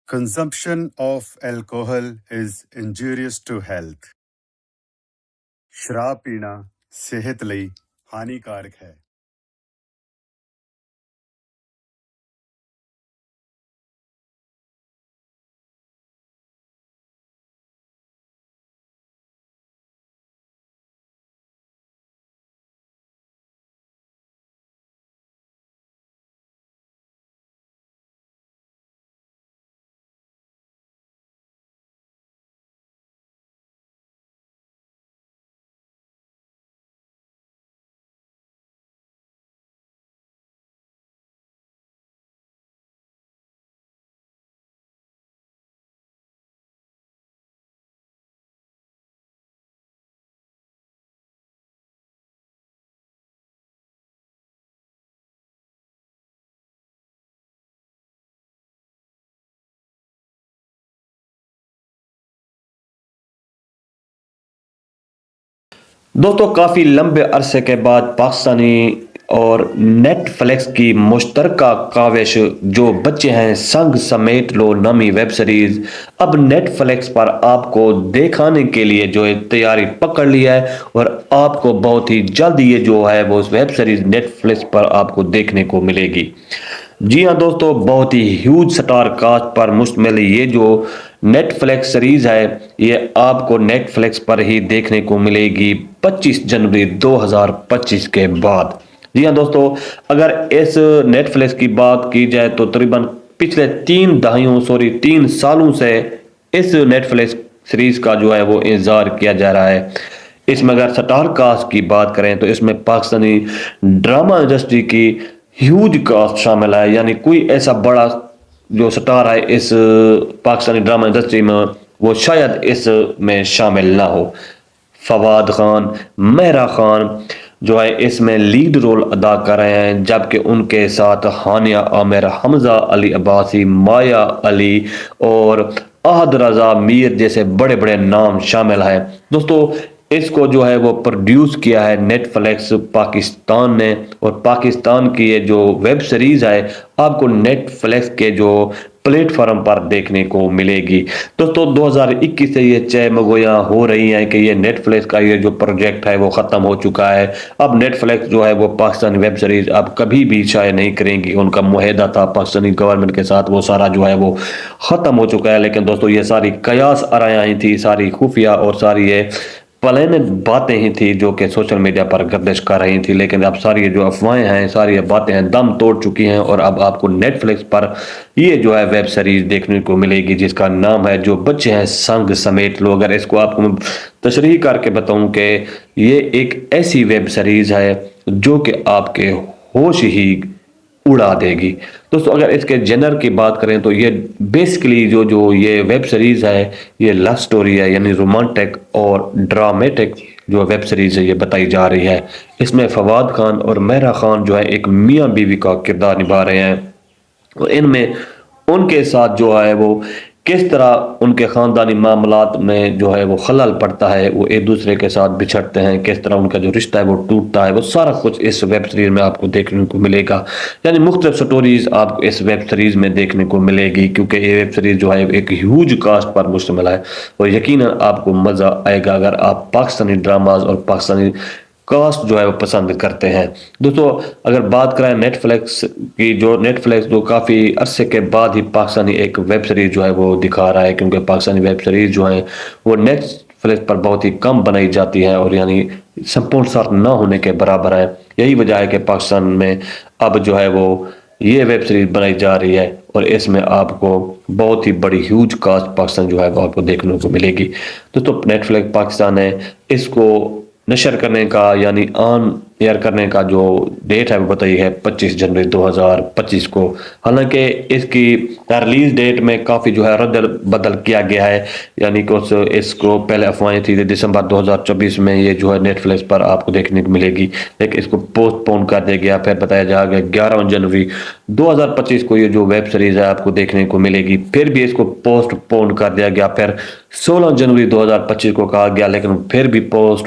Consumption of alcohol is injurious to health. ਸ਼ਰਾਬ ਪੀਣਾ ਸਿਹਤ ਲਈ ਹਾਨੀਕਾਰਕ ਹੈ। دوستوں کافی لمبے عرصے کے بعد پاکستانی اور نیٹ فلیکس کی مشترکہ کاوش جو بچے ہیں سنگ سمیٹ لو نامی ویب سیریز اب نیٹ فلیکس پر آپ کو دکھانے کے لیے جو ہے تیاری پکڑ لیا ہے اور آپ کو بہت ہی جلد یہ جو ہے وہ ویب سیریز نیٹ فلیکس پر آپ کو دیکھنے کو ملے گی۔ جی ہاں دوستو، بہت ہی ہیوج سٹار کاسٹ پر مشتمل یہ جو نیٹ فلیکس سیریز ہے یہ آپ کو نیٹ فلیکس پر ہی دیکھنے کو ملے گی 25 جنوری 2025 کے بعد۔ جی ہاں دوستو، اگر اس نیٹ فلیکس کی بات کی جائے تو تقریباً پچھلے 3 سالوں سے اس نیٹ فلیکس سیریز کا جو ہے وہ انتظار کیا جا رہا ہے۔ اس میں اگر سٹار کاسٹ کی بات کریں تو اس میں پاکستانی ڈرامہ انڈسٹری کی ہیوج کاسٹ شامل ہے، یعنی کوئی ایسا بڑا جو سٹار ہے اس پاکستانی ڈرامہ انڈسٹری میں وہ شاید اس میں شامل نہ ہو۔ فواد خان، مہرا خان جو ہے اس میں لیڈ رول ادا کر رہے ہیں، جبکہ ان کے ساتھ ہانیہ عامر، حمزہ علی عباسی، مایا علی اور احد رضا میر جیسے بڑے بڑے نام شامل ہیں۔ دوستو اس کو جو ہے وہ پروڈیوس کیا ہے نیٹ فلیکس پاکستان نے، اور پاکستان کی یہ جو ویب سیریز ہے آپ کو نیٹ فلیکس کے جو پلیٹ فارم پر دیکھنے کو ملے گی۔ دوستو 2021 سے یہ چہ مگویاں ہو رہی ہیں کہ یہ نیٹ فلیکس کا یہ جو پروجیکٹ ہے وہ ختم ہو چکا ہے، اب نیٹ فلیکس جو ہے وہ پاکستانی ویب سیریز اب کبھی بھی شائع نہیں کریں گی۔ ان کا معاہدہ تھا پاکستانی گورنمنٹ کے ساتھ، وہ سارا جو ہے وہ ختم ہو چکا ہے۔ لیکن دوستو یہ ساری قیاس آرائیاں تھی، ساری خفیہ اور ساری یہ پلانڈ باتیں ہی تھی جو کہ سوشل میڈیا پر گردش کر رہی تھی، لیکن اب ساری جو افواہیں ہیں، ساری باتیں ہیں دم توڑ چکی ہیں، اور اب آپ کو نیٹ فلیکس پر یہ جو ہے ویب سیریز دیکھنے کو ملے گی جس کا نام ہے جو بچے ہیں سنگ سمیٹ لو۔ اگر اس کو آپ کو تشریح کر کے بتاؤں کہ یہ ایک ایسی ویب سیریز ہے جو کہ آپ کے ہوش ہی اڑا دے گی۔ دوستو اگر اس کے جنر کی بات کریں تو یہ بیسکلی جو یہ ویب سیریز ہے یہ لو سٹوری ہے، یعنی رومانٹک اور ڈرامیٹک جو ویب سیریز ہے یہ بتائی جا رہی ہے۔ اس میں فواد خان اور مہرا خان جو ہے ایک میاں بیوی کا کردار نبھا رہے ہیں، اور ان میں ان کے ساتھ جو ہے وہ کس طرح ان کے خاندانی معاملات میں جو ہے وہ خلل پڑتا ہے، وہ ایک دوسرے کے ساتھ بچھڑتے ہیں، کس طرح ان کا جو رشتہ ہے وہ ٹوٹتا ہے، وہ سارا کچھ اس ویب سیریز میں آپ کو دیکھنے کو ملے گا۔ یعنی مختلف سٹوریز آپ کو اس ویب سیریز میں دیکھنے کو ملے گی، کیونکہ یہ ویب سیریز جو ہے ایک ہیوج کاسٹ پر مشتمل ہے، اور یقیناً آپ کو مزہ آئے گا اگر آپ پاکستانی ڈراماز اور پاکستانی کاسٹ جو ہے وہ پسند کرتے ہیں۔ دوستو اگر بات کریں نیٹ فلیکس کی، جو نیٹ فلیکس جو کافی عرصے کے بعد ہی پاکستانی ایک ویب سیریز جو ہے وہ دکھا رہا ہے، کیونکہ پاکستانی ویب سیریز جو ہیں وہ نیٹ فلیکس پر بہت ہی کم بنائی جاتی ہیں، اور یعنی سمپورن ساتھ نہ ہونے کے برابر ہے۔ یہی وجہ ہے کہ پاکستان میں اب جو ہے وہ یہ ویب سیریز بنائی جا رہی ہے، اور اس میں آپ کو بہت ہی بڑی ہیوج کاسٹ پاکستان جو ہے وہ آپ کو دیکھنے کو ملے گی۔ دوستو نیٹ فلیکس پاکستان ہے، اس کو نشر کرنے کا یعنی آن ایئر کرنے کا جو ڈیٹ ہے وہ بتائی ہے 25 جنوری 2025 کو۔ حالانکہ اس کی ریلیز ڈیٹ میں کافی جو ہے رد بدل کیا گیا ہے، یعنی کہ اس کو پہلے افواہیں تھی کہ دسمبر 2024 میں یہ جو ہے نیٹ فلیکس پر آپ کو دیکھنے کو ملے گی، لیکن اس کو پوسٹ پون کر دیا گیا، پھر بتایا جا گیا 11 جنوری 2025 کو یہ جو ویب سیریز ہے آپ کو دیکھنے کو ملے گی، پھر بھی اس کو پوسٹ پون کر دیا گیا، پھر 16 جنوری 2025 کو کہا گیا، لیکن پھر بھی پوسٹ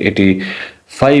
85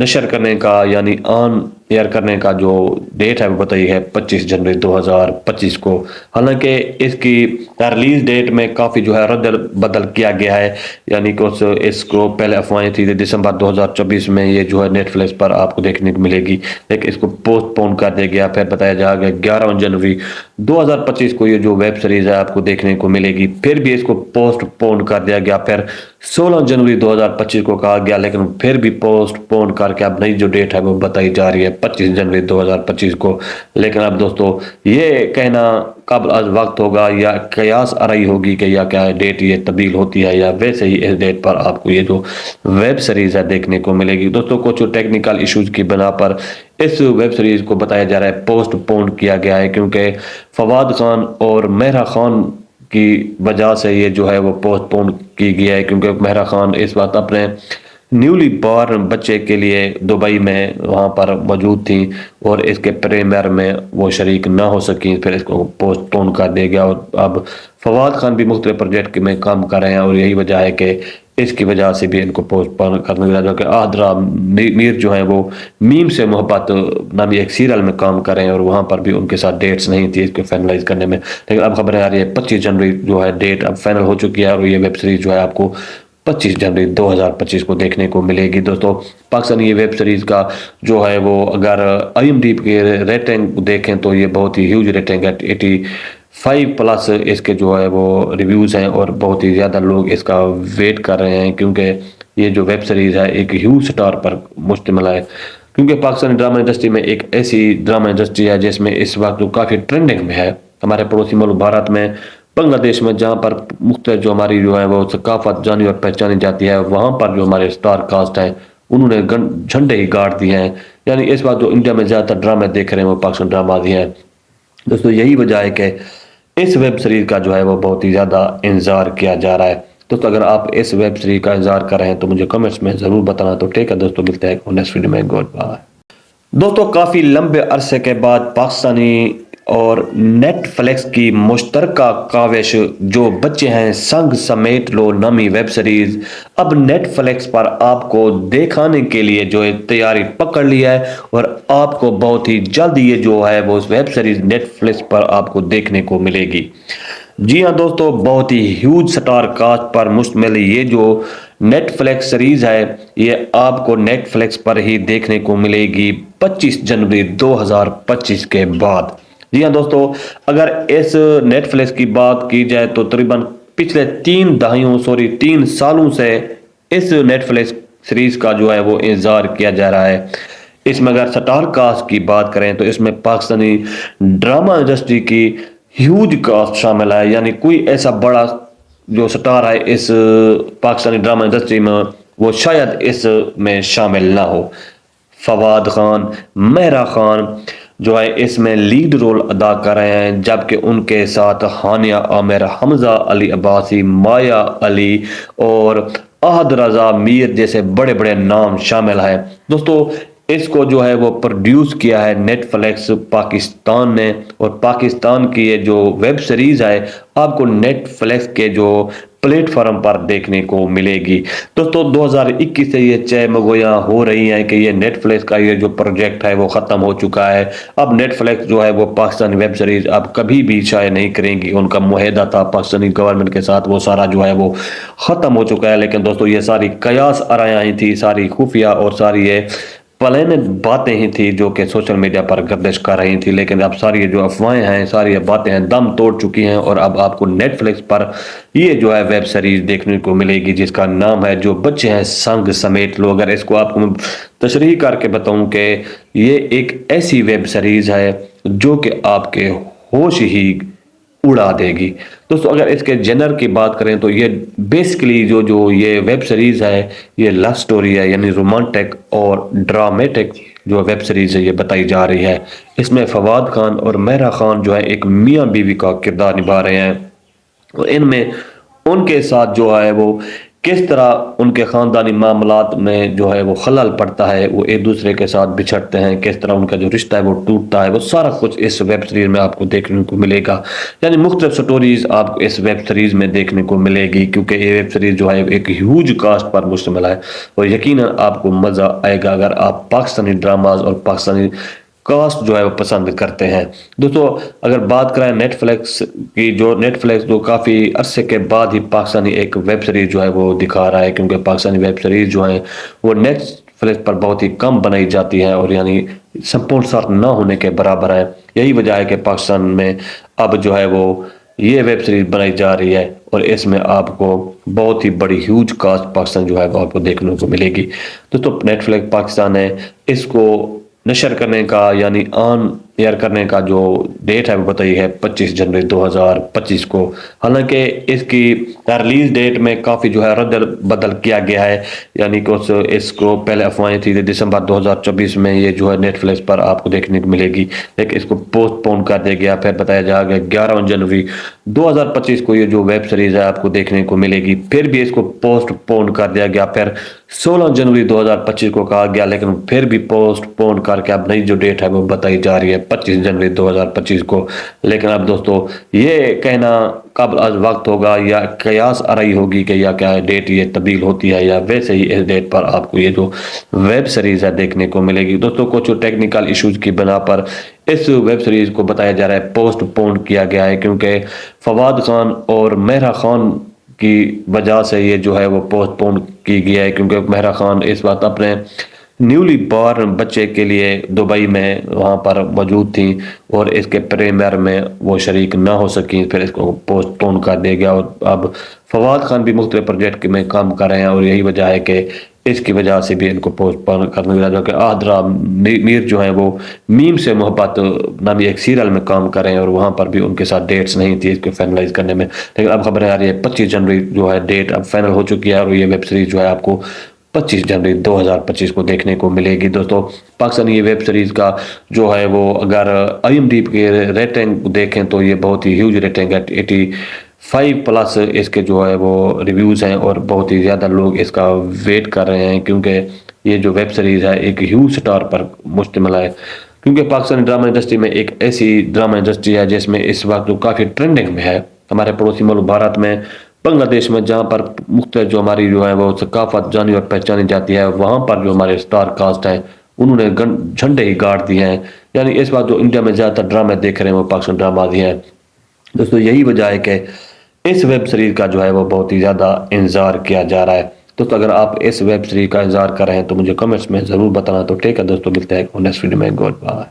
نشر کرنے کا یعنی آن ایئر کرنے کا جو ڈیٹ ہے وہ بتائی ہے 25 جنوری 2025 کو. حالانکہ اس کی ریلیز ڈیٹ میں کافی جو ہے رد بدل کیا گیا ہے، یعنی کہ اس کو پہلے افواہیں تھی کہ دسمبر 2024 میں یہ جو ہے نیٹ فلکس پر آپ کو دیکھنے کو ملے گی، لیکن اس کو پوسٹ پون کر دیا گیا. پھر بتایا جا گیا 11 جنوری 2025 کو یہ جو ویب سیریز ہے آپ کو دیکھنے کو ملے گی. پھر بھی اس کو پوسٹ پون کر دیا گیا. پھر 16 جنوری 2025 کو کہا گیا، لیکن پھر بھی پوسٹ پون کر کے اب نئی جو ڈیٹ ہے وہ بتائی جا رہی ہے 25 جنوری 2025 کو. لیکن اب دوستو یہ کہنا قبل از وقت ہوگا یا قیاس آرائی ہوگی کہ یا کیا ڈیٹ یہ تبدیل ہوتی ہے یا ویسے ہی اس ڈیٹ پر آپ کو یہ جو ویب سیریز ہے دیکھنے کو ملے گی. دوستو کچھ ٹیکنیکل ایشوز کی بنا پر اس ویب سیریز کو بتایا جا رہا ہے پوسٹ پون کیا گیا ہے، کیونکہ فواد خان اور مہرا خان کی وجہ سے یہ جو ہے وہ پوسٹ پون کی گیا ہے، کیونکہ مہرا خان اس وقت اپنے نیولی بارن بچے کے لیے دبئی میں وہاں پر موجود تھیں اور اس کے پریمیئر میں وہ شریک نہ ہو سکیں. پھر اس کو پوسٹ پون کر دیا گیا اور اب فواد خان بھی مختلف پروجیکٹ میں کام کر رہے ہیں اور یہی وجہ ہے کہ اس کی وجہ سے بھی ان کو پوسٹ پون کرنے لگا. جو کہ آدرا میر جو ہیں وہ میم سے محبت نامی ایک سیریل میں کام کر رہے ہیں اور وہاں پر بھی ان کے ساتھ ڈیٹس نہیں تھی اس کو فائنلائز کرنے میں، لیکن اب خبریں آ رہی ہے 25 جنوری جو ہے ڈیٹ اب فائنل ہو چکی ہے اور یہ ویب سیریز جو ہے آپ کو 25 جنوری 2025 کو دیکھنے کو ملے گی. دوستو پاکستانی یہ ویب سیریز کا جو ہے وہ اگر IMDb کی ریٹنگ دیکھیں تو یہ بہت ہی ہیوج ریٹنگ ہے، 85+ اس کے جو ہے وہ ریویوز ہیں اور بہت ہی زیادہ لوگ اس کا ویٹ کر رہے ہیں، کیونکہ یہ جو ویب سیریز ہے ایک ہیوج سٹار پر مشتمل ہے. کیونکہ پاکستانی ڈرامہ انڈسٹری میں ایک ایسی ڈرامہ انڈسٹری ہے جس میں اس وقت جو کافی ٹرینڈنگ میں ہے ہمارے پڑوسی ملک بھارت میں، بنگلہ دیش میں، جہاں پر مختلف جو ہماری جو ہے وہ ثقافت جانی اور پہچانی جاتی ہے، وہاں پر جو ہمارے سٹار کاسٹ ہیں انہوں نے جھنڈے ہی گاڑ دیے ہیں. یعنی اس وقت جو انڈیا میں زیادہ تر ڈرامے دیکھ رہے ہیں وہ پاکستان ڈرامہ ہی ہیں. دوستو یہی وجہ ہے کہ اس ویب سیریز کا جو ہے وہ بہت ہی زیادہ انتظار کیا جا رہا ہے. دوستو اگر آپ اس ویب سیریز کا انتظار کر رہے ہیں تو مجھے کمنٹس میں ضرور بتانا. تو ٹھیک ہے دوستو، ملتے ہیں نیکسٹ ویڈیو میں. Good bye. دوستو کافی لمبے عرصے کے بعد پاکستانی اور نیٹ فلکس کی مشترکہ کاوش جو بچے ہیں سنگ سمیٹ لو نامی ویب سیریز اب نیٹ فلکس پر آپ کو دکھانے کے لیے جو ہے تیاری پکڑ لی ہے اور آپ کو بہت ہی جلد یہ جو ہے وہ ویب سیریز نیٹ فلکس پر آپ کو دیکھنے کو ملے گی. جی ہاں دوستو، بہت ہی ہیوج سٹار کاسٹ پر مشتمل یہ جو نیٹ فلکس سیریز ہے یہ آپ کو نیٹ فلکس پر ہی دیکھنے کو ملے گی 25 جنوری 2025 کے بعد. جی ہاں دوستو، اگر اس نیٹ فلکس کی بات کی جائے تو تقریباً پچھلے 3 سالوں سے اس نیٹ فلکس سیریز کا جو ہے وہ انتظار کیا جا رہا ہے. اس میں اگر سٹار کاسٹ کی بات کریں تو اس میں پاکستانی ڈرامہ انڈسٹری کی ہیوج کاسٹ شامل ہے، یعنی کوئی ایسا بڑا جو سٹار ہے اس پاکستانی ڈرامہ انڈسٹری میں وہ شاید اس میں شامل نہ ہو. فواد خان، مہرا خان جو ہے اس میں لیڈ رول ادا کر رہے ہیں، جبکہ ان کے ساتھ ہانیہ عامر، حمزہ علی عباسی، مایا علی اور احد رضا میر جیسے بڑے بڑے نام شامل ہیں. دوستو اس کو جو ہے وہ پروڈیوس کیا ہے نیٹ فلکس پاکستان نے، اور پاکستان کی یہ جو ویب سیریز ہے آپ کو نیٹ فلکس کے جو پلیٹ فارم پر دیکھنے کو ملے گی. دوستو 2021 سے یہ چہ مگویاں ہو رہی ہیں کہ یہ نیٹ فلکس کا یہ جو پروجیکٹ ہے وہ ختم ہو چکا ہے. اب نیٹ فلکس جو ہے وہ پاکستانی ویب سیریز اب کبھی بھی شائع نہیں کریں گی. ان کا معاہدہ تھا پاکستانی گورنمنٹ کے ساتھ، وہ سارا جو ہے وہ ختم ہو چکا ہے. لیکن دوستو یہ ساری قیاس آرائیاں ہی تھی، ساری خفیہ اور ساری یہ پلانڈ باتیں ہی تھی جو کہ سوشل میڈیا پر گردش کر رہی تھی. لیکن اب ساری جو افواہیں ہیں، ساری باتیں ہیں دم توڑ چکی ہیں اور اب آپ کو نیٹ فلکس پر یہ جو ہے ویب سیریز دیکھنے کو ملے گی جس کا نام ہے جو بچے ہیں سنگ سمیٹ لو. اگر اس کو آپ کو تشریح کر کے بتاؤں کہ یہ ایک ایسی ویب سیریز ہے جو کہ آپ کے ہوش ہی اڑا دے گی. دوستو اگر اس کے جنر کی بات کریں تو یہ بیسکلی جو یہ ویب سیریز ہے یہ لو سٹوری ہے، یعنی رومانٹک اور ڈرامیٹک جو ویب سیریز ہے یہ بتائی جا رہی ہے. اس میں فواد خان اور مہرا خان جو ہے ایک میاں بیوی کا کردار نبھا رہے ہیں اور ان میں ان کے ساتھ جو ہے وہ کس طرح ان کے خاندانی معاملات میں جو ہے وہ خلل پڑتا ہے، وہ ایک دوسرے کے ساتھ بچھڑتے ہیں، کس طرح ان کا جو رشتہ ہے وہ ٹوٹتا ہے، وہ سارا کچھ اس ویب سیریز میں آپ کو دیکھنے کو ملے گا۔ یعنی مختلف سٹوریز آپ کو اس ویب سیریز میں دیکھنے کو ملے گی، کیونکہ یہ ویب سیریز جو ہے ایک ہیوج کاسٹ پر مشتمل ہے، اور یقیناً آپ کو مزہ آئے گا اگر آپ پاکستانی ڈراماز اور پاکستانی کاسٹ جو ہے وہ پسند کرتے ہیں۔ دوستو اگر بات کریں نیٹ فلیکس کی، جو نیٹ فلیکس جو کافی عرصے کے بعد ہی پاکستانی ایک ویب سیریز جو ہے وہ دکھا رہا ہے، کیونکہ پاکستانی ویب سیریز جو ہیں وہ نیٹ فلیکس پر بہت ہی کم بنائی جاتی ہیں، اور یعنی سپورٹ نہ ہونے کے برابر ہے۔ یہی وجہ ہے کہ پاکستان میں اب جو ہے وہ یہ ویب سیریز بنائی جا رہی ہے، اور اس میں آپ کو بہت ہی بڑی ہیوج کاسٹ پاکستان جو ہے وہ آپ کو دیکھنے کو ملے گی۔ دوستو نیٹ فلیکس پاکستان ہے، اس کو نشر کرنے کا یعنی آن ایئر کرنے کا جو ڈیٹ ہے وہ بتائی ہے 25 جنوری 2025 کو۔ حالانکہ اس کی ریلیز ڈیٹ میں کافی جو ہے رد بدل کیا گیا ہے، یعنی کہ اس کو پہلے افواہیں تھی کہ دسمبر 2024 میں یہ جو ہے نیٹ فلیکس پر آپ کو دیکھنے کو ملے گی، لیکن اس کو پوسٹ پون کر دیا گیا، پھر بتایا جا گیا 11 جنوری 2025 کو یہ جو ویب سیریز ہے آپ کو دیکھنے کو ملے گی، پھر بھی اس کو پوسٹ پون کر دیا گیا، پھر 16 جنوری 2025 کو کہا گیا، لیکن پھر بھی پوسٹ پون کر کے اب نئی جو ڈیٹ ہے وہ بتائی جا رہی ہے 25 جنوری 2025 کو۔ لیکن اب دوستو یہ کہنا قبل از وقت ہوگا یا قیاس آرائی ہوگی کہ یا کیا ڈیٹ یہ تبدیل ہوتی ہے، یا ویسے ہی اس ڈیٹ پر آپ کو یہ جو ویب سیریز ہے دیکھنے کو ملے گی۔ دوستو کچھ ٹیکنیکل ایشوز کی بنا پر اس ویب سیریز کو بتایا جا رہا ہے پوسٹ پون کیا گیا ہے، کیونکہ فواد خان اور مہرا خان کی وجہ سے یہ جو ہے وہ پوسٹ پون کی گیا ہے، کیونکہ مہرا خان اس وقت اپنے نیولی بارن بچے کے لیے دبئی میں وہاں پر موجود تھیں، اور اس کے پریمیئر میں وہ شریک نہ ہو سکیں، پھر اس کو پوسٹ پون کر دیا گیا، اور اب فواد خان بھی مختلف پروجیکٹ میں کام کر رہے ہیں، اور یہی وجہ ہے کہ اس کی وجہ سے بھی ان کو پوسٹ پون کرنے کی وجہ کہ آدرا میر جو ہیں وہ میم سے محبت نامی ایک سیریل میں کام کر رہے ہیں، اور وہاں پر بھی ان کے ساتھ ڈیٹس نہیں تھی اس کو فائنلائز کرنے میں، لیکن اب خبریں آ رہی ہے 25 جنوری جو ہے ڈیٹ اب فائنل ہو چکی ہے، اور یہ ویب سیریز جو ہے آپ کو 25 جنوری 2025 کو دیکھنے کو ملے گی۔ دوستو پاکستانی یہ ویب سیریز کا جو ہے وہ اگر IMDb کے ریٹنگ دیکھیں تو یہ بہت ہی ہیوج ریٹنگ ہے، 85+ اس کے جو ہے وہ ریویوز ہیں، اور بہت ہی زیادہ لوگ اس کا ویٹ کر رہے ہیں، کیونکہ یہ جو ویب سیریز ہے ایک ہیوج سٹار پر مشتمل ہے، کیونکہ پاکستانی ڈرامہ انڈسٹری میں ایک ایسی ڈرامہ انڈسٹری ہے جس میں اس وقت جو کافی ٹرینڈنگ میں ہے۔ ہمارے پڑوسی ملک بھارت میں، بنگلہ دیش میں، جہاں پر مختلف جو ہماری جو ہے وہ ثقافت جانی اور پہچانی جاتی ہے، وہاں پر جو ہمارے سٹار کاسٹ ہیں انہوں نے جھنڈے ہی گاڑ دیے ہیں، یعنی اس وقت جو انڈیا میں زیادہ تر ڈرامے دیکھ رہے ہیں وہ پاکستان ڈراماز ہی ہیں۔ دوستو یہی وجہ ہے کہ اس ویب سیریز کا جو ہے وہ بہت ہی زیادہ انتظار کیا جا رہا ہے۔ دوستو اگر آپ اس ویب سیریز کا انتظار کر رہے ہیں تو مجھے کمنٹس میں ضرور بتانا۔ تو ٹھیک ہے دوستو، ملتے ہیں نیکسٹ ویڈیو میں، گڈ بائے۔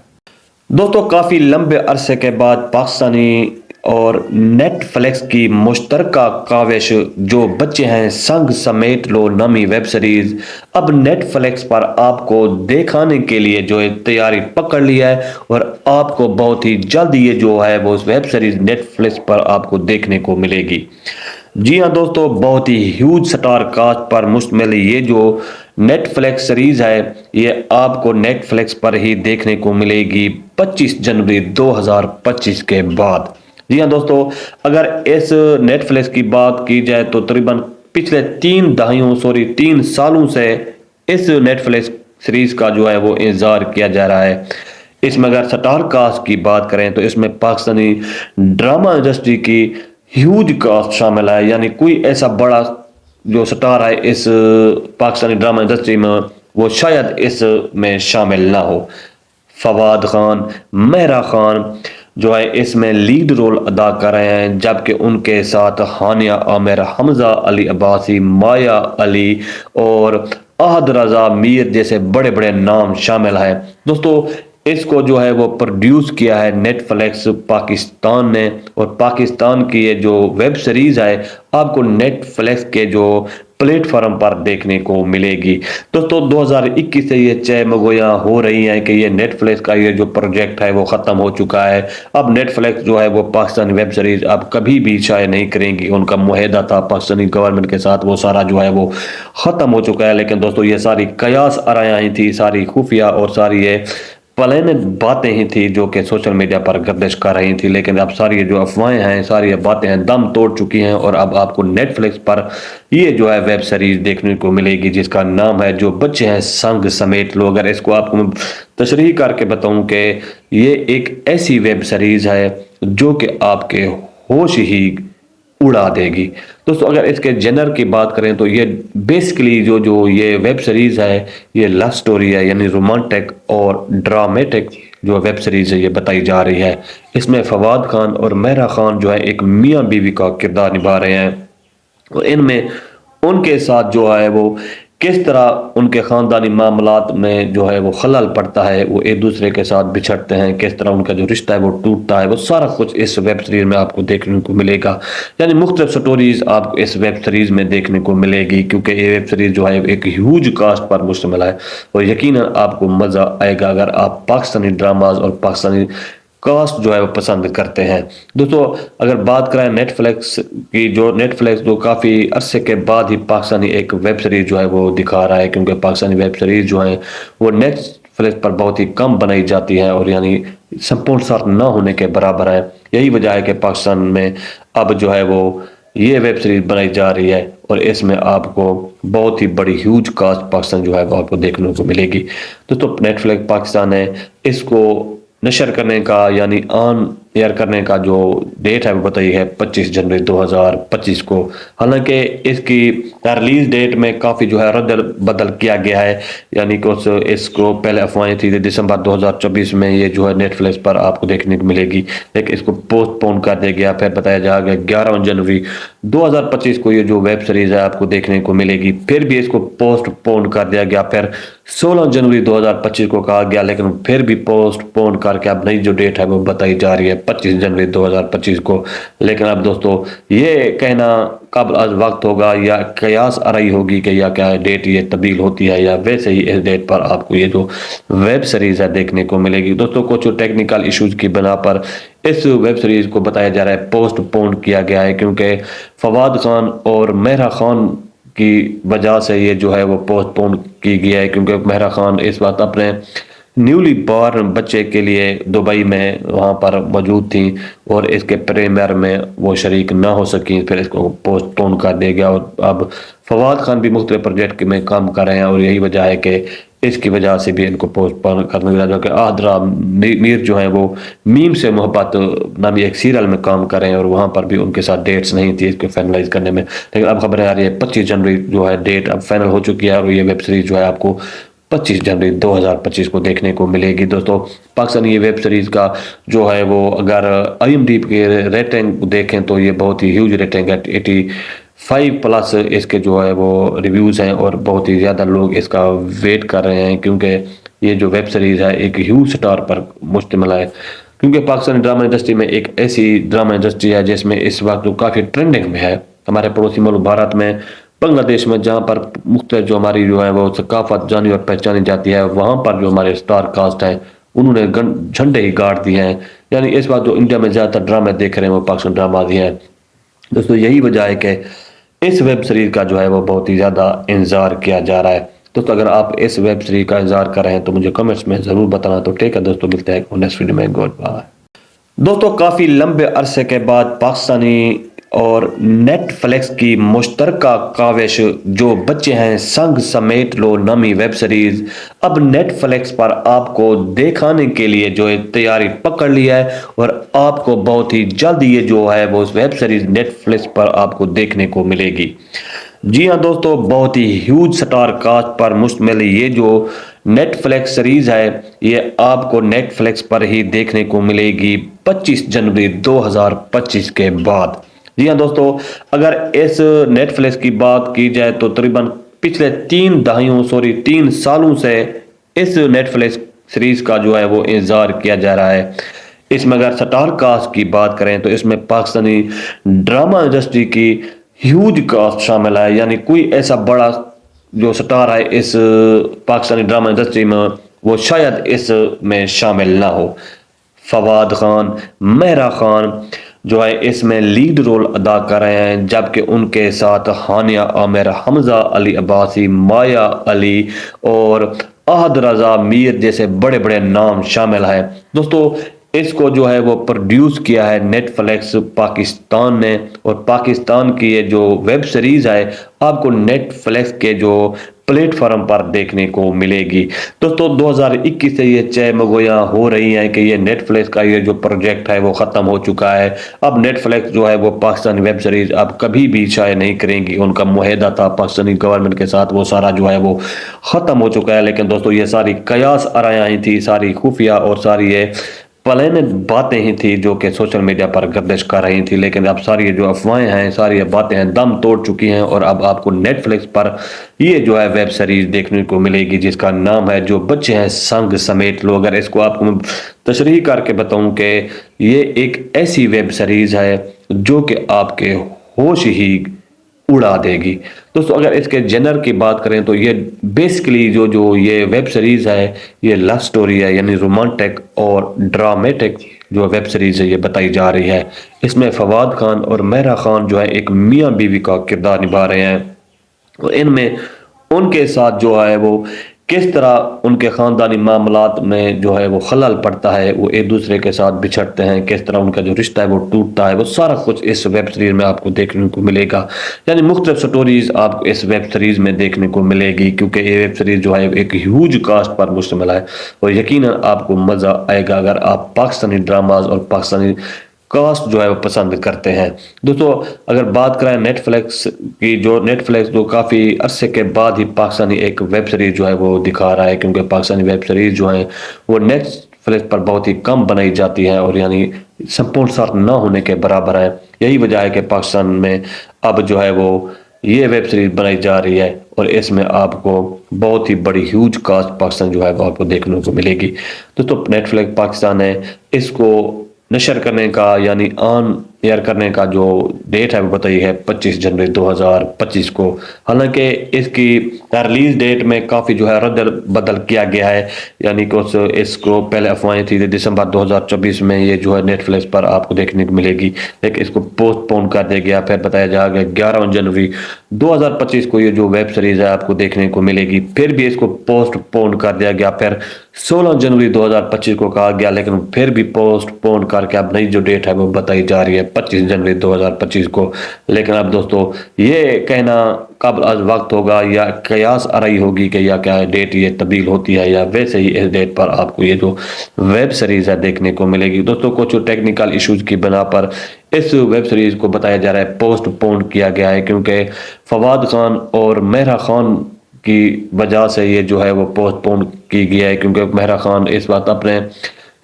دوستو کافی لمبے عرصے کے بعد پاکستانی اور نیٹ فلیکس کی مشترکہ کاوش جو بچے ہیں سنگ سمیٹ لو نامی ویب سیریز اب نیٹ فلیکس پر آپ کو دکھانے کے لیے جو ہے تیاری پکڑ لی ہے، اور آپ کو بہت ہی جلد یہ جو ہے وہ ویب سیریز نیٹ فلیکس پر آپ کو دیکھنے کو ملے گی۔ جی ہاں دوستو، بہت ہی ہیوج سٹار کاسٹ پر مشتمل یہ جو نیٹ فلیکس سیریز ہے یہ آپ کو نیٹ فلیکس پر ہی دیکھنے کو ملے گی 25 جنوری 2025 کے بعد۔ جی ہاں دوستو، اگر اس نیٹ فلیکس کی بات کی جائے تو تقریباً پچھلے 3 سالوں سے اس نیٹ فلیکس سیریز کا جو ہے وہ انتظار کیا جا رہا ہے۔ اس میں اگر سٹار کاسٹ کی بات کریں تو اس میں پاکستانی ڈرامہ انڈسٹری کی ہیوج کاسٹ شامل ہے، یعنی کوئی ایسا بڑا جو سٹار ہے اس پاکستانی ڈرامہ انڈسٹری میں وہ شاید اس میں شامل نہ ہو۔ فواد خان، مہرا خان جو ہے اس میں لیڈ رول ادا کر رہے ہیں، جبکہ ان کے ساتھ ہانیہ عامر، حمزہ علی عباسی، مایا علی اور احد رضا میر جیسے بڑے بڑے نام شامل ہیں۔ دوستو اس کو جو ہے وہ پروڈیوس کیا ہے نیٹ فلیکس پاکستان نے، اور پاکستان کی یہ جو ویب سیریز ہے آپ کو نیٹ فلیکس کے جو پلیٹ فارم پر دیکھنے کو ملے گی۔ دوستو 2021 سے یہ چہ مگویاں ہو رہی ہیں کہ یہ نیٹ فلیکس کا یہ جو پروجیکٹ ہے وہ ختم ہو چکا ہے، اب نیٹ فلیکس جو ہے وہ پاکستانی ویب سیریز اب کبھی بھی شائع نہیں کریں گی، ان کا معاہدہ تھا پاکستانی گورنمنٹ کے ساتھ وہ سارا جو ہے وہ ختم ہو چکا ہے۔ لیکن دوستو یہ ساری قیاس آرائیاں تھی، ساری خفیہ اور ساری یہ پلانڈ باتیں ہی تھی جو کہ سوشل میڈیا پر گردش کر رہی تھی، لیکن اب ساری جو افواہیں ہیں، ساری باتیں ہیں، دم توڑ چکی ہیں، اور اب آپ کو نیٹ فلکس پر یہ جو ہے ویب سیریز دیکھنے کو ملے گی جس کا نام ہے جو بچے ہیں سنگ سمیٹ لو۔ اگر اس کو آپ کو تشریح کر کے بتاؤں کہ یہ ایک ایسی ویب سیریز ہے جو کہ آپ کے ہوش ہی اڑا دے گی۔ دوستو اگر اس کے جنر کی بات کریں تو یہ بیسکلی جو یہ ویب سیریز ہے یہ لو سٹوری ہے، یعنی رومانٹک اور ڈرامیٹک جو ویب سیریز ہے یہ بتائی جا رہی ہے۔ اس میں فواد خان اور مہرا خان جو ہے ایک میاں بیوی کا کردار نبھا رہے ہیں، اور ان میں ان کے ساتھ جو ہے وہ کس طرح ان کے خاندانی معاملات میں جو ہے وہ خلل پڑتا ہے، وہ ایک دوسرے کے ساتھ بچھڑتے ہیں، کس طرح ان کا جو رشتہ ہے وہ ٹوٹتا ہے، وہ سارا کچھ اس ویب سیریز میں آپ کو دیکھنے کو ملے گا۔ یعنی مختلف سٹوریز آپ کو اس ویب سیریز میں دیکھنے کو ملے گی، کیونکہ یہ ویب سیریز جو ہے ایک ہیوج کاسٹ پر مشتمل ہے، اور یقیناً آپ کو مزہ آئے گا اگر آپ پاکستانی ڈراماز اور پاکستانی کاسٹ جو ہے وہ پسند کرتے ہیں۔ دوستو اگر بات کریں نیٹ فلکس کی، جو نیٹ فلکس جو کافی عرصے کے بعد ہی پاکستانی ایک ویب سیریز جو ہے وہ دکھا رہا ہے، کیونکہ پاکستانی ویب سیریز جو ہیں وہ نیٹ فلکس پر بہت ہی کم بنائی جاتی ہے، اور یعنی سمپورن ساتھ نہ ہونے کے برابر ہے۔ یہی وجہ ہے کہ پاکستان میں اب جو ہے وہ یہ ویب سیریز بنائی جا رہی ہے، اور اس میں آپ کو بہت ہی بڑی ہیوج کاسٹ پاکستان جو ہے وہ آپ کو دیکھنے کو ملے گی۔ دوستو نیٹ فلکس پاکستان ہے، اس کو نشر کرنے کا یعنی آن ایئر کرنے کا جو ڈیٹ ہے وہ بتائی ہے 25 جنوری 2025 کو۔ حالانکہ اس کی ریلیز ڈیٹ میں کافی جو ہے رد بدل کیا گیا ہے، یعنی کہ اس کو پہلے افواہیں تھی کہ دسمبر 2024 میں یہ جو ہے نیٹ فلکس پر آپ کو دیکھنے کو ملے گی، لیکن اس کو پوسٹ پون کر دیا گیا، پھر بتایا جا گیا 11 جنوری 2025 کو یہ جو ویب سیریز ہے آپ کو دیکھنے کو ملے گی، پھر بھی اس کو پوسٹ پون کر دیا گیا، پھر 16 جنوری 2025 کو کہا گیا، لیکن پھر بھی پوسٹ پون کر کے اب نئی جو ڈیٹ ہے وہ بتائی جا رہی ہے 25 جنوری 2025 کو۔ لیکن اب دوستو یہ کہنا قبل از وقت ہوگا یا قیاس آرائی ہوگی کہ یا کیا ڈیٹ یہ تبدیل ہوتی ہے، یا ویسے ہی اس ڈیٹ پر آپ کو یہ جو ویب سیریز ہے دیکھنے کو ملے گی۔ دوستو کچھ ٹیکنیکل ایشوز کی بنا پر اس ویب سیریز کو بتایا جا رہا ہے پوسٹ پون کیا گیا ہے، کیونکہ فواد خان اور مہرا خان کی وجہ سے یہ جو ہے وہ پوسٹ پون کی گیا ہے، کیونکہ مہرا خان اس وقت اپنے نیولی بارن بچے کے لیے دبئی میں وہاں پر موجود تھیں، اور اس کے پریمیئر میں وہ شریک نہ ہو سکیں، پھر اس کو پوسٹ پون کر دیا گیا، اور اب فواد خان بھی مختلف پروجیکٹ میں کام کر رہے ہیں، اور یہی وجہ ہے کہ اس کی وجہ سے بھی ان کو پوسٹ پون کرنے لگا کہ آدرا میر جو ہیں وہ میم سے محبت نامی ایک سیریل میں کام کر رہے ہیں، اور وہاں پر بھی ان کے ساتھ ڈیٹس نہیں تھی اس کو فائنلائز کرنے میں، لیکن اب خبریں آ رہی ہے 25 جنوری جو ہے ڈیٹ اب فائنل ہو چکی ہے، اور یہ ویب سیریز جو ہے آپ کو 25 جنوری 2025 کو دیکھنے کو ملے گی۔ دوستو پاکستانی یہ ویب سیریز کا جو ہے وہ اگر IMDb کی ریٹنگ دیکھیں تو یہ بہت ہی ہیوج ریٹنگ ہے، 85+ اس کے جو ہے وہ ریویوز ہیں، اور بہت ہی زیادہ لوگ اس کا ویٹ کر رہے ہیں، کیونکہ یہ جو ویب سیریز ہے ایک ہیوج سٹار پر مشتمل ہے، کیونکہ پاکستانی ڈرامہ انڈسٹری میں ایک ایسی ڈرامہ انڈسٹری ہے جس میں اس وقت جو کافی ٹرینڈنگ میں ہے، ہمارے پڑوسی ملک بھارت میں، بنگلہ دیش میں، جہاں پر مختلف جو ہماری جو ہے وہ ثقافت جانی اور پہچانی جاتی ہے، وہاں پر جو ہمارے سٹار کاسٹ ہیں انہوں نے جھنڈے ہی گاڑ دیے ہیں۔ یعنی اس وقت جو انڈیا میں زیادہ تر ڈرامے دیکھ رہے ہیں وہ پاکستان ڈراماز ہی ہیں۔ دوستو یہی وجہ ہے کہ اس ویب سیریز کا جو ہے وہ بہت ہی زیادہ انتظار کیا جا رہا ہے۔ دوستو اگر آپ اس ویب سیریز کا انتظار کر رہے ہیں تو مجھے کمنٹس میں ضرور بتانا۔ تو ٹھیک ہے دوستو، ملتے ہیں نیکسٹ ویڈیو میں، گڈ بائے۔ دوستو کافی لمبے عرصے کے بعد پاکستانی اور نیٹ فلکس کی مشترکہ کاوش جو بچے ہیں سنگ سمیٹ لو نامی ویب سیریز اب نیٹ فلکس پر آپ کو دکھانے کے لیے جو ہے تیاری پکڑ لی ہے، اور آپ کو بہت ہی جلد یہ جو ہے وہ ویب سیریز نیٹ فلکس پر آپ کو دیکھنے کو ملے گی۔ جی ہاں دوستو، بہت ہی ہیوج سٹار کاسٹ پر مشتمل یہ جو نیٹ فلکس سیریز ہے یہ آپ کو نیٹ فلکس پر ہی دیکھنے کو ملے گی 25 جنوری 2025 کے بعد۔ جی ہاں دوستو، اگر اس نیٹ فلکس کی بات کی جائے تو تقریباً پچھلے 3 سالوں سے اس نیٹ فلکس سیریز کا جو ہے وہ انتظار کیا جا رہا ہے۔ اس میں اگر سٹار کاسٹ کی بات کریں تو اس میں پاکستانی ڈرامہ انڈسٹری کی ہیوج کاسٹ شامل ہے، یعنی کوئی ایسا بڑا جو سٹار ہے اس پاکستانی ڈرامہ انڈسٹری میں وہ شاید اس میں شامل نہ ہو۔ فواد خان، مہرا خان جو ہے اس میں لیڈ رول ادا کر رہے ہیں، جبکہ ان کے ساتھ ہانیہ عامر، حمزہ علی عباسی، مایا علی اور احد رضا میر جیسے بڑے بڑے نام شامل ہیں دوستو۔ اس کو جو ہے وہ پروڈیوس کیا ہے نیٹ فلیکس پاکستان نے، اور پاکستان کی یہ جو ویب سیریز ہے آپ کو نیٹ فلیکس کے جو پلیٹ فارم پر دیکھنے کو ملے گی دوستو۔ 2021 سے یہ چہمگویاں ہو رہی ہیں کہ یہ نیٹ فلیکس کا یہ جو پروجیکٹ ہے وہ ختم ہو چکا ہے۔ اب نیٹ فلیکس جو ہے وہ پاکستانی ویب سیریز اب کبھی بھی شائع نہیں کریں گی، ان کا معاہدہ تھا پاکستانی گورنمنٹ کے ساتھ، وہ سارا جو ہے وہ ختم ہو چکا ہے۔ لیکن دوستو یہ ساری قیاس آرائیاں تھی، ساری خفیہ اور ساری یہ پلینڈ باتیں ہی تھی جو کہ سوشل میڈیا پر گردش کر رہی تھی، لیکن اب ساری جو افواہیں ہیں، ساری باتیں ہیں دم توڑ چکی ہیں، اور اب آپ کو نیٹ فلیکس پر یہ جو ہے ویب سیریز دیکھنے کو ملے گی جس کا نام ہے جو بچے ہیں سنگ سمیٹ لو۔ اگر اس کو آپ کو تشریح کر کے بتاؤں کہ یہ ایک ایسی ویب سیریز ہے جو کہ آپ کے ہوش ہی اڑا دے گی دوستو۔ اگر اس کے جنر کی بات کریں تو یہ بیسکلی جو یہ ویب سیریز ہے یہ لو سٹوری ہے، یعنی رومانٹک اور ڈرامیٹک جو ویب سیریز ہے یہ بتائی جا رہی ہے۔ اس میں فواد خان اور مہرا خان جو ہے ایک میاں بیوی کا کردار نبھا رہے ہیں، اور ان میں ان کے ساتھ جو ہے وہ کس طرح ان کے خاندانی معاملات میں جو ہے وہ خلل پڑتا ہے، وہ ایک دوسرے کے ساتھ بچھڑتے ہیں، کس طرح ان کا جو رشتہ ہے وہ ٹوٹتا ہے، وہ سارا کچھ اس ویب سیریز میں آپ کو دیکھنے کو ملے گا۔ یعنی مختلف سٹوریز آپ کو اس ویب سیریز میں دیکھنے کو ملے گی، کیونکہ یہ ویب سیریز جو ہے ایک ہیوج کاسٹ پر مشتمل ہے، اور یقیناً آپ کو مزہ آئے گا اگر آپ پاکستانی ڈراماز اور پاکستانی کاسٹ جو ہے وہ پسند کرتے ہیں دوستو۔ اگر بات کریں نیٹ فلیکس کی، جو نیٹ فلیکس جو کافی عرصے کے بعد ہی پاکستانی ایک ویب سیریز جو ہے وہ دکھا رہا ہے، کیونکہ پاکستانی ویب سیریز جو ہیں وہ نیٹ فلیکس پر بہت ہی کم بنائی جاتی ہیں، اور یعنی سپورٹ نہ ہونے کے برابر ہے۔ یہی وجہ ہے کہ پاکستان میں اب جو ہے وہ یہ ویب سیریز بنائی جا رہی ہے، اور اس میں آپ کو بہت ہی بڑی ہیوج کاسٹ پاکستان جو ہے وہ آپ کو دیکھنے کو ملے گی دوستو۔ نیٹ فلیکس پاکستان ہے، اس کو نشر کرنے کا یعنی آن ایئر کرنے کا جو ڈیٹ ہے وہ بتائی ہے 25 جنوری 2025 کو۔ حالانکہ اس کی ریلیز ڈیٹ میں کافی جو ہے رد بدل کیا گیا ہے، یعنی کہ اس کو پہلے افواہیں تھی کہ دسمبر 2024 میں یہ جو ہے نیٹ فلیکس پر آپ کو دیکھنے کو ملے گی، لیکن اس کو پوسٹ پون کر دیا گیا، پھر بتایا جا گیا 11 جنوری 2025 کو یہ جو ویب سیریز ہے آپ کو دیکھنے کو ملے گی، پھر بھی اس کو پوسٹ پون کر دیا گیا، پھر 16 جنوری 2025 کو کہا گیا، لیکن پھر بھی پوسٹ پون کر کے اب نئی جو ڈیٹ ہے وہ بتائی جا رہی ہے 25 جنوری 2025 کو۔ لیکن اب دوستو یہ کہنا قبل از وقت ہوگا یا قیاس آرائی ہوگی کہ یا کیا ڈیٹ یہ تبدیل ہوتی ہے، یا ویسے ہی اس ڈیٹ پر آپ کو یہ جو ویب سیریز ہے دیکھنے کو ملے گی دوستو۔ کچھ ٹیکنیکل ایشوز کی بنا پر اس ویب سیریز کو بتایا جا رہا ہے پوسٹ پون کیا گیا ہے، کیونکہ فواد خان اور مہرا خان کی وجہ سے یہ جو ہے وہ پوسٹ پون کی گیا ہے، کیونکہ مہرا خان اس وقت اپنے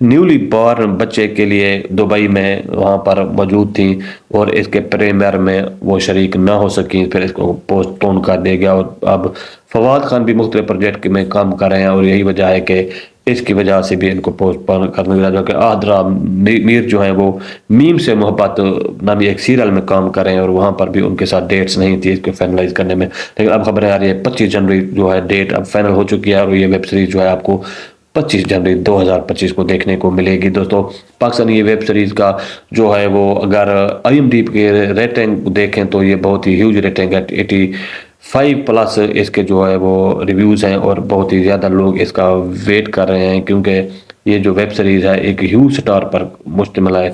نیولی بارن بچے کے لیے دبئی میں وہاں پر موجود تھیں، اور اس کے پریمیئر میں وہ شریک نہ ہو سکیں، پھر اس کو پوسٹ پون کر دیا گیا، اور اب فواد خان بھی مختلف پروجیکٹ میں کام کر رہے ہیں، اور یہی وجہ ہے کہ اس کی وجہ سے بھی ان کو پوسٹ پون کرنے لگا کہ آدرا میر جو ہیں وہ میم سے محبت نامی ایک سیریل میں کام کر رہے ہیں، اور وہاں پر بھی ان کے ساتھ ڈیٹس نہیں تھی اس کو فائنلائز کرنے میں، لیکن اب خبریں آ رہی ہے 25 جنوری جو ہے ڈیٹ اب فائنل ہو چکی ہے، اور یہ ویب سیریز جو ہے آپ کو 25 جنوری 2025 کو دیکھنے کو ملے گی دوستو۔ پاکستانی یہ ویب سیریز کا جو ہے وہ اگر IMDb کے ریٹنگ دیکھیں تو یہ بہت ہی ہیوج ریٹنگ ہے، 85+ اس کے جو ہے وہ ریویوز ہیں، اور بہت ہی زیادہ لوگ اس کا ویٹ کر رہے ہیں، کیونکہ یہ جو ویب سیریز ہے ایک ہیوج سٹار پر مشتمل ہے،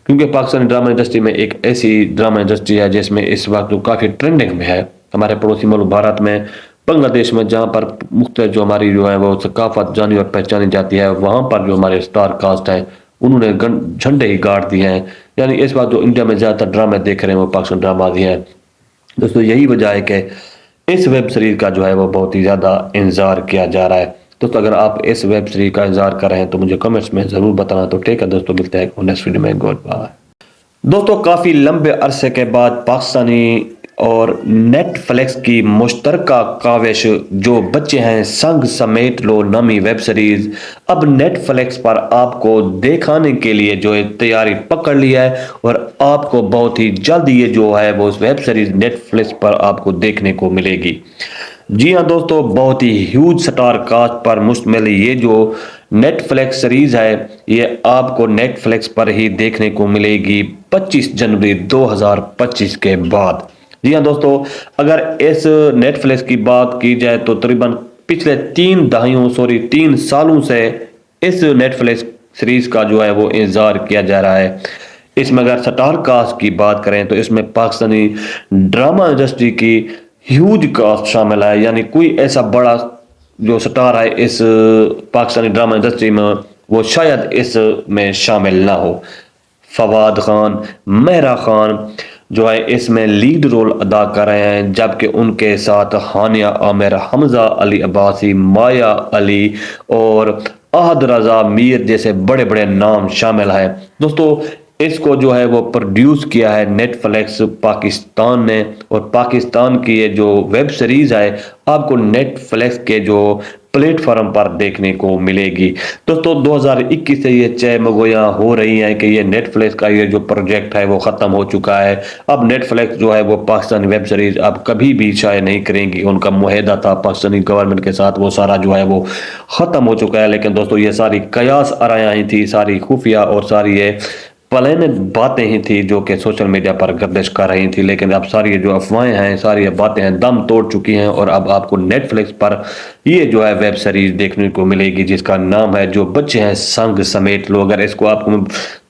کیونکہ پاکستانی ڈرامہ انڈسٹری میں ایک ایسی ڈرامہ انڈسٹری ہے جس میں اس وقت جو کافی ٹرینڈنگ میں ہے ہمارے پڑوسی ملک بھارت میں، بنگلہ دیش میں، جہاں پر مختلف جو ہماری جو ہے وہ ثقافت جانی اور پہچانی جاتی ہے، وہاں پر جو ہمارے سٹار کاسٹ ہیں انہوں نے جھنڈے ہی گاڑ دیے ہیں، یعنی اس وقت جو انڈیا میں زیادہ تر ڈرامے دیکھ رہے ہیں وہ پاکستان ڈراماز ہی ہیں دوستو۔ یہی وجہ ہے کہ اس ویب سیریز کا جو ہے وہ بہت ہی زیادہ انتظار کیا جا رہا ہے دوستو۔ اگر آپ اس ویب سیریز کا انتظار کر رہے ہیں تو مجھے کمنٹس میں ضرور بتانا، تو ٹھیک ہے دوستو، ملتے ہیں نیکسٹ ویڈیو میں، گڈ بائے دوستو۔ کافی لمبے عرصے کے بعد پاکستانی اور نیٹ فلیکس کی مشترکہ کاوش جو بچے ہیں سنگ سمیٹ لو نامی ویب سیریز اب نیٹ فلیکس پر آپ کو دکھانے کے لیے جو ہے تیاری پکڑ لیا ہے، اور آپ کو بہت ہی جلد یہ جو ہے وہ ویب سیریز نیٹ فلیکس پر آپ کو دیکھنے کو ملے گی۔ جی ہاں دوستو، بہت ہی ہیوج سٹار کاسٹ پر مشتمل یہ جو نیٹ فلیکس سیریز ہے یہ آپ کو نیٹ فلیکس پر ہی دیکھنے کو ملے گی 25 جنوری 2025 کے بعد۔ جی ہاں دوستو، اگر اس نیٹ فلیکس کی بات کی جائے تو تقریباً پچھلے 3 سالوں سے اس نیٹ فلکس سیریز کا جو ہے وہ انتظار کیا جا رہا ہے۔ اس میں اگر سٹار کاسٹ کی بات کریں تو اس میں پاکستانی ڈرامہ انڈسٹری کی ہیوج کاسٹ شامل ہے، یعنی کوئی ایسا بڑا جو سٹار ہے اس پاکستانی ڈرامہ انڈسٹری میں وہ شاید اس میں شامل نہ ہو۔ فواد خان، مہرا خان جو ہے اس میں لیڈ رول ادا کر رہے ہیں، جبکہ ان کے ساتھ ہانیہ عامر، حمزہ علی عباسی، مایا علی اور احد رضا میر جیسے بڑے بڑے نام شامل ہیں۔ دوستو اس کو جو ہے وہ پروڈیوس کیا ہے نیٹ فلکس پاکستان نے، اور پاکستان کی یہ جو ویب سیریز ہے آپ کو نیٹ فلکس کے جو پلیٹ فارم پر دیکھنے کو ملے گی۔ دوستو 2021 سے یہ چہ مگویاں ہو رہی ہیں کہ یہ نیٹ فلکس کا یہ جو پروجیکٹ ہے وہ ختم ہو چکا ہے، اب نیٹ فلکس جو ہے وہ پاکستانی ویب سیریز اب کبھی بھی شائع نہیں کریں گی۔ ان کا معاہدہ تھا پاکستانی گورنمنٹ کے ساتھ، وہ سارا جو ہے وہ ختم ہو چکا ہے۔ لیکن دوستو یہ ساری قیاس آرائیاں ہی تھی، ساری خفیہ اور ساری یہ پلانڈ باتیں ہی تھی جو کہ سوشل میڈیا پر گردش کر رہی تھی، لیکن اب ساری جو افواہیں ہیں، ساری باتیں ہیں دم توڑ چکی ہیں، اور اب آپ کو نیٹ فلکس پر یہ جو ہے ویب سیریز دیکھنے کو ملے گی جس کا نام ہے جو بچے ہیں سنگ سمیٹ لو۔ اگر اس کو آپ کو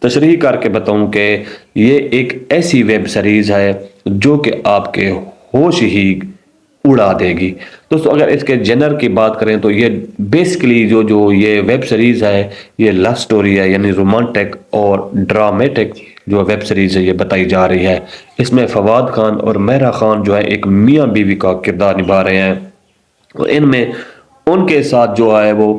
تشریح کر کے بتاؤں کہ یہ ایک ایسی ویب سیریز ہے جو کہ آپ کے ہوش ہی اڑا دے گی۔ دوستو اگر اس کے جنر کی بات کریں تو یہ بیسکلی جو یہ ویب سیریز ہے یہ لو سٹوری ہے، یعنی رومانٹک اور ڈرامیٹک جو ویب سیریز ہے یہ بتائی جا رہی ہے۔ اس میں فواد خان اور مہرا خان جو ہے ایک میاں بیوی کا کردار نبھا رہے ہیں، اور ان میں ان کے ساتھ جو ہے وہ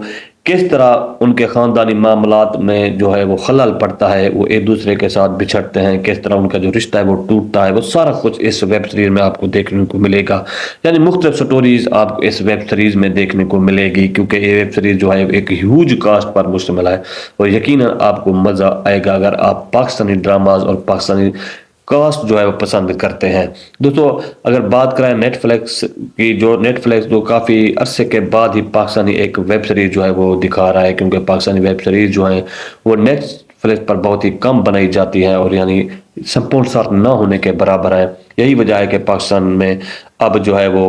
کس طرح ان کے خاندانی معاملات میں جو ہے وہ خلل پڑتا ہے، وہ ایک دوسرے کے ساتھ بچھڑتے ہیں، کس طرح ان کا جو رشتہ ہے وہ ٹوٹتا ہے، وہ سارا کچھ اس ویب سیریز میں آپ کو دیکھنے کو ملے گا۔ یعنی مختلف سٹوریز آپ کو اس ویب سیریز میں دیکھنے کو ملے گی، کیونکہ یہ ویب سیریز جو ہے ایک ہیوج کاسٹ پر مشتمل ہے، اور یقیناً آپ کو مزہ آئے گا اگر آپ پاکستانی ڈراماز اور پاکستانی کاسٹ جو ہے وہ پسند کرتے ہیں۔ دوستو اگر بات کریں نیٹ فلکس کی، جو نیٹ فلکس جو کافی عرصے کے بعد ہی پاکستانی ایک ویب سیریز جو ہے وہ دکھا رہا ہے، کیونکہ پاکستانی ویب سیریز جو ہیں وہ نیٹ فلکس پر بہت ہی کم بنائی جاتی ہیں، اور یعنی سپورٹ ساتھ نہ ہونے کے برابر ہے۔ یہی وجہ ہے کہ پاکستان میں اب جو ہے وہ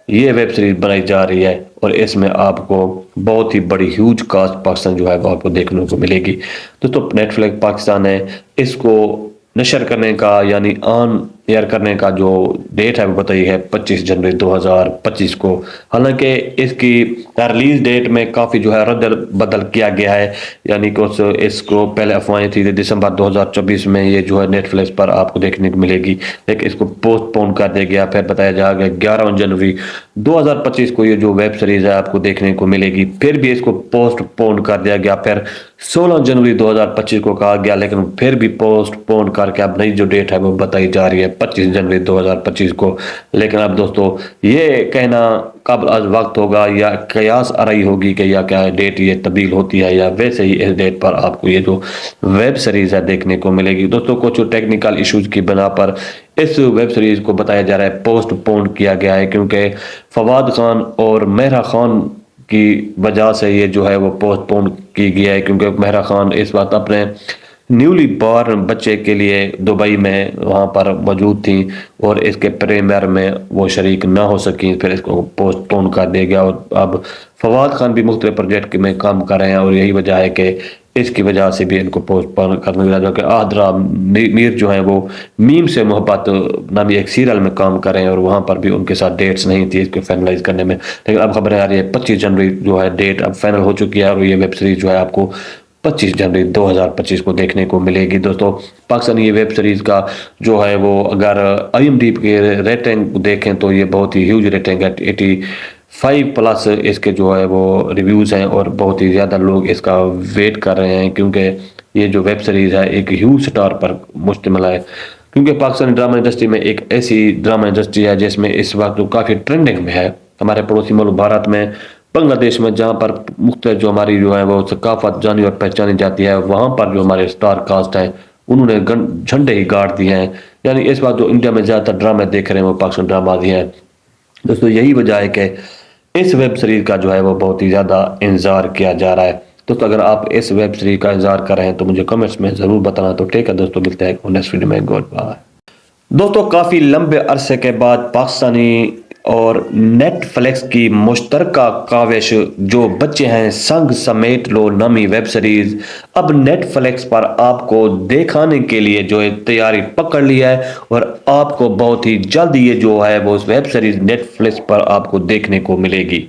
یہ ویب سیریز بنائی جا رہی ہے، اور اس میں آپ کو بہت ہی بڑی ہیوج کاسٹ پاکستان جو ہے وہ آپ کو دیکھنے کو ملے گی۔ دوستو نیٹ فلکس پاکستان ہے، اس کو نشر کرنے کا یعنی آن ایئر کرنے کا جو ڈیٹ ہے وہ بتائی ہے 25 جنوری 2025 کو۔ حالانکہ اس کی ریلیز ڈیٹ میں کافی جو ہے رد بدل کیا گیا ہے، یعنی کہ اس کو پہلے افواہیں تھی کہ دسمبر 2024 میں یہ جو ہے نیٹ فلکس پر آپ کو دیکھنے کو ملے گی، لیکن اس کو پوسٹ پون کر دیا گیا، پھر بتایا جا گیا 11 جنوری 2025 کو یہ جو ویب سیریز ہے آپ کو دیکھنے کو ملے گی، پھر بھی اس کو پوسٹ پون کر دیا گیا، پھر 16 جنوری 2025 کو کہا گیا، لیکن پھر بھی پوسٹ پون کر کے اب نئی جو ڈیٹ ہے وہ بتائی جا رہی ہے 25 جنوری 2025 کو۔ لیکن اب دوستو یہ کہنا قبل از وقت ہوگا یا قیاس آرائی ہوگی کہ یا کیا ڈیٹ یہ تبدیل ہوتی ہے، یا ویسے ہی اس ڈیٹ پر آپ کو یہ جو ویب سیریز ہے دیکھنے کو ملے گی۔ دوستو کچھ ٹیکنیکل ایشوز کی بنا پر اس ویب سیریز کو بتایا جا رہا ہے پوسٹ پون کیا گیا ہے، کیونکہ فواد خان اور مہرا خان کی وجہ سے یہ جو ہے وہ پوسٹ پون کی گیا ہے، کیونکہ مہرا خان اس وقت اپنے نیولی بورن بچے کے لیے دبئی میں وہاں پر موجود تھیں، اور اس کے پریمیئر میں وہ شریک نہ ہو سکیں، پھر اس کو پوسٹ پون کر دیا گیا، اور اب فواد خان بھی مختلف پروجیکٹ میں کام کر رہے ہیں، اور یہی وجہ ہے کہ اس کی وجہ سے بھی ان کو پوسٹ پون کرنے لگا، جو کہ آدرا میر جو ہیں وہ میم سے محبت نامی ایک سیریل میں کام کر رہے ہیں، اور وہاں پر بھی ان کے ساتھ ڈیٹس نہیں تھی اس کو فائنلائز کرنے میں، لیکن اب خبریں آ رہی ہے 25 جنوری جو ہے ڈیٹ اب فائنل ہو چکی ہے، اور یہ ویب سیریز جو ہے آپ کو 25 جنوری 2025 کو دیکھنے کو ملے گی۔ دوستو پاکستانی یہ ویب سیریز کا جو ہے وہ اگر IMDb کی ریٹنگ دیکھیں تو یہ بہت ہی ہیوج ریٹنگ ہے، 85+ اس کے جو ہے وہ ریویوز ہیں، اور بہت ہی زیادہ لوگ اس کا ویٹ کر رہے ہیں، کیونکہ یہ جو ویب سیریز ہے ایک ہیوج سٹار پر مشتمل ہے، کیونکہ پاکستانی ڈرامہ انڈسٹری میں ایک ایسی ڈرامہ انڈسٹری ہے جس میں اس وقت کافی ٹرینڈنگ میں ہے۔ ہمارے پڑوسی ملک بھارت میں، بنگلہ دیش میں، جہاں پر مختلف جو ہماری جو ہے وہ ثقافت جانی اور پہچانی جاتی ہے، وہاں پر جو ہمارے سٹار کاسٹ ہیں انہوں نے جھنڈے ہی گاڑ دیے ہیں، یعنی اس وقت جو انڈیا میں زیادہ تر ڈرامے دیکھ رہے ہیں وہ پاکستان ڈراماز ہی ہیں۔ دوستو یہی وجہ ہے کہ اس ویب سیریز کا جو ہے وہ بہت ہی زیادہ انتظار کیا جا رہا ہے۔ دوستو اگر آپ اس ویب سیریز کا انتظار کر رہے ہیں تو مجھے کمنٹس میں ضرور بتانا۔ تو ٹھیک ہے دوستو، ملتے ہیں نیکسٹ ویڈیو میں، گڈ بائے۔ دوستو کافی لمبے عرصے کے بعد پاکستانی اور نیٹ فلیکس کی مشترکہ کاوش جو بچے ہیں سنگ سمیٹ لو نامی ویب سیریز اب نیٹ فلیکس پر آپ کو دکھانے کے لیے جو ہے تیاری پکڑ لیا ہے، اور آپ کو بہت ہی جلد یہ جو ہے وہ ویب سیریز نیٹ فلیکس پر آپ کو دیکھنے کو ملے گی۔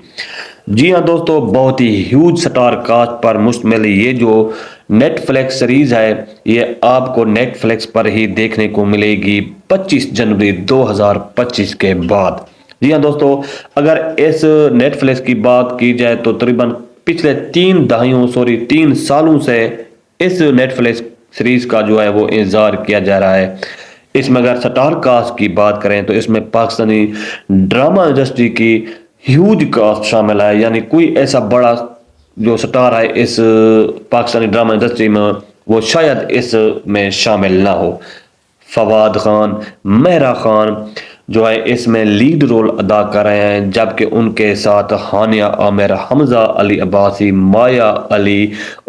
جی ہاں دوستو، بہت ہی ہیوج سٹار کاسٹ پر مشتمل یہ جو نیٹ فلیکس سیریز ہے یہ آپ کو نیٹ فلیکس پر ہی دیکھنے کو ملے گی 25 جنوری 2025 کے بعد۔ جی ہاں دوستو، اگر اس نیٹ فلیکس کی بات کی جائے تو تقریباً پچھلے 3 سالوں سے اس نیٹ فلیکس سیریز کا جو ہے وہ انتظار کیا جا رہا ہے۔ اس میں اگر سٹار کاسٹ کی بات کریں تو اس میں پاکستانی ڈرامہ انڈسٹری کی ہیوج کاسٹ شامل ہے، یعنی کوئی ایسا بڑا جو سٹار ہے اس پاکستانی ڈرامہ انڈسٹری میں وہ شاید اس میں شامل نہ ہو۔ فواد خان، مہرا خان جو ہے اس میں لیڈ رول ادا کر رہے ہیں، جبکہ ان کے ساتھ ہانیہ عامر، حمزہ علی عباسی، مایا علی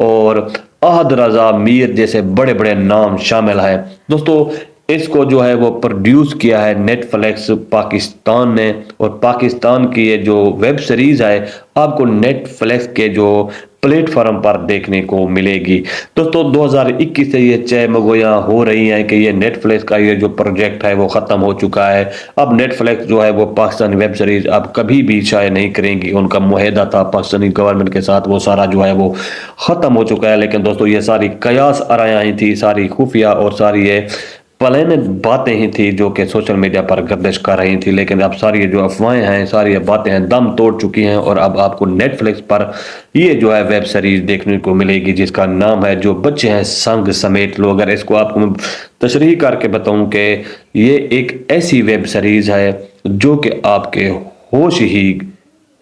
اور احد رضا میر جیسے بڑے بڑے نام شامل ہیں۔ دوستو، اس کو جو ہے وہ پروڈیوس کیا ہے نیٹ فلیکس پاکستان نے، اور پاکستان کی یہ جو ویب سیریز ہے آپ کو نیٹ فلیکس کے جو پلیٹ فارم پر دیکھنے کو ملے گی۔ دوستو 2021 سے یہ چہ مگویاں ہو رہی ہیں کہ یہ نیٹ فلیکس کا یہ جو پروجیکٹ ہے وہ ختم ہو چکا ہے، اب نیٹ فلیکس جو ہے وہ پاکستانی ویب سیریز اب کبھی بھی شائع نہیں کریں گی۔ ان کا معاہدہ تھا پاکستانی گورنمنٹ کے ساتھ، وہ سارا جو ہے وہ ختم ہو چکا ہے۔ لیکن دوستو یہ ساری قیاس آرائیاں ہی تھی، ساری خفیہ اور ساری یہ پلانڈ باتیں ہی تھی جو کہ سوشل میڈیا پر گردش کر رہی تھی، لیکن اب ساری جو افواہیں ہیں، ساری باتیں ہیں دم توڑ چکی ہیں، اور اب آپ کو نیٹ فلیکس پر یہ جو ہے ویب سیریز دیکھنے کو ملے گی جس کا نام ہے جو بچے ہیں سنگ سمیٹ لو۔ اگر اس کو آپ کو تشریح کر کے بتاؤں کہ یہ ایک ایسی ویب سیریز ہے جو کہ آپ کے ہوش ہی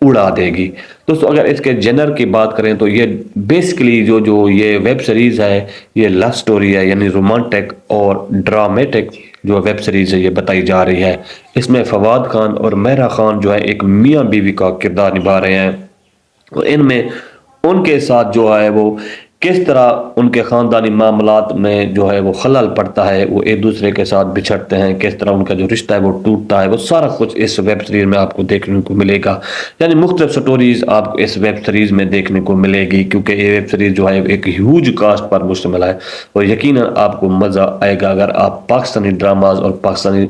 اڑا دے گی۔ دوستو اگر اس کے جنر کی بات کریں تو یہ بیسکلی جو یہ ویب سیریز ہے یہ لو سٹوری ہے، یعنی رومانٹک اور ڈرامیٹک جو ویب سیریز ہے یہ بتائی جا رہی ہے۔ اس میں فواد خان اور مہرا خان جو ہے ایک میاں بیوی کا کردار نبھا رہے ہیں، اور ان میں ان کے ساتھ جو ہے وہ کس طرح ان کے خاندانی معاملات میں جو ہے وہ خلل پڑتا ہے، وہ ایک دوسرے کے ساتھ بچھڑتے ہیں، کس طرح ان کا جو رشتہ ہے وہ ٹوٹتا ہے، وہ سارا کچھ اس ویب سیریز میں آپ کو دیکھنے کو ملے گا۔ یعنی مختلف سٹوریز آپ کو اس ویب سیریز میں دیکھنے کو ملے گی، کیونکہ یہ ویب سیریز جو ہے ایک ہیوج کاسٹ پر مشتمل ہے، اور یقیناً آپ کو مزہ آئے گا اگر آپ پاکستانی ڈراماز اور پاکستانی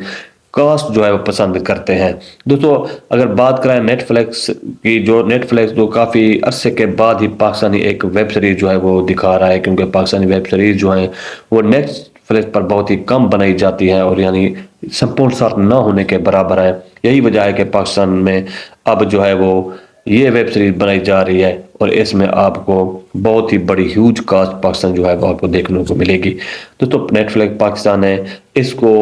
کاسٹ جو ہے وہ پسند کرتے ہیں۔ دوستو اگر بات کریں نیٹ فلیکس کی، جو نیٹ فلیکس جو کافی عرصے کے بعد ہی پاکستانی ایک ویب سیریز جو ہے وہ دکھا رہا ہے، کیونکہ پاکستانی ویب سیریز جو ہیں وہ نیٹ فلیکس پر بہت ہی کم بنائی جاتی ہے، اور یعنی سپورٹ نہ ہونے کے برابر ہے۔ یہی وجہ ہے کہ پاکستان میں اب جو ہے وہ یہ ویب سیریز بنائی جا رہی ہے، اور اس میں آپ کو بہت ہی بڑی ہیوج کاسٹ پاکستان جو ہے وہ آپ کو دیکھنے کو ملے گی۔ دوستو نیٹ فلیکس پاکستان ہے، اس کو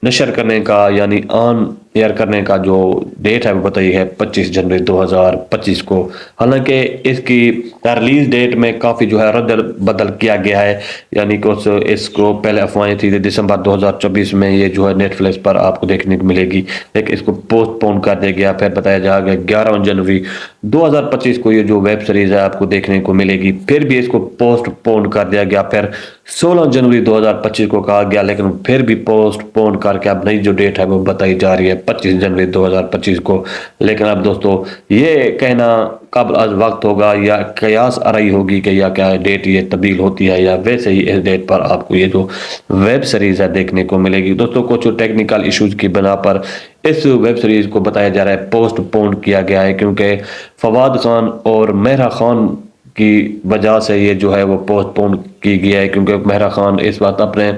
نشر کرنے کا یعنی آن ایئر کرنے کا جو ڈیٹ ہے وہ بتائی ہے 25 جنوری 2025 کو۔ حالانکہ اس کی ریلیز ڈیٹ میں کافی جو ہے رد بدل کیا گیا ہے، یعنی کہ اس کو پہلے افواہیں تھی کہ دسمبر 2024 میں یہ جو ہے نیٹ فلیکس پر آپ کو دیکھنے کو ملے گی، لیکن اس کو پوسٹ پون کر دیا گیا، پھر بتایا جا گیا 11 جنوری 2025 کو یہ جو ویب سیریز ہے آپ کو دیکھنے کو ملے گی، پھر بھی اس کو پوسٹ پون کر دیا گیا، پھر 16 جنوری 2025 کو کہا گیا، لیکن پھر بھی پوسٹ پون کر کے اب نئی جو ڈیٹ ہے وہ بتائی جا رہی ہے 25 جنوری 2025 کو۔ لیکن اب دوستو یہ کہنا قبل از وقت ہوگا یا قیاس آرائی ہوگی کہ یا کیا ڈیٹ یہ تبدیل ہوتی ہے، یا ویسے ہی اس ڈیٹ پر آپ کو یہ جو ویب سیریز ہے دیکھنے کو ملے گی۔ دوستو کچھ ٹیکنیکل ایشوز کی بنا پر اس ویب سیریز کو بتایا جا رہا ہے پوسٹ پون کیا گیا ہے، کیونکہ فواد خان اور مہرا خان کی وجہ سے یہ جو ہے وہ پوسٹ پون کی گیا ہے، کیونکہ مہرا خان اس وقت اپنے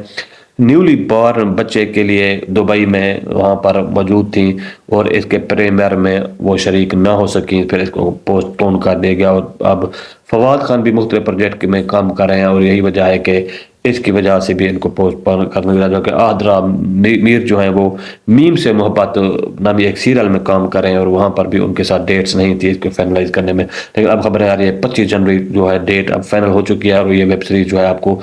نیولی بورن بچے کے لیے دبئی میں وہاں پر موجود تھیں، اور اس کے پریمیئر میں وہ شریک نہ ہو سکیں، پھر اس کو پوسٹ پون کر دیا گیا، اور اب فواد خان بھی مختلف پروجیکٹ میں کام کر رہے ہیں، اور یہی وجہ ہے کہ اس کی وجہ سے بھی ان کو پوسٹ پون کرنے لگا، جو کہ آدرا میر جو ہیں وہ میم سے محبت نامی ایک سیریل میں کام کر رہے ہیں، اور وہاں پر بھی ان کے ساتھ ڈیٹس نہیں تھی اس کو فائنلائز کرنے میں، لیکن اب خبریں آ رہی ہے 25 جنوری جو ہے ڈیٹ اب فائنل ہو چکی ہے، اور یہ ویب سیریز جو ہے آپ کو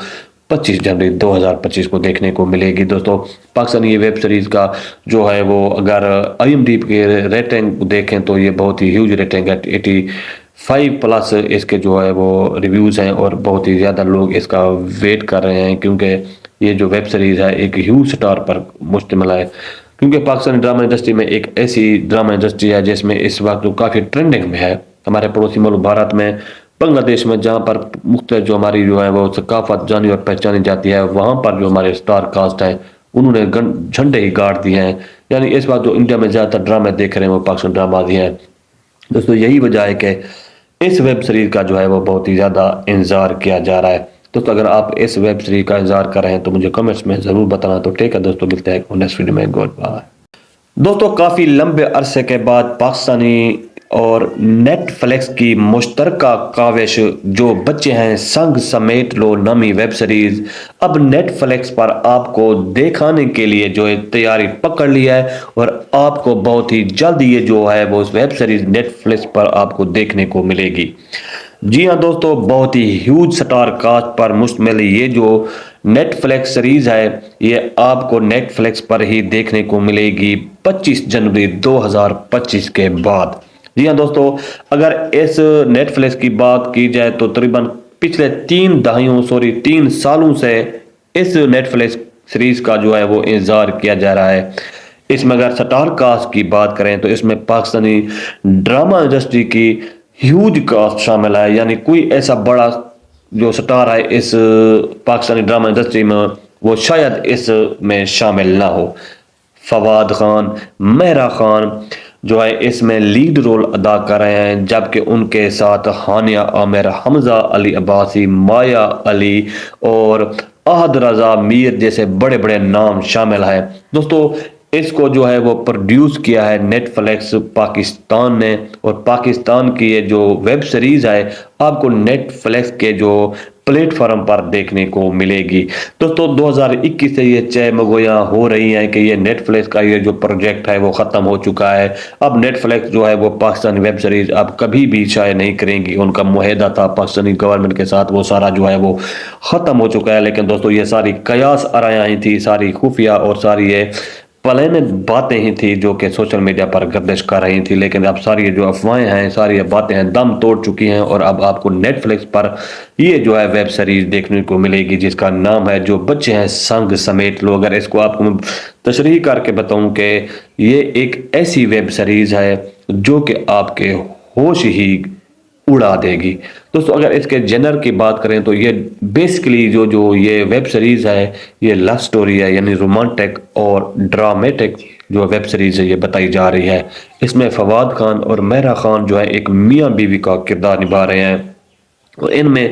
25 جنوری 2025 کو دیکھنے کو ملے گی۔ دوستو پاکستانی یہ ویب سیریز کا جو ہے وہ اگر IMDb کے ریٹنگ دیکھیں تو یہ بہت ہی ہیوج ریٹنگ ہے، 85+ اس کے جو ہے وہ ریویوز ہیں، اور بہت ہی زیادہ لوگ اس کا ویٹ کر رہے ہیں، کیونکہ یہ جو ویب سیریز ہے ایک ہیوج سٹار پر مشتمل ہے۔ کیونکہ پاکستانی ڈرامہ انڈسٹری میں ایک ایسی ڈرامہ انڈسٹری ہے جس میں اس وقت کافی ٹرینڈنگ میں ہے. ہمارے پڑوسی ملک بھارت میں، بنگلہ دیش میں، جہاں پر مختلف جو ہماری جو ہے وہ ثقافت جانی اور پہچانی جاتی ہے، وہاں پر جو ہمارے اسٹار کاسٹ ہیں انہوں نے جھنڈے ہی گاڑ دیے ہیں. یعنی اس وقت جو انڈیا میں زیادہ تر ڈرامے دیکھ رہے ہیں وہ پاکستانی ڈرامہ ہی ہیں. دوستو یہی وجہ ہے کہ اس ویب سیریز کا جو ہے وہ بہت ہی زیادہ انتظار کیا جا رہا ہے. دوستو اگر آپ اس ویب سیریز کا انتظار کر رہے ہیں تو مجھے کمنٹس میں ضرور بتانا. تو ٹھیک ہے دوستو، ملتے ہیں نیکسٹ ویڈیو میں. Good bye. دوستو کافی لمبے عرصے کے بعد پاکستانی اور نیٹ فلیکس کی مشترکہ کاوش جو بچے ہیں سنگ سمیٹ لو نامی ویب سیریز اب نیٹ فلیکس پر آپ کو دکھانے کے لیے جو ہے تیاری پکڑ لی ہے، اور آپ کو بہت ہی جلد یہ جو ہے وہ ویب سیریز نیٹ فلیکس پر آپ کو دیکھنے کو ملے گی. جی ہاں دوستو، بہت ہی ہیوج سٹار کاسٹ پر مشتمل یہ جو نیٹ فلیکس سیریز ہے یہ آپ کو نیٹ فلیکس پر ہی دیکھنے کو ملے گی 25 جنوری 2025 کے بعد. جی ہاں دوستو، اگر اس نیٹ فلیکس کی بات کی جائے تو تقریباً پچھلے 3 سالوں سے اس نیٹ فلیکس سیریز کا جو ہے وہ انتظار کیا جا رہا ہے. اس میں اگر سٹار کاسٹ کی بات کریں تو اس میں پاکستانی ڈرامہ انڈسٹری کی ہیوج کاسٹ شامل ہے. یعنی کوئی ایسا بڑا جو سٹار ہے اس پاکستانی ڈرامہ انڈسٹری میں وہ شاید اس میں شامل نہ ہو. فواد خان، مہرا خان جو ہے اس میں لیڈ رول ادا کر رہے ہیں، جبکہ ان کے ساتھ ہانیہ عامر، حمزہ علی عباسی، مایا علی اور احد رضا میر جیسے بڑے بڑے نام شامل ہیں. دوستو اس کو جو ہے وہ پروڈیوس کیا ہے نیٹ فلیکس پاکستان نے، اور پاکستان کی یہ جو ویب سیریز ہے آپ کو نیٹ فلیکس کے جو پلیٹ فارم پر دیکھنے کو ملے گی. دوستو 2021 سے یہ چہ مگویاں ہو رہی ہیں کہ یہ نیٹ فلیکس کا یہ جو پروجیکٹ ہے وہ ختم ہو چکا ہے. اب نیٹ فلیکس جو ہے وہ پاکستانی ویب سیریز اب کبھی بھی شائع نہیں کریں گی. ان کا معاہدہ تھا پاکستانی گورنمنٹ کے ساتھ، وہ سارا جو ہے وہ ختم ہو چکا ہے. لیکن دوستو یہ ساری قیاس آرائیاں ہی تھی، ساری خفیہ اور ساری یہ پلانڈ باتیں ہی تھی جو کہ سوشل میڈیا پر گردش کر رہی تھی. لیکن اب ساری جو افواہیں ہیں، ساری باتیں ہیں دم توڑ چکی ہیں، اور اب آپ کو نیٹ فلیکس پر یہ جو ہے ویب سیریز دیکھنے کو ملے گی جس کا نام ہے جو بچے ہیں سنگ سمیٹ لو. اگر اس کو آپ کو تشریح کر کے بتاؤں کہ یہ ایک ایسی ویب سیریز ہے جو کہ آپ کے ہوش ہی اڑا دے گی. دوستو اگر اس کے جنر کی بات کریں تو یہ بیسکلی جو یہ ویب سیریز ہے یہ لو سٹوری ہے، یعنی رومانٹک اور ڈرامیٹک جو ویب سیریز ہے یہ بتائی جا رہی ہے. اس میں فواد خان اور مہرا خان جو ہے ایک میاں بیوی کا کردار نبھا رہے ہیں، اور ان میں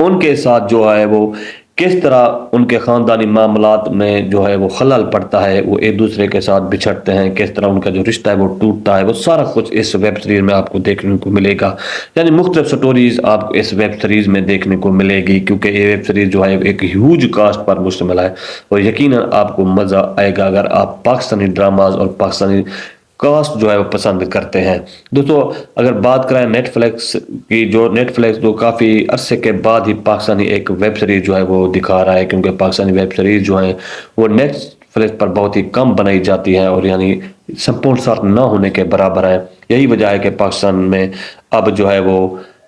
ان کے ساتھ جو ہے وہ کس طرح ان کے خاندانی معاملات میں جو ہے وہ خلل پڑتا ہے، وہ ایک دوسرے کے ساتھ بچھڑتے ہیں، کس طرح ان کا جو رشتہ ہے وہ ٹوٹتا ہے، وہ سارا کچھ اس ویب سیریز میں آپ کو دیکھنے کو ملے گا. یعنی مختلف سٹوریز آپ کو اس ویب سیریز میں دیکھنے کو ملے گی، کیونکہ یہ ویب سیریز جو ہے ایک ہیوج کاسٹ پر مشتمل ہے، اور یقیناً آپ کو مزہ آئے گا اگر آپ پاکستانی ڈراماز اور پاکستانی کاسٹ جو ہے وہ پسند کرتے ہیں. دوستو اگر بات کریں نیٹ فلیکس کی، جو نیٹ فلیکس جو کافی عرصے کے بعد ہی پاکستانی ایک ویب سیریز جو ہے وہ دکھا رہا ہے، کیونکہ پاکستانی ویب سیریز جو ہیں وہ نیٹ فلیکس پر بہت ہی کم بنائی جاتی ہیں، اور یعنی سپورٹ نہ ہونے کے برابر ہے. یہی وجہ ہے کہ پاکستان میں اب جو ہے وہ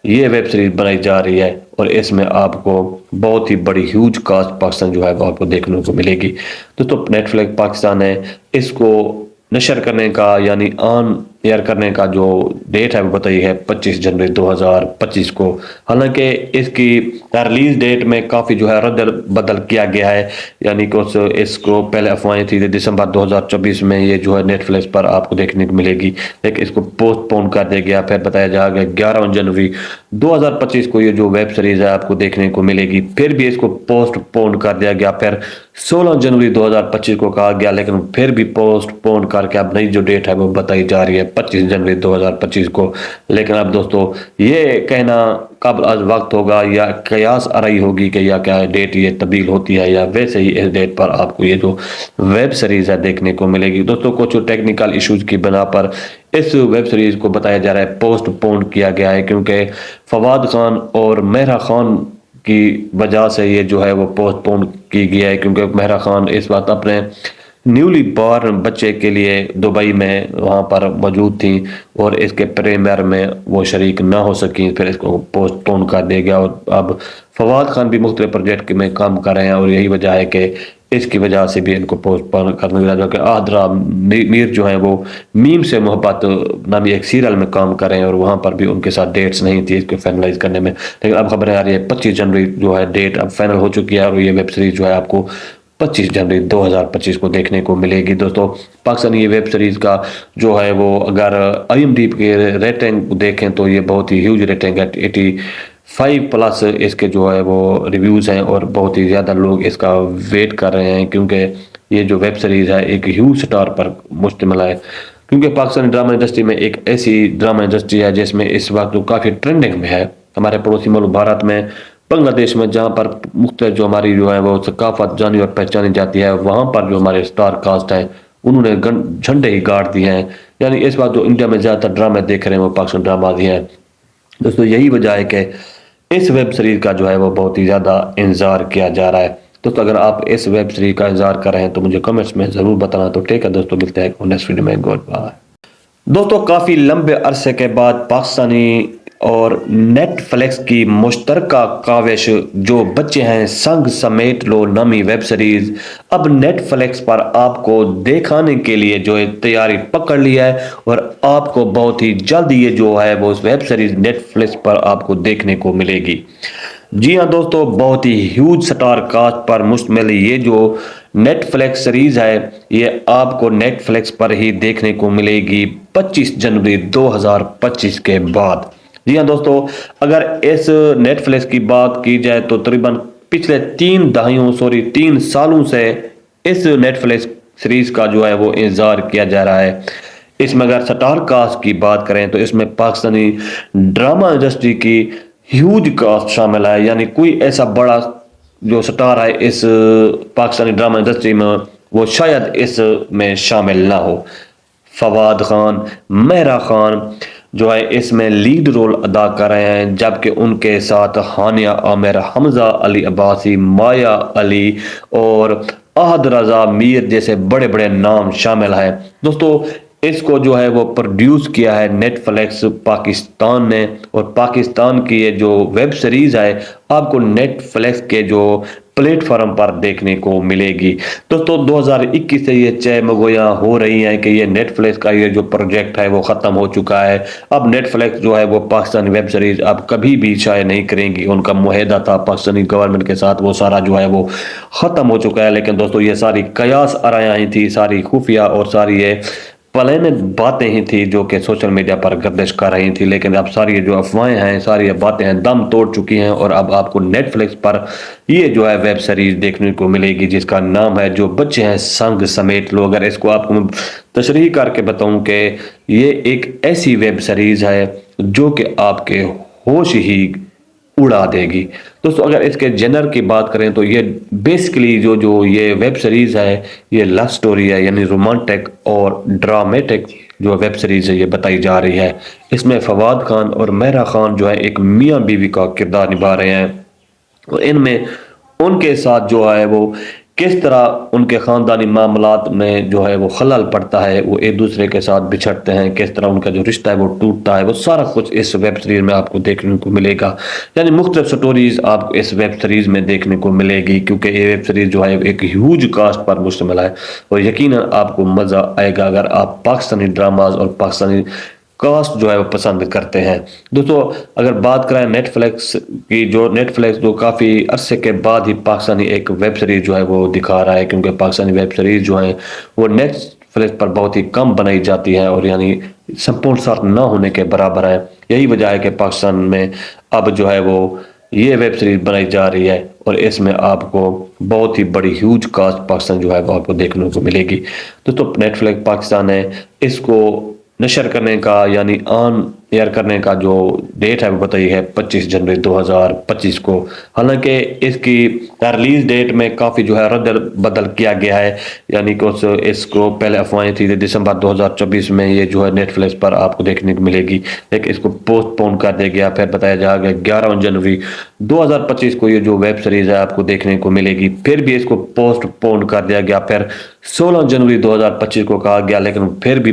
یہ ویب سیریز بنائی جا رہی ہے، اور اس میں آپ کو بہت ہی بڑی ہیوج کاسٹ پاکستان جو ہے وہ آپ کو دیکھنے کو ملے گی. دوستو نیٹ فلیکس پاکستان ہے، اس کو نشر کرنے کا یعنی آن ایئر کرنے کا جو ڈیٹ ہے وہ بتائی ہے 25 جنوری 2025 کو. حالانکہ اس کی ریلیز ڈیٹ میں کافی جو ہے رد بدل کیا گیا ہے، یعنی کہ اس کو پہلے افواہیں تھی کہ دسمبر 2024 میں یہ جو ہے نیٹ فلیکس پر آپ کو دیکھنے کو ملے گی، لیکن اس کو پوسٹ پون کر دیا گیا. پھر بتایا جا گیا 11 جنوری 2025 کو یہ جو ویب سیریز ہے آپ کو دیکھنے کو ملے گی. پھر بھی اس کو پوسٹ پون کر دیا گیا، پھر 16 جنوری 2025 کو کہا گیا، لیکن پھر بھی پوسٹ پون کر کے اب نئی جو ڈیٹ ہے وہ بتائی جا رہی ہے 25 جنوری 2025 کو. لیکن اب دوستو یہ کہنا قبل از وقت ہوگا یا قیاس آرائی ہوگی کہ یا کیا ڈیٹ یہ تبدیل ہوتی ہے، یا ویسے ہی اس ڈیٹ پر آپ کو یہ جو ویب سیریز ہے دیکھنے کو ملے گی. دوستو کچھ ٹیکنیکل ایشوز کی بنا پر اس ویب سیریز کو بتایا جا رہا ہے پوسٹ پون کیا گیا ہے، کیونکہ فواد خان اور مہرا خان کی وجہ سے یہ جو ہے وہ پوسٹ پون کی گیا ہے، کیونکہ مہرا خان اس وقت اپنے نیولی بورن بچے کے لیے دبئی میں وہاں پر موجود تھیں، اور اس کے پریمیئر میں وہ شریک نہ ہو سکیں. پھر اس کو پوسٹ پون کر دیا گیا، اور اب فواد خان بھی مختلف پروجیکٹ میں کام کر رہے ہیں، اور یہی وجہ ہے کہ اس کی وجہ سے بھی ان کو پوسٹ پون کرنے لگا کہ آدرا میر جو ہیں وہ میم سے محبت نامی ایک سیریل میں کام کریں، اور وہاں پر بھی ان کے ساتھ ڈیٹس نہیں تھی اس کو فائنلائز کرنے میں، لیکن اب خبریں آ رہی ہے 25 جنوری جو ہے ڈیٹ اب فائنل ہو چکی ہے، اور یہ ویب سیریز جو ہے آپ کو 25 جنوری 2025 کو دیکھنے کو ملے گی۔ دوستو پاکستانی یہ ویب سیریز کا جو ہے وہ اگر IMDb کے ریٹنگ دیکھیں تو یہ بہت ہی ہیوج ریٹنگ ہے، 85+ اس کے جو ہے وہ ریویوز ہیں، اور بہت ہی زیادہ لوگ اس کا ویٹ کر رہے ہیں، کیونکہ یہ جو ویب سیریز ہے ایک ہیوج سٹار پر مشتمل ہے، کیونکہ پاکستانی ڈرامہ انڈسٹری میں ایک ایسی ڈرامہ انڈسٹری ہے جس میں اس وقت کافی ٹرینڈنگ میں ہے۔ ہمارے پڑوسی ملک بھارت میں، بنگلہ دیش میں، جہاں پر مختلف جو ہماری جو ہے وہ ثقافت جانی اور پہچانی جاتی ہے، وہاں پر جو ہمارے سٹار کاسٹ ہیں انہوں نے جھنڈے ہی گاڑ دیے ہیں، یعنی اس وقت جو انڈیا میں زیادہ تر ڈرامے دیکھ رہے ہیں وہ پاکستانی ڈرامہ ہی ہیں۔ دوستو یہی وجہ ہے کہ اس ویب سیریز کا جو ہے وہ بہت ہی زیادہ انتظار کیا جا رہا ہے۔ دوستو اگر آپ اس ویب سیریز کا انتظار کر رہے ہیں تو مجھے کمنٹس میں ضرور بتانا۔ تو ٹھیک ہے دوستو، ملتے ہیں نیکسٹ ویڈیو میں، گڈ بائے۔ دوستو کافی لمبے عرصے کے بعد پاکستانی اور نیٹ فلیکس کی مشترکہ کاوش جو بچے ہیں سنگ سمیٹ لو نامی ویب سیریز اب نیٹ فلیکس پر آپ کو دکھانے کے لیے جو ہے تیاری پکڑ لی ہے، اور آپ کو بہت ہی جلد یہ جو ہے وہ ویب سیریز نیٹ فلیکس پر آپ کو دیکھنے کو ملے گی۔ جی ہاں دوستو، بہت ہی ہیوج سٹار کاسٹ پر مشتمل یہ جو نیٹ فلیکس سیریز ہے یہ آپ کو نیٹ فلیکس پر ہی دیکھنے کو ملے گی 25 جنوری 2025 کے بعد۔ جی ہاں دوستو، اگر اس نیٹ فلیکس کی بات کی جائے تو تقریباً پچھلے 3 سالوں سے اس نیٹ فلیکس سیریز کا جو ہے وہ انتظار کیا جا رہا ہے۔ اس میں اگر سٹار کاسٹ کی بات کریں تو اس میں پاکستانی ڈرامہ انڈسٹری کی ہیوج کاسٹ شامل ہے، یعنی کوئی ایسا بڑا جو سٹار ہے اس پاکستانی ڈرامہ انڈسٹری میں وہ شاید اس میں شامل نہ ہو۔ فواد خان، مہرا خان جو ہے اس میں لیڈ رول ادا کر رہے ہیں، جبکہ ان کے ساتھ ہانیہ عامر، حمزہ علی عباسی، مایا علی اور احد رضا میر جیسے بڑے بڑے نام شامل ہیں۔ دوستو اس کو جو ہے وہ پروڈیوس کیا ہے نیٹ فلیکس پاکستان نے، اور پاکستان کی یہ جو ویب سیریز ہے آپ کو نیٹ فلیکس کے جو پلیٹ فارم پر دیکھنے کو ملے گی۔ دوستو 2021 سے یہ چہ مگویاں ہو رہی ہیں کہ یہ نیٹ فلیکس کا یہ جو پروجیکٹ ہے وہ ختم ہو چکا ہے، اب نیٹ فلیکس جو ہے وہ پاکستانی ویب سیریز اب کبھی بھی شائع نہیں کریں گی۔ ان کا معاہدہ تھا پاکستانی گورنمنٹ کے ساتھ، وہ سارا جو ہے وہ ختم ہو چکا ہے، لیکن دوستو یہ ساری قیاس آرائیاں ہی تھی، ساری خفیہ اور ساری یہ پلانڈ باتیں ہی تھی جو کہ سوشل میڈیا پر گردش کر رہی تھی، لیکن اب ساری جو افواہیں ہیں، ساری باتیں ہیں دم توڑ چکی ہیں، اور اب آپ کو نیٹ فلیکس پر یہ جو ہے ویب سیریز دیکھنے کو ملے گی جس کا نام ہے جو بچے ہیں سنگ سمیٹ لو۔ اگر اس کو آپ کو تشریح کر کے بتاؤں کہ یہ ایک ایسی ویب سیریز ہے جو کہ آپ کے ہوش ہی اڑا دے گی۔ دوستو اگر اس کے جنر کی بات کریں تو یہ بیسکلی جو یہ ویب سیریز ہے یہ لو سٹوری ہے، یعنی رومانٹک اور ڈرامیٹک جو ویب سیریز ہے یہ بتائی جا رہی ہے۔ اس میں فواد خان اور مہرا خان جو ہے ایک میاں بیوی کا کردار نبھا رہے ہیں، اور ان میں ان کے ساتھ جو ہے وہ کس طرح ان کے خاندانی معاملات میں جو ہے وہ خلل پڑتا ہے، وہ ایک دوسرے کے ساتھ بچھڑتے ہیں، کس طرح ان کا جو رشتہ ہے وہ ٹوٹتا ہے، وہ سارا کچھ اس ویب سیریز میں آپ کو دیکھنے کو ملے گا۔ یعنی مختلف سٹوریز آپ کو اس ویب سیریز میں دیکھنے کو ملے گی، کیونکہ یہ ویب سیریز جو ہے ایک ہیوج کاسٹ پر مشتمل ہے، اور یقیناً آپ کو مزہ آئے گا اگر آپ پاکستانی ڈراماز اور پاکستانی کاسٹ جو ہے وہ پسند کرتے ہیں۔ دوستو اگر بات کریں نیٹ فلیکس کی، جو نیٹ فلیکس جو کافی عرصے کے بعد ہی پاکستانی ایک ویب سیریز جو ہے وہ دکھا رہا ہے، کیونکہ پاکستانی ویب سیریز جو ہیں وہ نیٹ فلیکس پر بہت ہی کم بنائی جاتی ہے، اور یعنی سمپورن ساتھ نہ ہونے کے برابر ہے۔ یہی وجہ ہے کہ پاکستان میں اب جو ہے وہ یہ ویب سیریز بنائی جا رہی ہے، اور اس میں آپ کو بہت ہی بڑی ہیوج کاسٹ پاکستان جو ہے وہ آپ کو دیکھنے کو ملے گی۔ دوستو نیٹ فلیکس پاکستان ہے، اس کو نشر کرنے کا یعنی آن ایئر کرنے کا جو ڈیٹ ہے وہ بتائی ہے 25 جنوری 2025 کو۔ حالانکہ اس کی ریلیز ڈیٹ میں کافی جو ہے رد بدل کیا گیا ہے، یعنی کہ اس کو پہلے افواہیں تھی کہ دسمبر 2024 میں یہ جو ہے نیٹ فلیکس پر آپ کو دیکھنے کو ملے گی، لیکن اس کو پوسٹ پون کر دیا گیا، پھر بتایا جا گیا 11 جنوری 2025 کو یہ جو ویب سیریز ہے آپ کو دیکھنے کو ملے گی، پھر بھی اس کو پوسٹ پون کر دیا گیا، پھر 16 جنوری 2025 کو کہا گیا، لیکن پھر بھی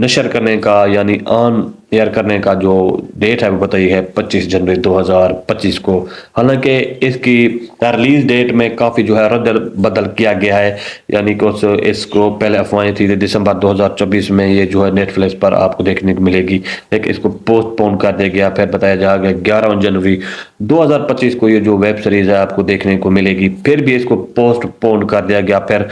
نشر کرنے کا یعنی آن ایئر کرنے کا جو ڈیٹ ہے وہ بتائی ہے 25 جنوری 2025 کو. حالانکہ اس کی ریلیز ڈیٹ میں کافی جو ہے رد بدل کیا گیا ہے، یعنی کہ اس کو پہلے افواہیں تھی کہ دسمبر 2024 میں یہ جو ہے نیٹ فلکس پر آپ کو دیکھنے کو ملے گی، لیکن اس کو پوسٹ پون کر دیا گیا. پھر بتایا جا گیا 11 جنوری 2025 کو یہ جو ویب سیریز ہے آپ کو دیکھنے کو ملے گی. پھر بھی اس کو پوسٹ پون کر دیا گیا. پھر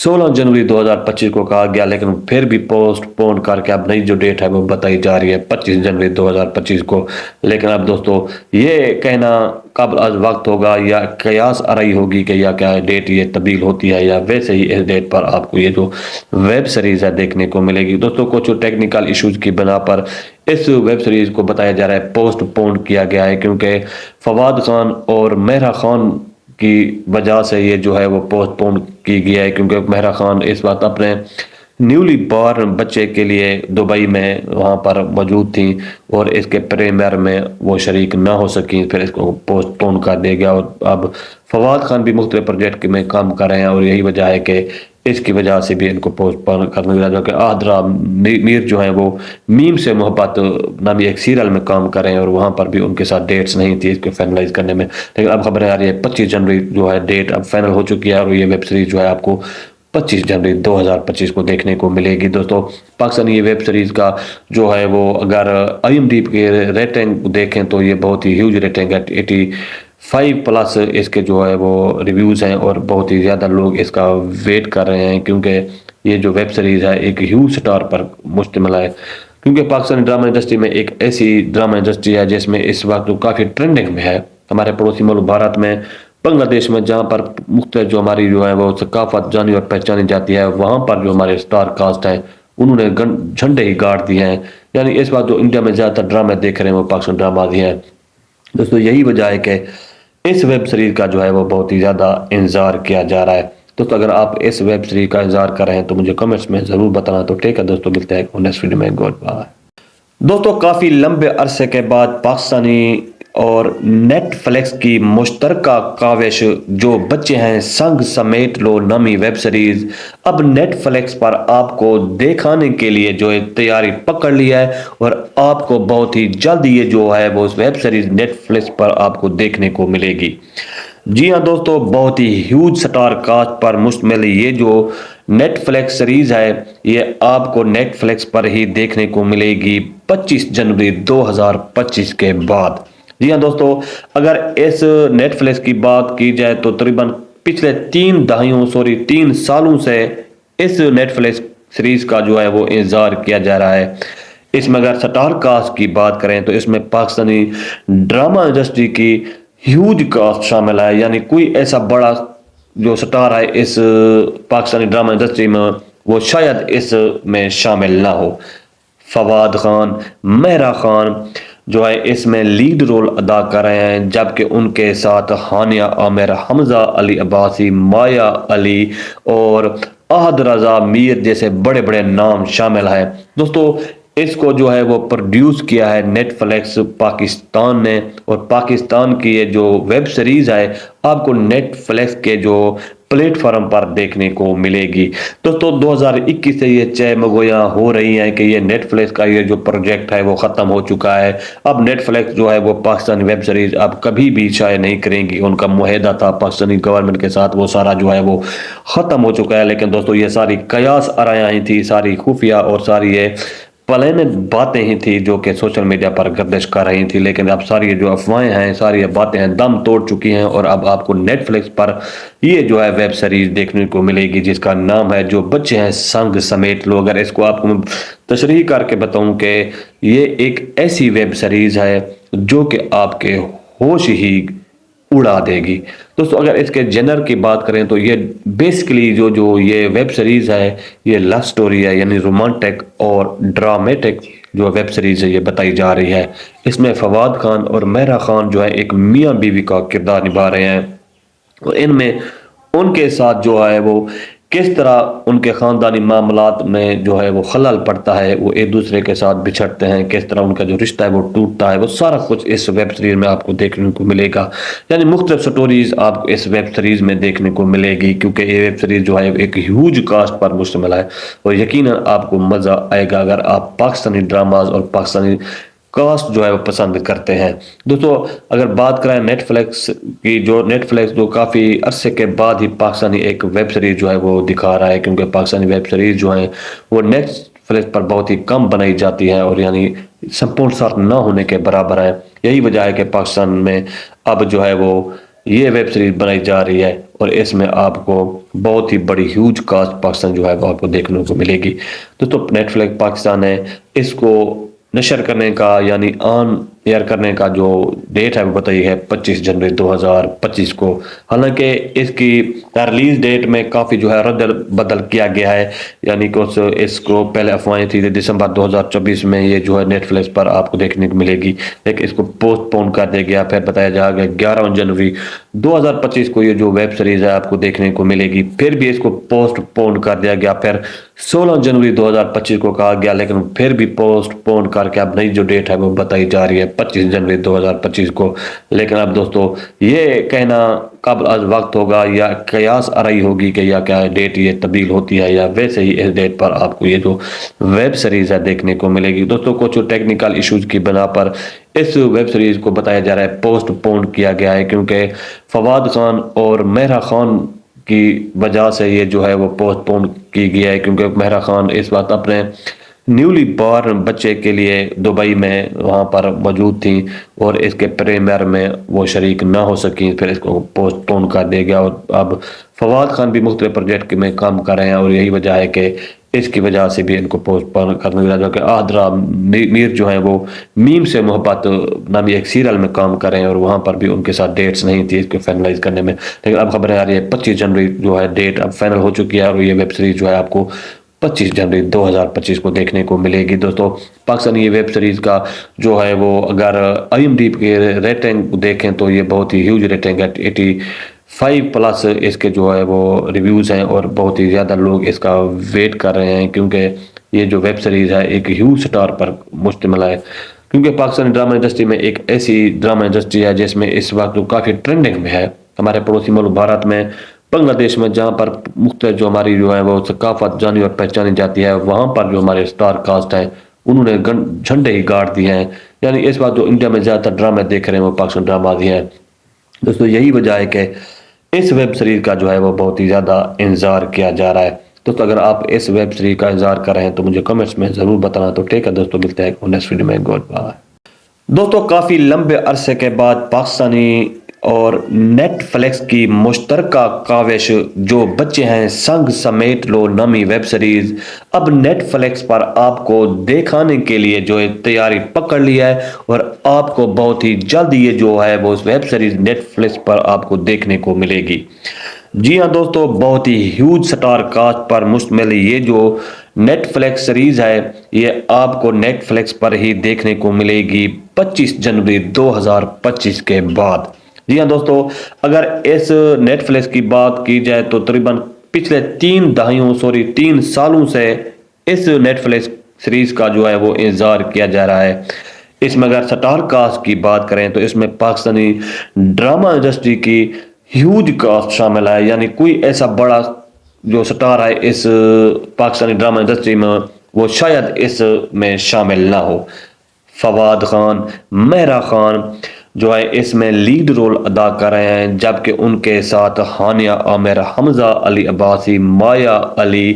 16 جنوری 2025 کو کہا گیا، لیکن پھر بھی پوسٹ پون کر کے اب نئی جو ڈیٹ ہے وہ بتائی جا رہی ہے 25 جنوری 2025 کو. لیکن اب دوستو یہ کہنا قبل از وقت ہوگا یا قیاس آرائی ہوگی کہ یا کیا ڈیٹ یہ تبدیل ہوتی ہے یا ویسے ہی اس ڈیٹ پر آپ کو یہ جو ویب سیریز ہے دیکھنے کو ملے گی. دوستو کچھ ٹیکنیکل ایشوز کی بنا پر اس ویب سیریز کو بتایا جا رہا ہے پوسٹ پون کیا گیا ہے، کیونکہ فواد خان اور مہرا خان کی وجہ سے یہ جو ہے وہ پوسٹ پون کی گیا ہے، کیونکہ مہرا خان اس وقت اپنے نیولی بارن بچے کے لیے دبئی میں وہاں پر موجود تھیں اور اس کے پریمیئر میں وہ شریک نہ ہو سکیں. پھر اس کو پوسٹ پون کر دیا گیا اور اب فواد خان بھی مختلف پروجیکٹ میں کام کر رہے ہیں اور یہی وجہ ہے کہ اس کی وجہ سے بھی ان کو پوسٹ پون کرنے لگا. کہ آدرا میر جو ہیں وہ میم سے محبت نامی ایک سیریل میں کام کر رہے ہیں اور وہاں پر بھی ان کے ساتھ ڈیٹس نہیں تھی اس کو فائنلائز کرنے میں، لیکن اب خبریں آ رہی ہے 25 جنوری جو ہے ڈیٹ اب فائنل ہو چکی ہے اور یہ ویب سیریز جو ہے آپ کو 25 جنوری 2025 کو دیکھنے کو ملے گی. دوستو پاکستانی یہ ویب سیریز کا جو ہے وہ اگر IMDb کی ریٹنگ دیکھیں تو یہ بہت ہی ہیوج ریٹنگ ہے، 85+ اس کے جو ہے وہ ریویوز ہیں اور بہت ہی زیادہ لوگ اس کا ویٹ کر رہے ہیں، کیونکہ یہ جو ویب سیریز ہے ایک ہیوج سٹار پر مشتمل ہے. کیونکہ پاکستانی ڈرامہ انڈسٹری میں ایک ایسی ڈرامہ انڈسٹری ہے جس میں اس وقت کافی ٹرینڈنگ میں ہے. ہمارے پڑوسی ملک بھارت میں، بنگلہ دیش میں، جہاں پر مختلف جو ہماری جو ہے وہ ثقافت جانی اور پہچانی جاتی ہے، وہاں پر جو ہمارے سٹار کاسٹ ہیں انہوں نے جھنڈے ہی گاڑ دیے ہیں. یعنی اس وقت جو انڈیا میں زیادہ تر ڈرامے دیکھ رہے ہیں وہ پاکستان ڈرامہ ہی ہیں. دوستو یہی وجہ ہے کہ اس ویب سیریز کا جو ہے وہ بہت ہی زیادہ انتظار کیا جا رہا ہے. دوستو اگر آپ اس ویب سیریز کا انتظار کر رہے ہیں تو مجھے کمنٹس میں ضرور بتانا. تو ٹھیک ہے دوستو، ملتے ہیں نیکسٹ ویڈیو میں. Good bye. دوستو کافی لمبے عرصے کے بعد پاکستانی اور نیٹ فلکس کی مشترکہ کاوش جو بچے ہیں سنگ سمیٹ لو نامی ویب سیریز اب نیٹ فلکس پر آپ کو دکھانے کے لیے جو ہے تیاری پکڑ لیا ہے اور آپ کو بہت ہی جلد یہ جو ہے وہ ویب سیریز نیٹ فلکس پر آپ کو دیکھنے کو ملے گی. جی ہاں دوستو، بہت ہی ہیوج سٹار کاسٹ پر مشتمل یہ جو نیٹ فلکس سیریز ہے یہ آپ کو نیٹ فلکس پر ہی دیکھنے کو ملے گی 25 جنوری 2025 کے بعد. جی ہاں دوستو، اگر اس نیٹ فلکس کی بات کی جائے تو تقریباً پچھلے 3 سالوں سے اس نیٹ فلکس سیریز کا جو ہے وہ انتظار کیا جا رہا ہے. اس میں اگر سٹار کاسٹ کی بات کریں تو اس میں پاکستانی ڈرامہ انڈسٹری کی ہیوج کاسٹ شامل ہے، یعنی کوئی ایسا بڑا جو سٹار ہے اس پاکستانی ڈرامہ انڈسٹری میں وہ شاید اس میں شامل نہ ہو. فواد خان، مہرا خان جو ہے اس میں لیڈ رول ادا کر رہے ہیں، جبکہ ان کے ساتھ ہانیہ عامر، حمزہ علی عباسی، مایا علی اور احد رضا میر جیسے بڑے بڑے نام شامل ہیں. دوستو اس کو جو ہے وہ پروڈیوس کیا ہے نیٹ فلکس پاکستان نے اور پاکستان کی یہ جو ویب سیریز ہے آپ کو نیٹ فلکس کے جو پلیٹ فارم پر دیکھنے کو ملے گی. دوستو 2021 سے یہ چہ مگویاں ہو رہی ہیں کہ یہ نیٹ فلکس کا یہ جو پروجیکٹ ہے وہ ختم ہو چکا ہے. اب نیٹ فلکس جو ہے وہ پاکستانی ویب سیریز اب کبھی بھی شائع نہیں کریں گی. ان کا معاہدہ تھا پاکستانی گورنمنٹ کے ساتھ، وہ سارا جو ہے وہ ختم ہو چکا ہے. لیکن دوستو یہ ساری قیاس آرائیاں ہی تھی، ساری خفیہ اور ساری یہ پلانڈ باتیں ہی تھی جو کہ سوشل میڈیا پر گردش کر رہی تھی. لیکن اب ساری جو افواہیں ہیں، ساری باتیں ہیں دم توڑ چکی ہیں اور اب آپ کو نیٹ فلکس پر یہ جو ہے ویب سیریز دیکھنے کو ملے گی جس کا نام ہے جو بچے ہیں سنگ سمیٹ لو. اگر اس کو آپ کو تشریح کر کے بتاؤں کہ یہ ایک ایسی ویب سیریز ہے جو کہ آپ کے ہوش ہی اڑا دے گی. دوستو اگر اس کے جنر کی بات کریں تو یہ بیسکلی جو یہ ویب سیریز ہے یہ لو سٹوری ہے، یعنی رومانٹک اور ڈرامیٹک جو ویب سیریز ہے یہ بتائی جا رہی ہے. اس میں فواد خان اور مہرا خان جو ہے ایک میاں بیوی کا کردار نبھا رہے ہیں اور ان میں ان کے ساتھ جو ہے وہ کس طرح ان کے خاندانی معاملات میں جو ہے وہ خلل پڑتا ہے، وہ ایک دوسرے کے ساتھ بچھڑتے ہیں، کس طرح ان کا جو رشتہ ہے وہ ٹوٹتا ہے، وہ سارا کچھ اس ویب سیریز میں آپ کو دیکھنے کو ملے گا۔ یعنی مختلف سٹوریز آپ کو اس ویب سیریز میں دیکھنے کو ملے گی، کیونکہ یہ ویب سیریز جو ہے ایک ہیوج کاسٹ پر مشتمل ہے، اور یقیناً آپ کو مزہ آئے گا اگر آپ پاکستانی ڈراماز اور پاکستانی کاسٹ جو ہے وہ پسند کرتے ہیں۔ دوستو اگر بات کریں نیٹ فلیکس کی، نیٹ فلیکس جو کافی عرصے کے بعد ہی پاکستانی ایک ویب سیریز جو ہے وہ دکھا رہا ہے، کیونکہ پاکستانی ویب سیریز جو ہیں وہ نیٹ فلیکس پر بہت ہی کم بنائی جاتی ہیں، اور یعنی سمپورن ساتھ نہ ہونے کے برابر ہے۔ یہی وجہ ہے کہ پاکستان میں اب جو ہے وہ یہ ویب سیریز بنائی جا رہی ہے، اور اس میں آپ کو بہت ہی بڑی ہیوج کاسٹ پاکستان جو ہے وہ آپ کو دیکھنے کو ملے گی۔ دوستو نیٹ فلیکس پاکستان ہے، اس کو نشر کرنے کا یعنی آن ایئر کرنے کا جو ڈیٹ ہے وہ بتائی ہے 25 جنوری 2025 کو۔ حالانکہ اس کی ریلیز ڈیٹ میں کافی جو ہے رد بدل کیا گیا ہے، یعنی کہ اس کو پہلے افواہیں تھی کہ دسمبر 2024 میں یہ جو ہے نیٹ فلیکس پر آپ کو دیکھنے کو ملے گی، لیکن اس کو پوسٹ پون کر دیا گیا۔ پھر بتایا جا گیا 11 جنوری 2025 کو یہ جو ویب سیریز ہے آپ کو دیکھنے کو ملے گی، پھر بھی اس کو پوسٹ پون کر دیا گیا، پھر 16 جنوری 2025 کو کہا گیا، لیکن پھر بھی پوسٹ پون کر کے اب نئی جو ڈیٹ ہے وہ بتائی جا رہی ہے 25 جنوری 2025 کو۔ لیکن اب دوستو یہ کہنا قبل از وقت ہوگا یا قیاس آرائی ہوگی کہ یا کیا ڈیٹ یہ تبدیل ہوتی ہے، یا ویسے ہی اس ڈیٹ پر آپ کو یہ جو ویب سیریز ہے دیکھنے کو ملے گی۔ دوستو کچھ ٹیکنیکل ایشوز کی بنا پر اس ویب سیریز کو بتایا جا رہا ہے پوسٹ پون کیا گیا ہے، کیونکہ فواد خان اور مہرا خان کی وجہ سے یہ جو ہے وہ پوسٹ پون کی گیا ہے، کیونکہ مہرا خان اس وقت اپنے نیولی بورن بچے کے لیے دبئی میں وہاں پر موجود تھیں، اور اس کے پریمیئر میں وہ شریک نہ ہو سکیں، پھر اس کو پوسٹ پون کر دیا گیا، اور اب فواد خان بھی مختلف پروجیکٹ میں کام کر رہے ہیں، اور یہی وجہ ہے کہ اس کی وجہ سے بھی ان کو پوسٹ پون کرنے لگا، جو کہ آدرا میر جو ہیں وہ میم سے محبت نامی ایک سیریل میں کام کر رہے ہیں، اور وہاں پر بھی ان کے ساتھ ڈیٹس نہیں تھی اس کو فائنلائز کرنے میں، لیکن اب خبریں آ رہی ہے 25 جنوری جو ہے ڈیٹ اب فائنل ہو چکی ہے، اور یہ ویب سیریز جو ہے آپ کو 25 جنوری 2025 کو دیکھنے کو ملے گی۔ دوستو پاکستانی یہ ویب سیریز کا جو ہے وہ اگر IMDb کے ریٹنگ دیکھیں تو یہ بہت ہی ہیوج ریٹنگ ہے، 85+ اس کے جو ہے وہ ریویوز ہیں، اور بہت ہی زیادہ لوگ اس کا ویٹ کر رہے ہیں، کیونکہ یہ جو ویب سیریز ہے ایک ہیوج سٹار پر مشتمل ہے، کیونکہ پاکستانی ڈرامہ انڈسٹری میں ایک ایسی ڈرامہ انڈسٹری ہے جس میں اس وقت کافی ٹرینڈنگ میں ہے۔ ہمارے پڑوسی ملک بھارت میں، بنگلہ دیش میں، جہاں پر مختلف جو ہماری جو ہے وہ ثقافت جانی اور پہچانی جاتی ہے، وہاں پر جو ہمارے سٹار کاسٹ ہیں انہوں نے جھنڈے ہی گاڑ دیے ہیں۔ یعنی اس وقت جو انڈیا میں زیادہ تر ڈرامے دیکھ رہے ہیں وہ پاکستان ڈراماز ہی ہیں۔ دوستو یہی وجہ ہے کہ اس ویب سیریز کا جو ہے وہ بہت ہی زیادہ انتظار کیا جا رہا ہے۔ دوستو اگر آپ اس ویب سیریز کا انتظار کر رہے ہیں تو مجھے کمنٹس میں ضرور بتانا۔ تو ٹھیک ہے دوستو، ملتے ہیں نیکسٹ ویڈیو میں، گڈ بائے۔ دوستو کافی لمبے عرصے کے بعد پاکستانی اور نیٹ فلیکس کی مشترکہ کاوش جو بچے ہیں سنگ سمیٹ لو نامی ویب سیریز اب نیٹ فلیکس پر آپ کو دکھانے کے لیے جو ہے تیاری پکڑ لی ہے، اور آپ کو بہت ہی جلد یہ جو ہے وہ ویب سیریز نیٹ فلیکس پر آپ کو دیکھنے کو ملے گی۔ جی ہاں دوستو، بہت ہی ہیوج سٹار کاسٹ پر مشتمل یہ جو نیٹ فلیکس سیریز ہے یہ آپ کو نیٹ فلیکس پر ہی دیکھنے کو ملے گی 25 جنوری 2025 کے بعد۔ جی ہاں دوستو، اگر اس نیٹ فلیکس کی بات کی جائے تو تقریباً پچھلے 3 سالوں سے اس نیٹ فلیکس سیریز کا جو ہے وہ انتظار کیا جا رہا ہے۔ اس میں اگر سٹار کاسٹ کی بات کریں تو اس میں پاکستانی ڈرامہ انڈسٹری کی ہیوج کاسٹ شامل ہے، یعنی کوئی ایسا بڑا جو سٹار ہے اس پاکستانی ڈرامہ انڈسٹری میں وہ شاید اس میں شامل نہ ہو۔ فواد خان، مہرا خان جو ہے اس میں لیڈ رول ادا کر رہے ہیں، جبکہ ان کے ساتھ ہانیہ عامر، حمزہ علی عباسی، مایا علی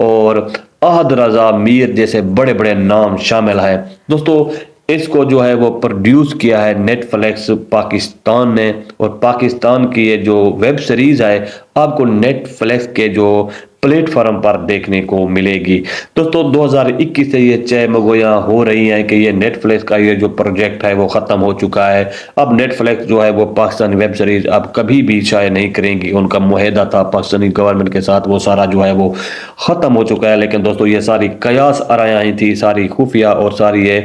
اور احد رضا میر جیسے بڑے بڑے نام شامل ہیں۔ دوستو اس کو جو ہے وہ پروڈیوس کیا ہے نیٹ فلیکس پاکستان نے، اور پاکستان کی یہ جو ویب سیریز ہے آپ کو نیٹ فلیکس کے جو پلیٹ فارم پر دیکھنے کو ملے گی۔ دوستو 2021 سے یہ چہ مگویاں ہو رہی ہیں کہ یہ نیٹ فلیکس کا یہ جو پروجیکٹ ہے وہ ختم ہو چکا ہے، اب نیٹ فلیکس جو ہے وہ پاکستانی ویب سیریز اب کبھی بھی شائع نہیں کریں گی۔ ان کا معاہدہ تھا پاکستانی گورنمنٹ کے ساتھ، وہ سارا جو ہے وہ ختم ہو چکا ہے۔ لیکن دوستو یہ ساری قیاس آرائیاں تھی، ساری خفیہ اور ساری یہ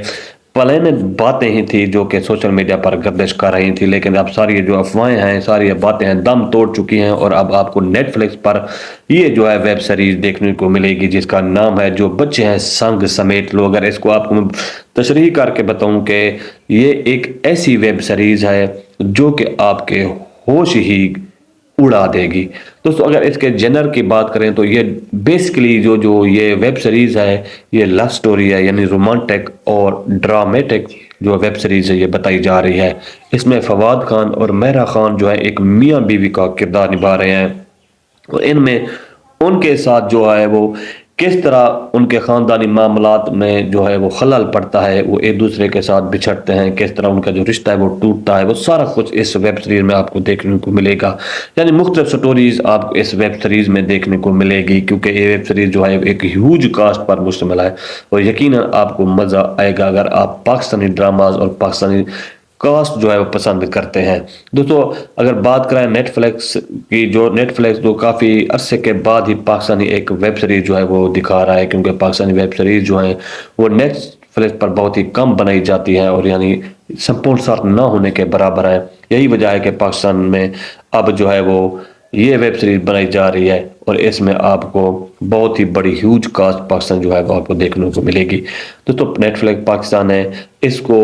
پلانڈ باتیں ہی تھی جو کہ سوشل میڈیا پر گردش کر رہی تھی، لیکن اب ساری جو افواہیں ہیں، ساری یہ باتیں ہیں، دم توڑ چکی ہیں، اور اب آپ کو نیٹ فلکس پر یہ جو ہے ویب سیریز دیکھنے کو ملے گی جس کا نام ہے جو بچے ہیں سنگ سمیٹ لو۔ اگر اس کو آپ کو تشریح کر کے بتاؤں کہ یہ ایک ایسی ویب سیریز ہے جو کہ آپ کے ہوش ہی اڑا دے گی۔ دوستو اگر اس کے جنر کی بات کریں تو یہ بیسکلی جو یہ ویب سیریز ہے یہ لو سٹوری ہے، یعنی رومانٹک اور ڈرامیٹک جو ویب سیریز ہے یہ بتائی جا رہی ہے۔ اس میں فواد خان اور مہرا خان جو ہے ایک میاں بیوی کا کردار نبھا رہے ہیں، اور ان میں ان کے ساتھ جو ہے وہ کس طرح ان کے خاندانی معاملات میں جو ہے وہ خلل پڑتا ہے، وہ ایک دوسرے کے ساتھ بچھڑتے ہیں، کس طرح ان کا جو رشتہ ہے وہ ٹوٹتا ہے، وہ سارا کچھ اس ویب سیریز میں آپ کو دیکھنے کو ملے گا۔ یعنی مختلف سٹوریز آپ کو اس ویب سیریز میں دیکھنے کو ملے گی، کیونکہ یہ ویب سیریز جو ہے ایک ہیوج کاسٹ پر مشتمل ہے، اور یقیناً آپ کو مزہ آئے گا اگر آپ پاکستانی ڈراماز اور پاکستانی کاسٹ جو ہے وہ پسند کرتے ہیں۔ دوستو اگر بات کریں نیٹ فلکس کی، جو نیٹ فلکس جو کافی عرصے کے بعد ہی پاکستانی ایک ویب سیریز جو ہے وہ دکھا رہا ہے، کیونکہ پاکستانی ویب سیریز جو ہیں وہ نیٹ فلکس پر بہت ہی کم بنائی جاتی ہے، اور یعنی سمپورن ساتھ نہ ہونے کے برابر ہے۔ یہی وجہ ہے کہ پاکستان میں اب جو ہے وہ یہ ویب سیریز بنائی جا رہی ہے، اور اس میں آپ کو بہت ہی بڑی ہیوج کاسٹ پاکستان جو ہے وہ آپ کو دیکھنے کو ملے گی۔ دوستو نیٹ فلکس پاکستان ہے، اس کو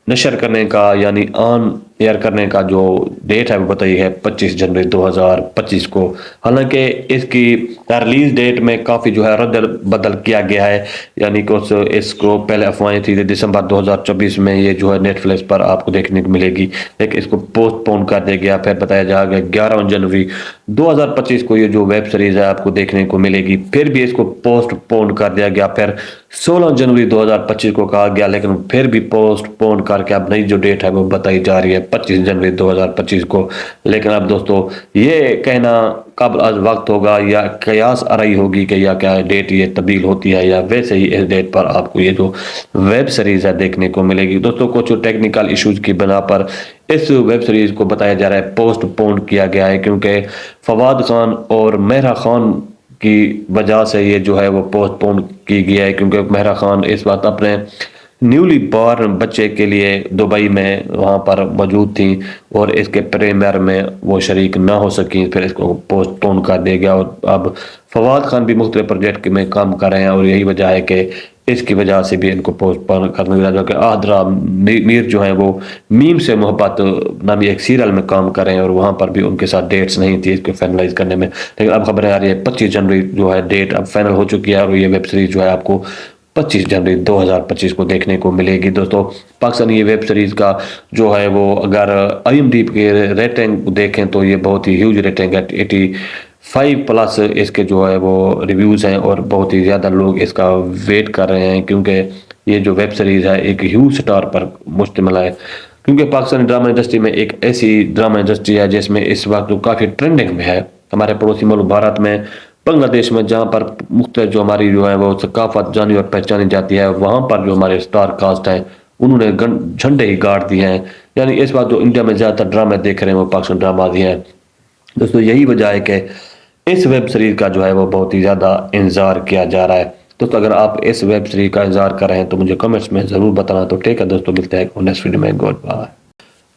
نشر کرنے کا یعنی آن ایئر کرنے کا جو ڈیٹ ہے وہ بتائی ہے 25 جنوری 2025 کو۔ حالانکہ اس کی ریلیز ڈیٹ میں کافی جو ہے رد بدل کیا گیا ہے، یعنی کہ اس کو پہلے افواہیں تھی کہ دسمبر 2024 میں یہ جو ہے نیٹ فلکس پر آپ کو دیکھنے کو ملے گی، لیکن اس کو پوسٹ پون کر دیا گیا، پھر بتایا جا گیا 11 جنوری 2025 کو یہ جو ویب سیریز ہے آپ کو دیکھنے کو ملے گی، پھر بھی اس کو پوسٹ پون کر دیا گیا، پھر 16 جنوری 2025 کو کہا گیا، لیکن پھر بھی پوسٹ پون کر کے اب نئی جو ڈیٹ ہے وہ بتائی جا رہی ہے 25 جنوری 2025 کو۔ لیکن اب دوستو یہ کہنا قبل از وقت ہوگا یا قیاس آرائی ہوگی کہ یا کیا ڈیٹ یہ تبدیل ہوتی ہے، یا ویسے ہی اس ڈیٹ پر آپ کو یہ جو ویب سیریز ہے دیکھنے کو ملے گی۔ دوستو کچھ ٹیکنیکل ایشوز کی بنا پر اس ویب سیریز کو بتایا جا رہا ہے پوسٹ پون کیا گیا ہے، کیونکہ فواد خان اور مہرا خان کی وجہ سے یہ جو ہے وہ پوسٹ پون کی گیا ہے، کیونکہ مہرا خان اس وقت اپنے نیولی بارن بچے کے لیے دبئی میں وہاں پر موجود تھیں، اور اس کے پریمیئر میں وہ شریک نہ ہو سکیں، پھر اس کو پوسٹ پون کر دیا گیا، اور اب فواد خان بھی مختلف پروجیکٹ میں کام کر رہے ہیں، اور یہی وجہ ہے کہ اس کی وجہ سے بھی ان کو پوسٹ پون کرنے لگا، جو کہ آدرا میر جو ہیں وہ میم سے محبت نامی ایک سیریل میں کام کر رہے ہیں، اور وہاں پر بھی ان کے ساتھ ڈیٹس نہیں تھی اس کو فائنلائز کرنے میں، لیکن اب خبریں آ رہی ہے 25 جنوری جو ہے ڈیٹ اب فائنل ہو چکی ہے، اور یہ ویب سیریز جو ہے آپ کو 25 جنوری 2025 کو دیکھنے کو ملے گی۔ دوستو پاکستانی یہ ویب سیریز کا جو ہے وہ اگر IMDb کے ریٹنگ دیکھیں تو یہ بہت ہی ہیوج ریٹنگ ہے، 85+ اس کے جو ہے وہ ریویوز ہیں، اور بہت ہی زیادہ لوگ اس کا ویٹ کر رہے ہیں، کیونکہ یہ جو ویب سیریز ہے ایک ہیوج سٹار پر مشتمل ہے، کیونکہ پاکستانی ڈرامہ انڈسٹری میں ایک ایسی ڈرامہ انڈسٹری ہے جس میں اس وقت کافی ٹرینڈنگ میں ہے۔ ہمارے پڑوسی ملک بھارت میں، بنگلہ دیش میں، جہاں پر مختلف جو ہماری جو ہے وہ ثقافت جانی اور پہچانی جاتی ہے، وہاں پر جو ہمارے سٹار کاسٹ ہیں انہوں نے جھنڈے ہی گاڑ دیے ہیں، یعنی اس وقت جو انڈیا میں زیادہ تر ڈرامے دیکھ رہے ہیں وہ پاکستانی ڈراماز ہی ہیں۔ دوستو یہی وجہ ہے کہ اس ویب سیریز کا جو ہے وہ بہت ہی زیادہ انتظار کیا جا رہا ہے۔ دوستو اگر آپ اس ویب سیریز کا انتظار کر رہے ہیں تو مجھے کمنٹس میں ضرور بتانا۔ تو ٹھیک ہے دوستو، ملتے ہیں نیکسٹ ویڈیو میں، گڈ بائے۔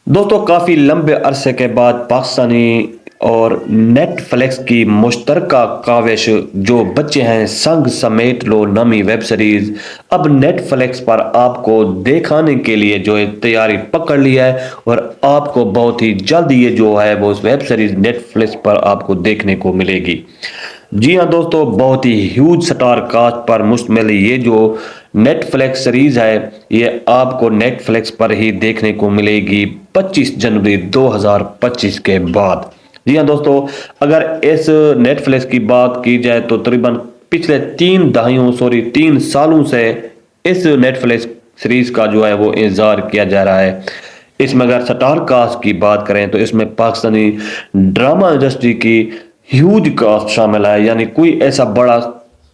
دوستو کافی لمبے عرصے کے بعد پاکستانی اور نیٹ فلکس کی مشترکہ کاوش جو بچے ہیں سنگ سمیٹ لو نامی ویب سیریز اب نیٹ فلکس پر آپ کو دکھانے کے لیے جو ہے تیاری پکڑ لی ہے، اور آپ کو بہت ہی جلد یہ جو ہے وہ ویب سیریز نیٹ فلکس پر آپ کو دیکھنے کو ملے گی۔ جی ہاں دوستو، بہت ہی ہیوج سٹار کاسٹ پر مشتمل یہ جو نیٹ فلکس سیریز ہے یہ آپ کو نیٹ فلکس پر ہی دیکھنے کو ملے گی 25 جنوری 2025 کے بعد۔ جی ہاں دوستو، اگر اس نیٹ فلکس کی بات کی جائے تو تقریباً پچھلے 3 سالوں سے اس نیٹ فلکس سیریز کا جو ہے وہ انتظار کیا جا رہا ہے۔ اس میں اگر سٹار کاسٹ کی بات کریں تو اس میں پاکستانی ڈرامہ انڈسٹری کی ہیوج کاسٹ شامل ہے، یعنی کوئی ایسا بڑا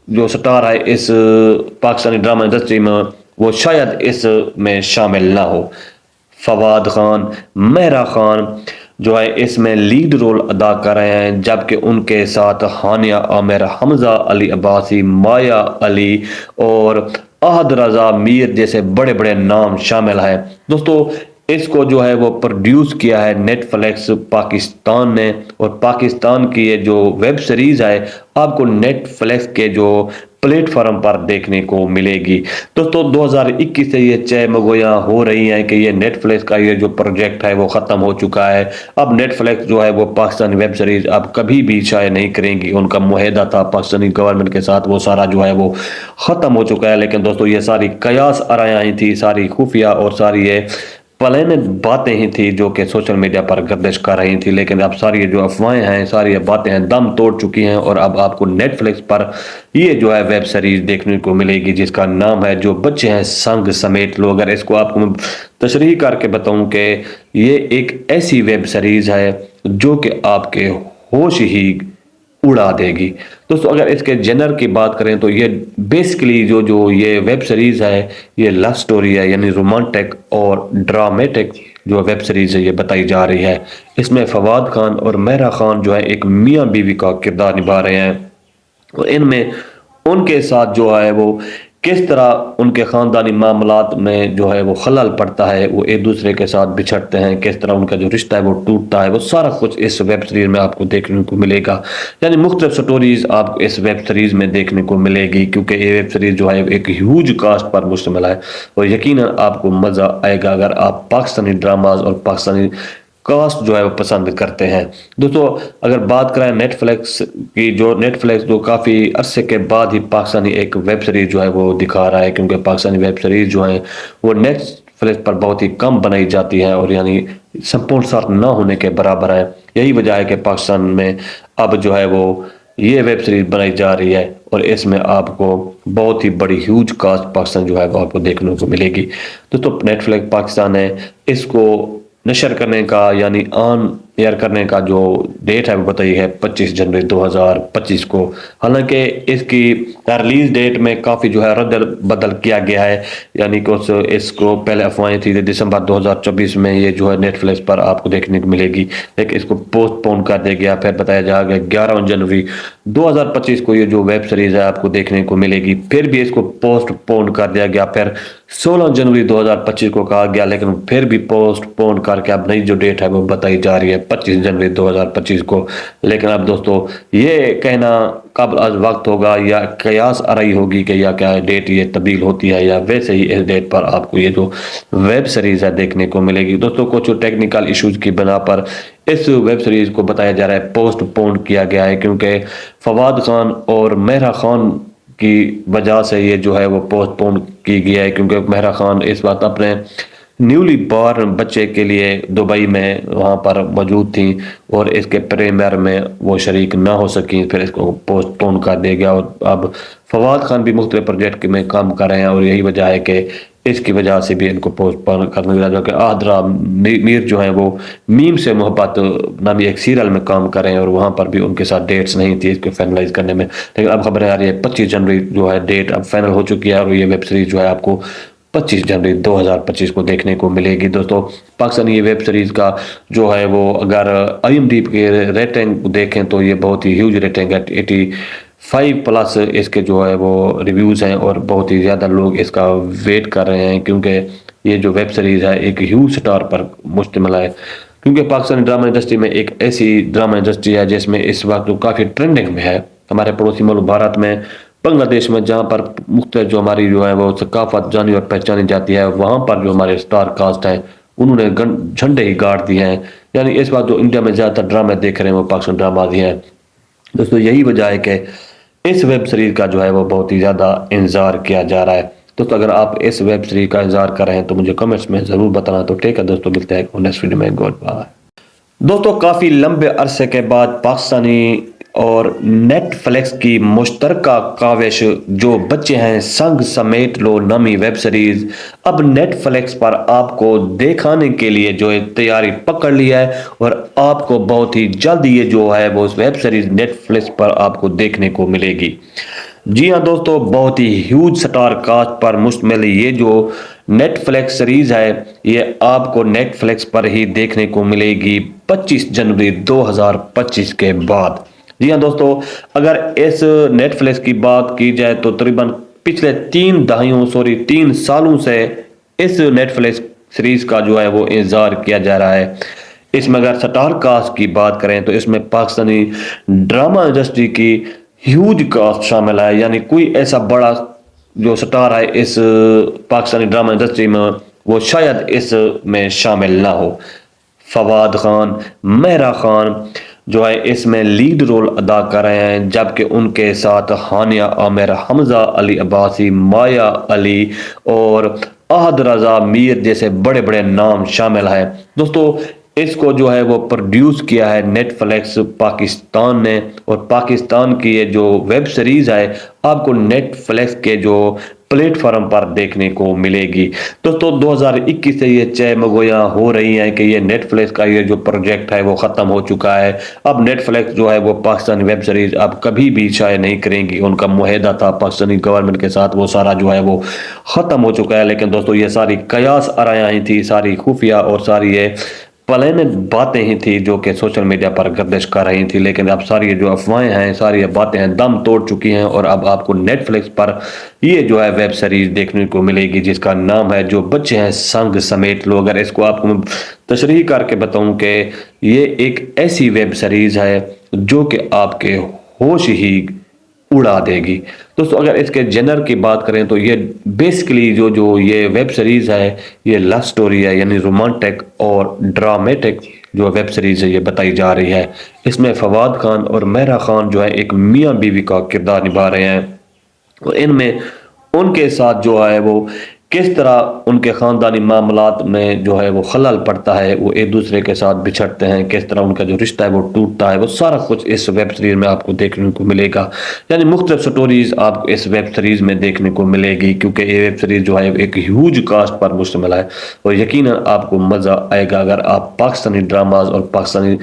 جو سٹار ہے اس پاکستانی ڈرامہ انڈسٹری میں وہ شاید اس میں شامل نہ ہو۔ فواد خان، مہرا خان جو ہے اس میں لیڈ رول ادا کر رہے ہیں، جبکہ ان کے ساتھ ہانیہ عامر، حمزہ علی عباسی، مایا علی اور احد رضا میر جیسے بڑے بڑے نام شامل ہیں دوستو۔ اس کو جو ہے وہ پروڈیوس کیا ہے نیٹ فلیکس پاکستان نے، اور پاکستان کی یہ جو ویب سیریز ہے آپ کو نیٹ فلیکس کے جو پلیٹ فارم پر دیکھنے کو ملے گی دوستو۔ 2021 سے یہ چہ مگویاں ہو رہی ہیں کہ یہ نیٹ فلیکس کا یہ جو پروجیکٹ ہے وہ ختم ہو چکا ہے۔ اب نیٹ فلیکس جو ہے وہ پاکستانی ویب سیریز اب کبھی بھی شائع نہیں کریں گی، ان کا معاہدہ تھا پاکستانی گورنمنٹ کے ساتھ، وہ سارا جو ہے وہ ختم ہو چکا ہے۔ لیکن دوستو یہ ساری قیاس آرائیاں ہی تھی، ساری خفیہ اور ساری یہ پلانڈ باتیں ہی تھی جو کہ سوشل میڈیا پر گردش کر رہی تھی، لیکن اب ساری جو افواہیں ہیں، ساری باتیں ہیں دم توڑ چکی ہیں، اور اب آپ کو نیٹ فلکس پر یہ جو ہے ویب سیریز دیکھنے کو ملے گی جس کا نام ہے جو بچے ہیں سنگ سمیٹ لو۔ اگر اس کو آپ کو تشریح کر کے بتاؤں کہ یہ ایک ایسی ویب سیریز ہے جو کہ آپ کے ہوش ہی اڑا دے گی دوستو۔ اگر اس کے جنر کی بات کریں تو یہ بیسکلی جو یہ ویب سیریز ہے یہ لو سٹوری ہے، یعنی رومانٹک اور ڈرامیٹک جو ویب سیریز ہے یہ بتائی جا رہی ہے۔ اس میں فواد خان اور مہرا خان جو ہے ایک میاں بیوی کا کردار نبھا رہے ہیں، اور ان میں ان کے ساتھ جو ہے وہ کس طرح ان کے خاندانی معاملات میں جو ہے وہ خلل پڑتا ہے، وہ ایک دوسرے کے ساتھ بچھڑتے ہیں، کس طرح ان کا جو رشتہ ہے وہ ٹوٹتا ہے، وہ سارا کچھ اس ویب سیریز میں آپ کو دیکھنے کو ملے گا۔ یعنی مختلف سٹوریز آپ کو اس ویب سیریز میں دیکھنے کو ملے گی، کیونکہ یہ ویب سیریز جو ہے ایک ہیوج کاسٹ پر مشتمل ہے، اور یقیناً آپ کو مزہ آئے گا اگر آپ پاکستانی ڈراماز اور پاکستانی کاسٹ جو ہے وہ پسند کرتے ہیں دوستو۔ اگر بات کریں نیٹ فلیکس کی، جو نیٹ فلیکس جو کافی عرصے کے بعد ہی پاکستانی ایک ویب سیریز جو ہے وہ دکھا رہا ہے، کیونکہ پاکستانی ویب سیریز جو ہیں وہ نیٹ فلیکس پر بہت ہی کم بنائی جاتی ہیں، اور یعنی سپورٹ نہ ہونے کے برابر ہے۔ یہی وجہ ہے کہ پاکستان میں اب جو ہے وہ یہ ویب سیریز بنائی جا رہی ہے، اور اس میں آپ کو بہت ہی بڑی ہیوج کاسٹ پاکستان جو ہے وہ آپ کو دیکھنے کو ملے گی دوستو۔ نیٹ فلیکس پاکستان ہے، اس کو نشر کرنے کا یعنی آن ایئر کرنے کا جو ڈیٹ ہے وہ بتائی ہے 25 جنوری 2025 کو۔ حالانکہ اس کی ریلیز ڈیٹ میں کافی جو ہے رد بدل کیا گیا ہے، یعنی کہ اس کو پہلے افواہیں تھی کہ دسمبر 2024 میں یہ جو ہے نیٹ فلکس پر آپ کو دیکھنے کو ملے گی، لیکن اس کو پوسٹ پون کر دیا گیا، پھر بتایا جا گیا 11 جنوری 2025 کو یہ جو ویب سیریز ہے آپ کو دیکھنے کو ملے گی، پھر بھی اس کو پوسٹ پون کر دیا گیا، پھر 16 جنوری 2025 کو کہا گیا، لیکن پھر بھی پوسٹ پون کر کے اب نئی جو ڈیٹ ہے وہ بتائی جا رہی ہے 25 جنوری 2025 کو۔ لیکن اب دوستو یہ کہنا قبل از وقت ہوگا یا قیاس آرائی ہوگی کہ یا کیا ڈیٹ یہ تبدیل ہوتی ہے، یا ویسے ہی اس ڈیٹ پر آپ کو یہ جو ویب سیریز ہے دیکھنے کو ملے گی دوستو۔ کچھ ٹیکنیکل ایشوز کی بنا پر اس ویب سیریز کو بتایا جا رہا ہے پوسٹ پون کیا گیا ہے، کیونکہ فواد خان اور مہرا خان کی وجہ سے یہ جو ہے وہ پوسٹ پون کی گیا ہے، کیونکہ مہرا خان اس وقت اپنے نیولی بارن بچے کے لیے دبئی میں وہاں پر موجود تھیں، اور اس کے پریمیئر میں وہ شریک نہ ہو سکیں، پھر اس کو پوسٹ پون کر دیا گیا، اور اب فواد خان بھی مختلف پروجیکٹ میں کام کر رہے ہیں، اور یہی وجہ ہے کہ اس کی وجہ سے بھی ان کو پوسٹ پون کرنے لگا، جو کہ آدرا میر جو ہیں وہ میم سے محبت نامی ایک سیریل میں کام کر رہے ہیں، اور وہاں پر بھی ان کے ساتھ ڈیٹس نہیں تھی اس کو فائنلائز کرنے میں، لیکن اب خبریں آ رہی ہے 25 جنوری جو ہے ڈیٹ اب فائنل ہو چکی ہے، اور یہ ویب سیریز جو ہے آپ کو 25 جنوری 2025 کو دیکھنے کو ملے گی دوستو۔ پاکستانی یہ ویب سیریز کا جو ہے وہ اگر IMDb کے ریٹنگ دیکھیں تو یہ بہت ہی ہیوج ریٹنگ ہے، 85+ اس کے جو ہے وہ ریویوز ہیں، اور بہت ہی زیادہ لوگ اس کا ویٹ کر رہے ہیں، کیونکہ یہ جو ویب سیریز ہے ایک ہیوج سٹار پر مشتمل ہے، کیونکہ پاکستانی ڈرامہ انڈسٹری میں ایک ایسی ڈرامہ انڈسٹری ہے جس میں اس وقت کافی ٹرینڈنگ میں ہے۔ ہمارے پڑوسی ملک بھارت میں، بنگلہ دیش میں، جہاں پر مختلف جو ہماری جو ہے وہ ثقافت جانی اور پہچانی جاتی ہے، وہاں پر جو ہمارے سٹار کاسٹ ہیں انہوں نے جھنڈے ہی گاڑ دیے ہیں، یعنی اس وقت جو انڈیا میں زیادہ تر ڈرامے دیکھ رہے ہیں وہ پاکستان ڈراماز ہی ہیں دوستو۔ یہی وجہ ہے کہ اس ویب سیریز کا جو ہے وہ بہت ہی زیادہ انتظار کیا جا رہا ہے دوستو۔ اگر آپ اس ویب سیریز کا انتظار کر رہے ہیں تو مجھے کمنٹس میں ضرور بتانا۔ تو ٹھیک ہے دوستو، ملتے ہیں نیکسٹ ویڈیو میں، گڈ بائے دوستو۔ کافی لمبے عرصے کے بعد پاکستانی اور نیٹ فلیکس کی مشترکہ کاوش جو بچے ہیں سنگ سمیٹ لو نامی ویب سیریز اب نیٹ فلیکس پر آپ کو دکھانے کے لیے جو ہے تیاری پکڑ لی ہے، اور آپ کو بہت ہی جلد یہ جو ہے وہ ویب سیریز نیٹ فلیکس پر آپ کو دیکھنے کو ملے گی۔ جی ہاں دوستو، بہت ہی ہیوج سٹار کاسٹ پر مشتمل یہ جو نیٹ فلیکس سیریز ہے یہ آپ کو نیٹ فلیکس پر ہی دیکھنے کو ملے گی 25 جنوری 2025 کے بعد۔ جی ہاں دوستو، اگر اس نیٹ فلیکس کی بات کی جائے تو تقریباً پچھلے 3 سالوں سے اس نیٹ فلکس سیریز کا جو ہے وہ انتظار کیا جا رہا ہے۔ اس میں اگر سٹار کاسٹ کی بات کریں تو اس میں پاکستانی ڈرامہ انڈسٹری کی ہیوج کاسٹ شامل ہے، یعنی کوئی ایسا بڑا جو سٹار ہے اس پاکستانی ڈرامہ انڈسٹری میں وہ شاید اس میں شامل نہ ہو۔ فواد خان، مہرا خان جو ہے اس میں لیڈ رول ادا کر رہے ہیں، جبکہ ان کے ساتھ ہانیہ عامر، حمزہ علی عباسی، مایا علی اور احد رضا میر جیسے بڑے بڑے نام شامل ہیں۔ دوستو اس کو جو ہے وہ پروڈیوس کیا ہے نیٹ فلکس پاکستان نے، اور پاکستان کی یہ جو ویب سیریز ہے آپ کو نیٹ فلکس کے جو پلیٹ فارم پر دیکھنے کو ملے گی۔ دوستو 2021 سے یہ چہ مگویاں ہو رہی ہیں کہ یہ نیٹ فلکس کا یہ جو پروجیکٹ ہے وہ ختم ہو چکا ہے، اب نیٹ فلکس جو ہے وہ پاکستانی ویب سیریز اب کبھی بھی شائع نہیں کریں گی۔ ان کا معاہدہ تھا پاکستانی گورنمنٹ کے ساتھ، وہ سارا جو ہے وہ ختم ہو چکا ہے۔ لیکن دوستو یہ ساری قیاس آرائیاں ہی تھی، ساری خفیہ اور ساری یہ پلانڈ باتیں ہی تھی جو کہ سوشل میڈیا پر گردش کر رہی تھی، لیکن اب ساری جو افواہیں ہیں، ساری باتیں ہیں دم توڑ چکی ہیں، اور اب آپ کو نیٹ فلکس پر یہ جو ہے ویب سیریز دیکھنے کو ملے گی جس کا نام ہے جو بچے ہیں سنگ سمیٹ لو۔ اگر اس کو آپ کو تشریح کر کے بتاؤں کہ یہ ایک ایسی ویب سیریز ہے جو کہ آپ کے ہوش ہی اڑا دے گی۔ دوستو اگر اس کے جنر کی بات کریں تو یہ بیسکلی جو یہ ویب سیریز ہے یہ لو سٹوری ہے، یعنی رومانٹک اور ڈرامیٹک جو ویب سیریز ہے یہ بتائی جا رہی ہے۔ اس میں فواد خان اور مہرا خان جو ہے ایک میاں بیوی کا کردار نبھا رہے ہیں، اور ان میں ان کے ساتھ جو ہے وہ کس طرح ان کے خاندانی معاملات میں جو ہے وہ خلل پڑتا ہے، وہ ایک دوسرے کے ساتھ بچھڑتے ہیں، کس طرح ان کا جو رشتہ ہے وہ ٹوٹتا ہے، وہ سارا کچھ اس ویب سیریز میں آپ کو دیکھنے کو ملے گا۔ یعنی مختلف سٹوریز آپ کو اس ویب سیریز میں دیکھنے کو ملے گی، کیونکہ یہ ویب سیریز جو ہے ایک ہیوج کاسٹ پر مشتمل ہے، اور یقیناً آپ کو مزہ آئے گا اگر آپ پاکستانی ڈراماز اور پاکستانی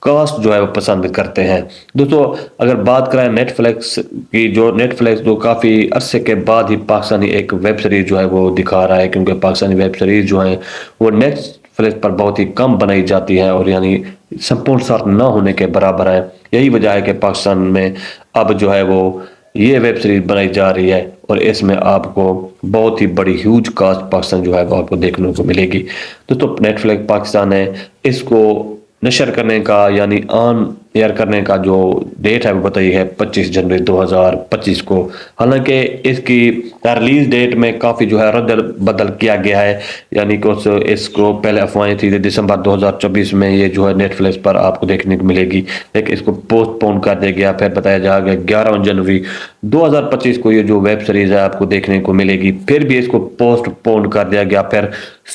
کاسٹ جو ہے وہ پسند کرتے ہیں۔ دوستو اگر بات کریں نیٹ فلکس کی، جو نیٹ فلکس جو کافی عرصے کے بعد ہی پاکستانی ایک ویب سیریز جو ہے وہ دکھا رہا ہے، کیونکہ پاکستانی ویب سیریز جو ہیں وہ نیٹ فلکس پر بہت ہی کم بنائی جاتی ہے، اور یعنی سپورٹ نہ ہونے کے برابر ہے۔ یہی وجہ ہے کہ پاکستان میں اب جو ہے وہ یہ ویب سیریز بنائی جا رہی ہے، اور اس میں آپ کو بہت ہی بڑی ہیوج کاسٹ پاکستان جو ہے وہ آپ کو دیکھنے کو ملے گی۔ دوستو نیٹ فلکس پاکستان ہے، اس کو نشر کرنے کا یعنی آن ایئر کرنے کا جو ڈیٹ ہے وہ بتائی ہے 25 جنوری 2025 کو۔ حالانکہ اس کی ریلیز ڈیٹ میں کافی جو ہے رد بدل کیا گیا ہے، یعنی کہ اس کو پہلے افواہیں تھی کہ دسمبر 2024 میں یہ جو ہے نیٹ فلکس پر آپ کو دیکھنے کو ملے گی، لیکن اس کو پوسٹ پون کر دیا گیا، پھر بتایا جا گیا 11 جنوری 2025 کو یہ جو ویب سیریز ہے آپ کو دیکھنے کو ملے گی، پھر بھی اس کو پوسٹ پون کر دیا گیا، پھر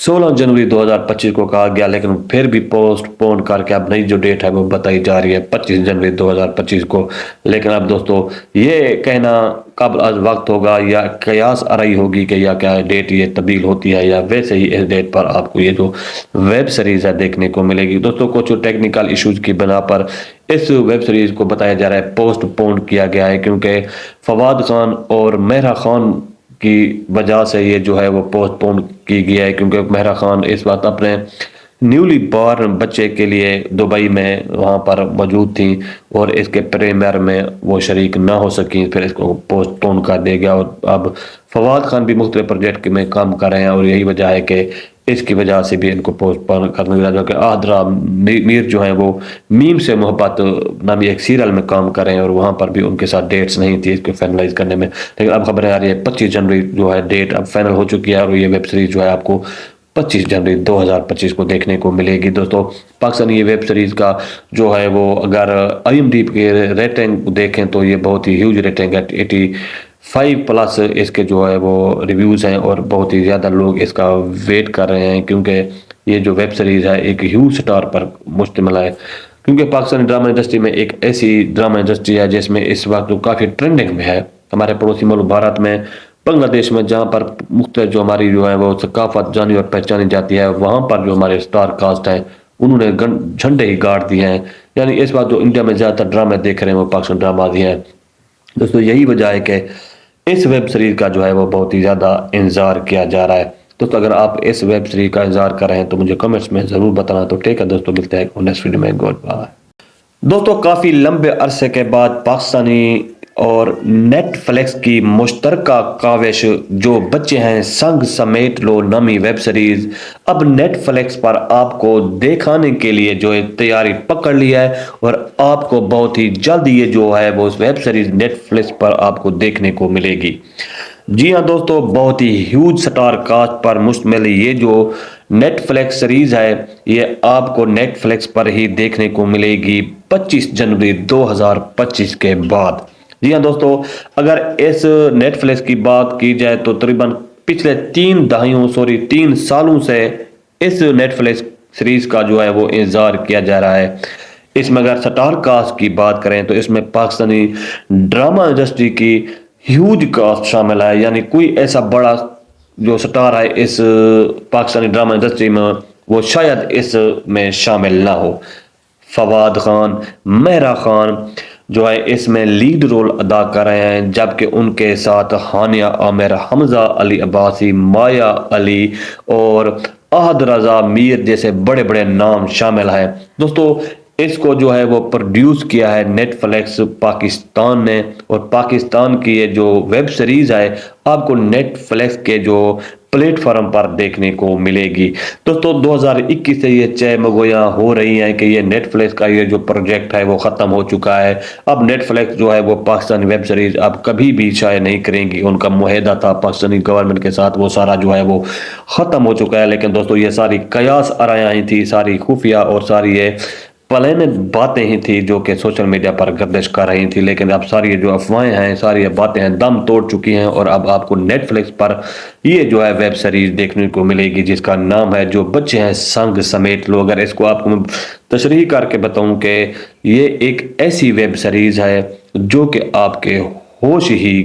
16 جنوری 2025 کو کہا گیا، لیکن پھر بھی پوسٹ پون کر کے اب نئی جو ڈیٹ ہے وہ بتائی جا رہی ہے 25 جنوری 2025 کو۔ لیکن اب دوستو یہ کہنا قبل از وقت ہوگا یا قیاس آرائی ہوگی کہ یا کیا ڈیٹ یہ تبدیل ہوتی ہے، یا ویسے ہی اس ڈیٹ پر آپ کو یہ جو ویب سیریز ہے دیکھنے کو ملے گی۔ دوستو کچھ ٹیکنیکل ایشوز کی بنا پر اس ویب سیریز کو بتایا جا رہا ہے پوسٹ پون کیا گیا ہے، کیونکہ فواد خان اور مہرا خان کی وجہ سے یہ جو ہے وہ پوسٹ پون کی گیا ہے، کیونکہ مہرا خان اس وقت اپنے نیولی بارن بچے کے لیے دبئی میں وہاں پر موجود تھیں، اور اس کے پریمیئر میں وہ شریک نہ ہو سکیں، پھر اس کو پوسٹ پون کر دیا گیا، اور اب فواد خان بھی مختلف پروجیکٹ میں کام کر رہے ہیں، اور یہی وجہ ہے کہ اس کی وجہ سے بھی ان کو پوسٹ پون کرنے لگا کہ آدرا میر جو ہیں وہ میم سے محبت نامی ایک سیریل میں کام کر رہے ہیں، اور وہاں پر بھی ان کے ساتھ ڈیٹس نہیں تھی اس کو فائنلائز کرنے میں، لیکن اب خبریں آ رہی ہے 25 جنوری جو ہے ڈیٹ اب فائنل ہو چکی ہے، اور یہ ویب سیریز جو ہے آپ کو 25 جنوری 2025 کو دیکھنے کو ملے گی۔ دوستو پاکستانی یہ ویب سیریز کا جو ہے وہ اگر IMDb کے ریٹنگ دیکھیں تو یہ بہت ہی ہیوج ریٹنگ ہے، 85+ اس کے جو ہے وہ ریویوز ہیں، اور بہت ہی زیادہ لوگ اس کا ویٹ کر رہے ہیں، کیونکہ یہ جو ویب سیریز ہے ایک ہیوج سٹار پر مشتمل ہے، کیونکہ پاکستانی ڈرامہ انڈسٹری میں ایک ایسی ڈرامہ انڈسٹری ہے جس میں اس وقت کافی ٹرینڈنگ میں ہے۔ ہمارے پڑوسی ملک بھارت میں، بنگلہ دیش میں، جہاں پر مختلف جو ہماری جو ہے وہ ثقافت جانی اور پہچانی جاتی ہے، وہاں پر جو ہمارے سٹار کاسٹ ہیں انہوں نے جھنڈے ہی گاڑ دیے ہیں، یعنی اس بات جو انڈیا میں زیادہ تر ڈرامے دیکھ رہے ہیں وہ پاکستان ڈراماز ہی ہیں۔ دوستو یہی وجہ ہے کہ اس ویب سیریز کا جو ہے وہ بہت ہی زیادہ انتظار کیا جا رہا ہے۔ دوستو اگر آپ اس ویب سیریز کا انتظار کر رہے ہیں تو مجھے کمنٹس میں ضرور بتانا۔ تو ٹھیک ہے دوستو، ملتے ہیں نیکسٹ ویڈیو میں، گڈ بائے۔ دوستو کافی لمبے عرصے کے بعد پاکستانی اور نیٹ فلیکس کی مشترکہ کاوش جو بچے ہیں سنگ سمیٹ لو نامی ویب سیریز اب نیٹ فلیکس پر آپ کو دکھانے کے لیے جو ہے تیاری پکڑ لیا ہے، اور آپ کو بہت ہی جلد یہ جو ہے وہ ویب سیریز نیٹ فلیکس پر آپ کو دیکھنے کو ملے گی۔ جی ہاں دوستو، بہت ہی ہیوج سٹار کاسٹ پر مشتمل یہ جو نیٹ فلیکس سیریز ہے یہ آپ کو نیٹ فلیکس پر ہی دیکھنے کو ملے گی 25 جنوری 2025 کے بعد۔ جی ہاں دوستو، اگر اس نیٹ فلیکس کی بات کی جائے تو تقریباً پچھلے 3 سالوں سے اس نیٹ فلیکس سیریز کا جو ہے وہ انتظار کیا جا رہا ہے۔ اس میں اگر سٹار کاسٹ کی بات کریں تو اس میں پاکستانی ڈرامہ انڈسٹری کی ہیوج کاسٹ شامل ہے، یعنی کوئی ایسا بڑا جو سٹار ہے اس پاکستانی ڈرامہ انڈسٹری میں وہ شاید اس میں شامل نہ ہو۔ فواد خان، مہرا خان جو ہے اس میں لیڈ رول ادا کر رہے ہیں، جبکہ ان کے ساتھ ہانیہ عامر، حمزہ علی عباسی، مایا علی اور احد رضا میر جیسے بڑے بڑے نام شامل ہیں۔ دوستو، اس کو جو ہے وہ پروڈیوس کیا ہے نیٹ فلیکس پاکستان نے، اور پاکستان کی یہ جو ویب سیریز ہے آپ کو نیٹ فلیکس کے جو پلیٹ فارم پر دیکھنے کو ملے گی۔ دوستو، 2021 سے یہ چہ مگویاں ہو رہی ہیں کہ یہ نیٹ فلیکس کا یہ جو پروجیکٹ ہے وہ ختم ہو چکا ہے۔ اب نیٹ فلیکس جو ہے وہ پاکستانی ویب سیریز اب کبھی بھی شائع نہیں کریں گی۔ ان کا معاہدہ تھا پاکستانی گورنمنٹ کے ساتھ، وہ سارا جو ہے وہ ختم ہو چکا ہے۔ لیکن دوستو، یہ ساری قیاس آرائیاں تھی، ساری خفیہ اور ساری یہ پلانڈ باتیں ہی تھی جو کہ سوشل میڈیا پر گردش کر رہی تھی، لیکن اب ساری جو افواہیں ہیں، ساری باتیں ہیں دم توڑ چکی ہیں، اور اب آپ کو نیٹ فلیکس پر یہ جو ہے ویب سیریز دیکھنے کو ملے گی جس کا نام ہے جو بچے ہیں سنگ سمیٹ لو۔ اگر اس کو آپ کو تشریح کر کے بتاؤں کہ یہ ایک ایسی ویب سیریز ہے جو کہ آپ کے ہوش ہی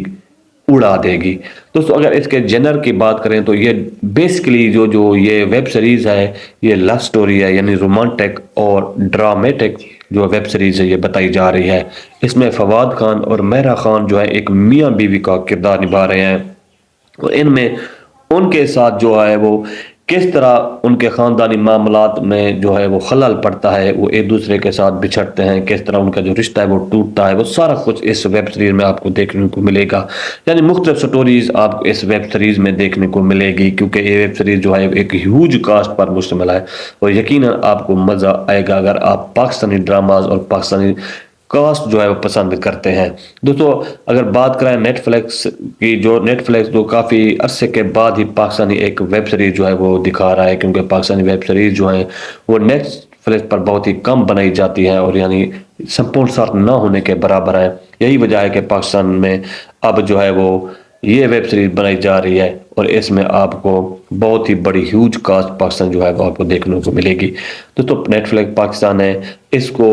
اڑا دے گی۔ دوستو، اگر اس کے جنر کی بات کریں تو یہ بیسکلی جو یہ ویب سیریز ہے یہ لو سٹوری ہے، یعنی رومانٹک اور ڈرامیٹک جو ویب سیریز ہے یہ بتائی جا رہی ہے۔ اس میں فواد خان اور مہرا خان جو ہے ایک میاں بیوی کا کردار نبھا رہے ہیں، اور ان میں ان کے ساتھ جو ہے وہ کس طرح ان کے خاندانی معاملات میں جو ہے وہ خلل پڑتا ہے، وہ ایک دوسرے کے ساتھ بچھڑتے ہیں، کس طرح ان کا جو رشتہ ہے وہ ٹوٹتا ہے، وہ سارا کچھ اس ویب سیریز میں آپ کو دیکھنے کو ملے گا۔ یعنی مختلف سٹوریز آپ کو اس ویب سیریز میں دیکھنے کو ملے گی، کیونکہ یہ ویب سیریز جو ہے ایک ہیوج کاسٹ پر مشتمل ہے، اور یقیناً آپ کو مزہ آئے گا اگر آپ پاکستانی ڈراماز اور پاکستانی کاسٹ جو ہے وہ پسند کرتے ہیں۔ دوستو، اگر بات کریں نیٹ فلیکس کی، نیٹ فلیکس جو کافی عرصے کے بعد ہی پاکستانی ایک ویب سیریز جو ہے وہ دکھا رہا ہے، کیونکہ پاکستانی ویب سیریز جو ہیں وہ نیٹ فلیکس پر بہت ہی کم بنائی جاتی ہیں، اور یعنی سمپورن ساتھ نہ ہونے کے برابر ہیں۔ یہی وجہ ہے کہ پاکستان میں اب جو ہے وہ یہ ویب سیریز بنائی جا رہی ہے، اور اس میں آپ کو بہت ہی بڑی ہیوج کاسٹ پاکستان جو ہے وہ آپ کو دیکھنے کو ملے گی۔ دوستو، نیٹ فلیکس پاکستان ہے، اس کو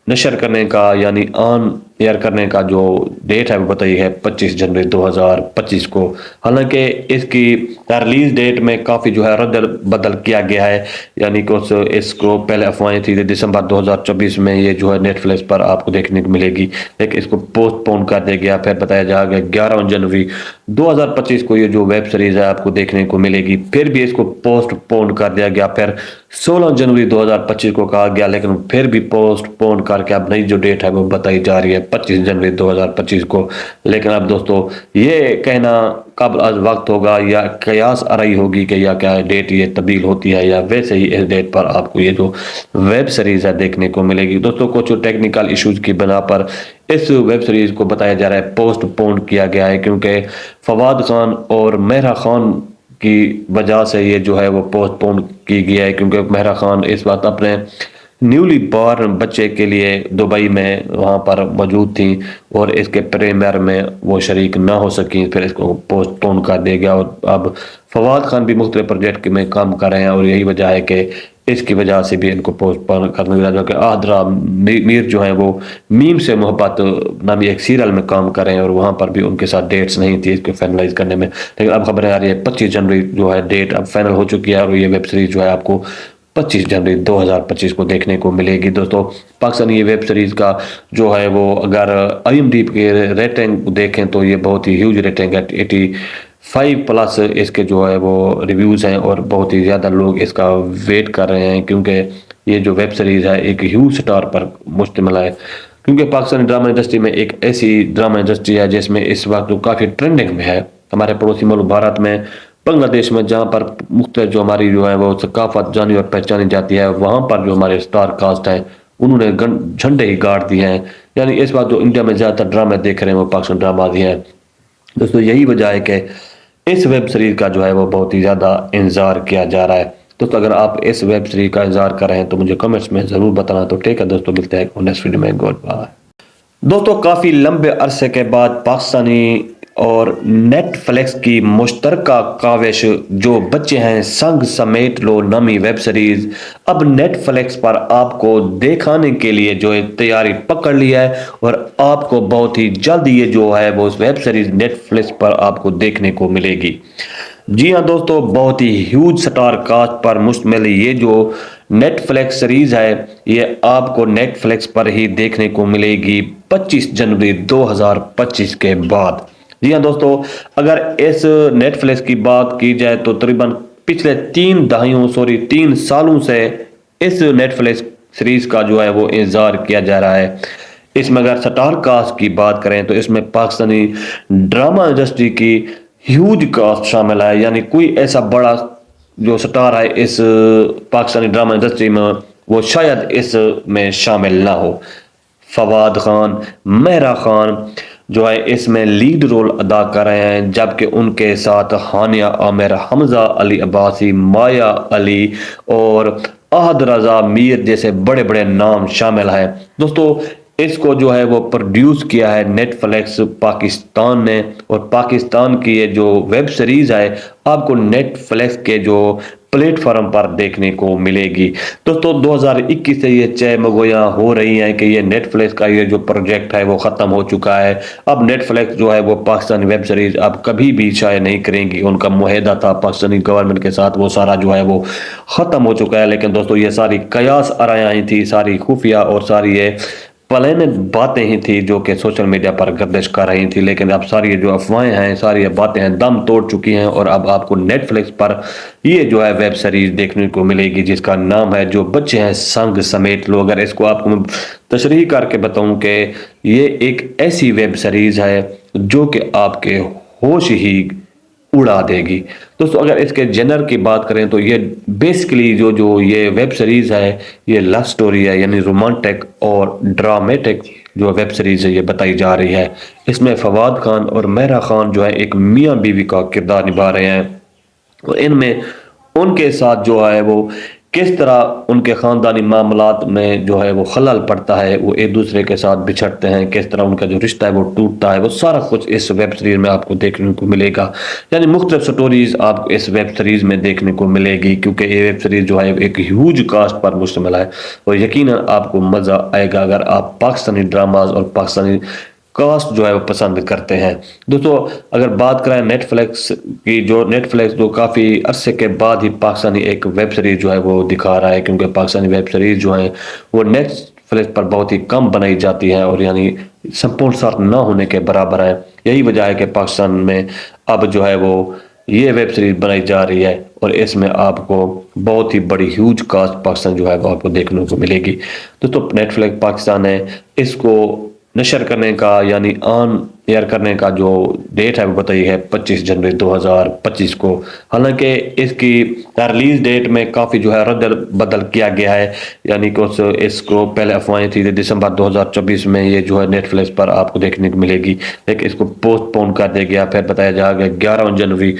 نشر کرنے کا یعنی آن ایئر کرنے کا جو ڈیٹ ہے وہ بتائی ہے 25 جنوری 2025 کو۔ حالانکہ اس کی ریلیز ڈیٹ میں کافی جو ہے رد بدل کیا گیا ہے، یعنی کہ اس کو پہلے افواہیں تھی کہ دسمبر 2024 میں یہ جو ہے نیٹ فلیکس پر آپ کو دیکھنے کو ملے گی، لیکن اس کو پوسٹ پون کر دیا گیا، پھر بتایا جا گیا 11 جنوری 2025 کو یہ جو ویب سیریز ہے آپ کو دیکھنے کو ملے گی، پھر بھی اس کو پوسٹ پون کر دیا گیا، پھر 16 جنوری 2025 کو کہا گیا، لیکن پھر بھی پوسٹ پون کر کے اب نئی جو ڈیٹ ہے وہ بتائی جا رہی ہے 25 جنوری 2025 کو۔ لیکن اب دوستو، یہ کہنا قبل از وقت ہوگا یا قیاس آرائی ہوگی کہ یا کیا ڈیٹ یہ تبدیل ہوتی ہے، یا ویسے ہی اس ڈیٹ پر آپ کو یہ جو ویب سیریز ہے دیکھنے کو ملے گی۔ دوستو، کچھ ٹیکنیکل ایشوز کی بنا پر اس ویب سیریز کو بتایا جا رہا ہے پوسٹ پون کیا گیا ہے، کیونکہ فواد خان اور مہرا خان کی وجہ سے یہ جو ہے وہ پوسٹ پون کی گیا ہے، کیونکہ مہرا خان اس وقت اپنے نیولی بارن بچے کے لیے دبئی میں وہاں پر موجود تھیں، اور اس کے پریمیئر میں وہ شریک نہ ہو سکیں، پھر اس کو پوسٹ پون کر دیا گیا، اور اب فواد خان بھی مختلف پروجیکٹ میں کام کر رہے ہیں، اور یہی وجہ ہے کہ اس کی وجہ سے بھی ان کو پوسٹ پون کرنے لگا کہ آدرا میر جو ہیں وہ میم سے محبت نامی ایک سیریل میں کام کر رہے ہیں، اور وہاں پر بھی ان کے ساتھ ڈیٹس نہیں تھی اس کو فائنلائز کرنے میں، لیکن اب خبریں آ رہی ہے 25 جنوری جو ہے ڈیٹ اب فائنل ہو چکی ہے، اور یہ ویب سیریز جو ہے آپ کو 25 جنوری 2025 کو دیکھنے کو ملے گی۔ دوستو، پاکستانی یہ ویب سیریز کا جو ہے وہ اگر IMDb کے ریٹنگ دیکھیں تو یہ بہت ہی ہیوج ریٹنگ ہے، 85+ اس کے جو ہے وہ ریویوز ہیں، اور بہت ہی زیادہ لوگ اس کا ویٹ کر رہے ہیں، کیونکہ یہ جو ویب سیریز ہے ایک ہیوج سٹار پر مشتمل ہے۔ کیونکہ پاکستانی ڈرامہ انڈسٹری میں ایک ایسی ڈرامہ انڈسٹری ہے جس میں اس وقت کافی ٹرینڈنگ میں ہے. ہمارے پڑوسی ملک بھارت میں، بنگلہ دیش میں، جہاں پر مختلف جو ہماری جو ہے وہ ثقافت جانی اور پہچانی جاتی ہے، وہاں پر جو ہمارے اسٹار کاسٹ ہیں انہوں نے جھنڈے ہی گاڑ دیے ہیں. یعنی اس بات جو انڈیا میں زیادہ تر ڈرامے دیکھ رہے ہیں وہ پاکستان ڈرامہ ہی ہیں. دوستو یہی وجہ ہے کہ اس ویب سیریز کا جو ہے وہ بہت ہی زیادہ انتظار کیا جا رہا ہے. دوستو اگر آپ اس ویب سیریز کا انتظار کر رہے ہیں تو مجھے کمنٹس میں ضرور بتانا. تو ٹھیک ہے دوستو، ملتے ہیں نیکسٹ ویڈیو میں. Good bye. دوستو کافی لمبے عرصے کے بعد پاکستانی اور نیٹ فلیکس کی مشترکہ کاوش جو بچے ہیں سنگ سمیٹ لو نامی ویب سیریز اب نیٹ فلیکس پر آپ کو دکھانے کے لیے جو ہے تیاری پکڑ لیا ہے، اور آپ کو بہت ہی جلد یہ جو ہے وہ ویب سیریز نیٹ فلیکس پر آپ کو دیکھنے کو ملے گی. جی ہاں دوستو، بہت ہی ہیوج سٹار کاسٹ پر مشتمل یہ جو نیٹ فلیکس سیریز ہے یہ آپ کو نیٹ فلیکس پر ہی دیکھنے کو ملے گی 25 جنوری 2025 کے بعد. جی ہاں دوستو، اگر اس نیٹ فلیکس کی بات کی جائے تو تقریباً پچھلے 3 سالوں سے اس نیٹ فلیکس سیریز کا جو ہے وہ انتظار کیا جا رہا ہے. اس میں اگر سٹار کاسٹ کی بات کریں تو اس میں پاکستانی ڈرامہ انڈسٹری کی ہیوج کاسٹ شامل ہے. یعنی کوئی ایسا بڑا جو سٹار ہے اس پاکستانی ڈرامہ انڈسٹری میں وہ شاید اس میں شامل نہ ہو. فواد خان، مہرا خان جو ہے اس میں لیڈ رول ادا کر رہے ہیں، جبکہ ان کے ساتھ ہانیہ عامر، حمزہ علی عباسی، مایا علی اور احد رضا میر جیسے بڑے بڑے نام شامل ہیں. دوستو اس کو جو ہے وہ پروڈیوس کیا ہے نیٹ فلیکس پاکستان نے، اور پاکستان کی یہ جو ویب سیریز ہے آپ کو نیٹ فلیکس کے جو پلیٹ فارم پر دیکھنے کو ملے گی. دوستو 2021 سے یہ چہ مگویاں ہو رہی ہیں کہ یہ نیٹ فلیکس کا یہ جو پروجیکٹ ہے وہ ختم ہو چکا ہے. اب نیٹ فلیکس جو ہے وہ پاکستانی ویب سیریز اب کبھی بھی شائع نہیں کریں گی. ان کا معاہدہ تھا پاکستانی گورنمنٹ کے ساتھ، وہ سارا جو ہے وہ ختم ہو چکا ہے. لیکن دوستو یہ ساری قیاس آرائیاں ہی تھی، ساری خفیہ اور ساری یہ پلانڈ باتیں ہی تھی جو کہ سوشل میڈیا پر گردش کر رہی تھی. لیکن اب ساری جو افواہیں ہیں، ساری یہ باتیں ہیں دم توڑ چکی ہیں، اور اب آپ کو نیٹ فلیکس پر یہ جو ہے ویب سیریز دیکھنے کو ملے گی جس کا نام ہے جو بچے ہیں سنگ سمیٹ لو. اگر اس کو آپ کو تشریح کر کے بتاؤں کہ یہ ایک ایسی ویب سیریز ہے جو کہ آپ کے ہوش ہی اڑا دے گی. دوستو اگر اس کے جنر کی بات کریں تو یہ بیسکلی جو یہ ویب سیریز ہے یہ لو سٹوری ہے، یعنی رومانٹک اور ڈرامیٹک جو ویب سیریز ہے یہ بتائی جا رہی ہے. اس میں فواد خان اور مہرا خان جو ہے ایک میاں بیوی کا کردار نبھا رہے ہیں، اور ان میں ان کے ساتھ جو ہے وہ کس طرح ان کے خاندانی معاملات میں جو ہے وہ خلل پڑتا ہے، وہ ایک دوسرے کے ساتھ بچھڑتے ہیں، کس طرح ان کا جو رشتہ ہے وہ ٹوٹتا ہے، وہ سارا کچھ اس ویب سیریز میں آپ کو دیکھنے کو ملے گا. یعنی مختلف سٹوریز آپ کو اس ویب سیریز میں دیکھنے کو ملے گی، کیونکہ یہ ویب سیریز جو ہے ایک ہیوج کاسٹ پر مشتمل ہے، اور یقیناً آپ کو مزہ آئے گا اگر آپ پاکستانی ڈراماز اور پاکستانی کاسٹ جو ہے وہ پسند کرتے ہیں. دوستو اگر بات کریں نیٹ فلیکس کی، جو نیٹ فلیکس جو کافی عرصے کے بعد ہی پاکستانی ایک ویب سیریز جو ہے وہ دکھا رہا ہے، کیونکہ پاکستانی ویب سیریز جو ہیں وہ نیٹ فلیکس پر بہت ہی کم بنائی جاتی ہیں، اور یعنی سمپورن ساتھ نہ ہونے کے برابر ہے. یہی وجہ ہے کہ پاکستان میں اب جو ہے وہ یہ ویب سیریز بنائی جا رہی ہے، اور اس میں آپ کو بہت ہی بڑی ہیوج کاسٹ پاکستان جو ہے وہ آپ کو دیکھنے کو ملے گی. دوستو نیٹ فلیکس پاکستان ہے، اس کو نشر کرنے کا یعنی آن ایئر کرنے کا جو ڈیٹ ہے وہ بتائی ہے 25 جنوری 2025 کو. حالانکہ اس کی ریلیز ڈیٹ میں کافی جو ہے رد بدل کیا گیا ہے، یعنی کہ اس کو پہلے افواہیں تھی کہ دسمبر 2024 میں یہ جو ہے نیٹ فلیکس پر آپ کو دیکھنے کو ملے گی، لیکن اس کو پوسٹ پون کر دیا گیا. پھر بتایا جا گیا 11 جنوری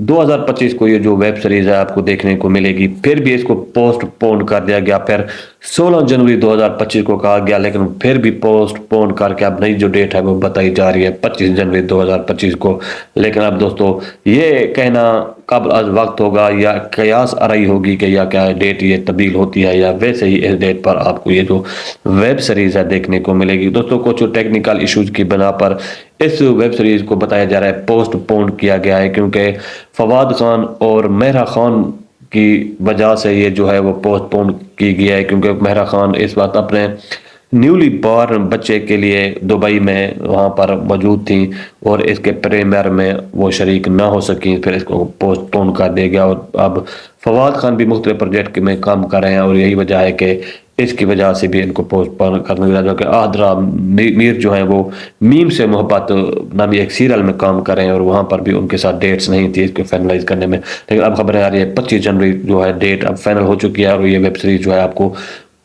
2025 کو یہ جو ویب سیریز ہے آپ کو دیکھنے کو ملے گی. پھر بھی اس کو پوسٹ پون کر دیا گیا، پھر 16 جنوری 2025 کو کہا گیا، لیکن پھر بھی پوسٹ پون کر کے اب نئی جو ڈیٹ ہے وہ بتائی جا رہی ہے 25 جنوری 2025 کو. لیکن اب دوستو یہ کہنا قبل از وقت ہوگا یا قیاس آرائی ہوگی کہ یا کیا ڈیٹ یہ تبدیل ہوتی ہے، یا ویسے ہی اس ڈیٹ پر آپ کو یہ جو ویب سیریز ہے دیکھنے کو ملے گی. دوستو کچھ ٹیکنیکل ایشوز کی بنا پر اس ویب سیریز کو بتایا جا رہا ہے پوسٹ پون کیا گیا ہے، کیونکہ فواد خان اور مہرا خان کی وجہ سے یہ جو ہے وہ پوسٹ پون کی گیا ہے، کیونکہ مہرا خان اس وقت اپنے نیولی بورن بچے کے لیے دبئی میں وہاں پر موجود تھیں، اور اس کے پریمیئر میں وہ شریک نہ ہو سکیں. پھر اس کو پوسٹ پون کر دیا گیا، اور اب فواد خان بھی مختلف پروجیکٹ میں کام کر رہے ہیں، اور یہی وجہ ہے کہ اس کی وجہ سے بھی ان کو پوسٹ پون کرنے لگا، جو کہ آدرا میر جو ہیں وہ میم سے محبت نامی ایک سیریل میں کام کر رہے ہیں، اور وہاں پر بھی ان کے ساتھ ڈیٹس نہیں تھی اس کو فائنلائز کرنے میں، لیکن اب خبریں آ رہی ہے 25 جنوری جو ہے ڈیٹ اب فائنل ہو چکی ہے، اور یہ ویب سیریز جو ہے آپ کو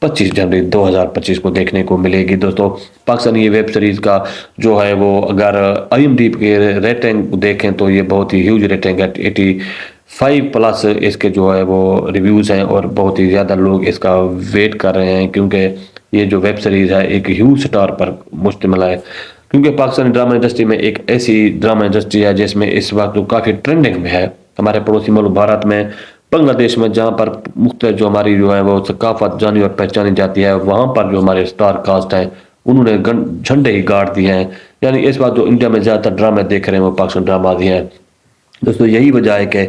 25 جنوری 2025 کو دیکھنے کو ملے گی۔ دوستو پاکستانی یہ ویب سیریز کا جو ہے وہ اگر IMDb کے ریٹنگ دیکھیں تو یہ بہت ہی ہیوج ریٹنگ ہے، 85+ اس کے جو ہے وہ ریویوز ہیں، اور بہت ہی زیادہ لوگ اس کا ویٹ کر رہے ہیں، کیونکہ یہ جو ویب سیریز ہے ایک ہیوج سٹار پر مشتمل ہے، کیونکہ پاکستانی ڈرامہ انڈسٹری میں ایک ایسی ڈرامہ انڈسٹری ہے جس میں اس وقت کافی ٹرینڈنگ میں ہے۔ ہمارے پڑوسی ملک بھارت میں، بنگلہ دیش میں، جہاں پر مختلف جو ہماری جو ہے وہ ثقافت جانی اور پہچانی جاتی ہے، وہاں پر جو ہمارے سٹار کاسٹ ہیں انہوں نے جھنڈے ہی گاڑ دیے ہیں۔ یعنی اس وقت جو انڈیا میں زیادہ تر ڈرامے دیکھ رہے ہیں وہ پاکستان ڈراماز ہی ہیں۔ دوستو یہی وجہ ہے کہ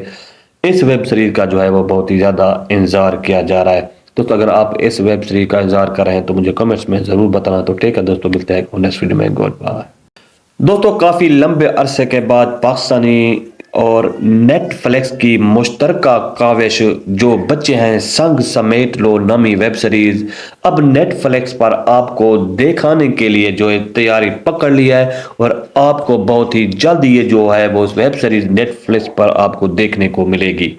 اس ویب سیریز کا جو ہے وہ بہت ہی زیادہ انتظار کیا جا رہا ہے۔ دوستو اگر آپ اس ویب سیریز کا انتظار کر رہے ہیں تو مجھے کمنٹس میں ضرور بتانا۔ تو ٹھیک ہے دوستو، ملتے ہیں نیکسٹ ویڈیو میں، گڈ بائے۔ دوستو کافی لمبے عرصے کے بعد پاکستانی اور نیٹ فلیکس کی مشترکہ کاوش جو بچے ہیں سنگ سمیٹ لو نامی ویب سیریز اب نیٹ فلیکس پر آپ کو دکھانے کے لیے جو ہے تیاری پکڑ لی ہے، اور آپ کو بہت ہی جلد یہ جو ہے وہ ویب سیریز نیٹ فلیکس پر آپ کو دیکھنے کو ملے گی۔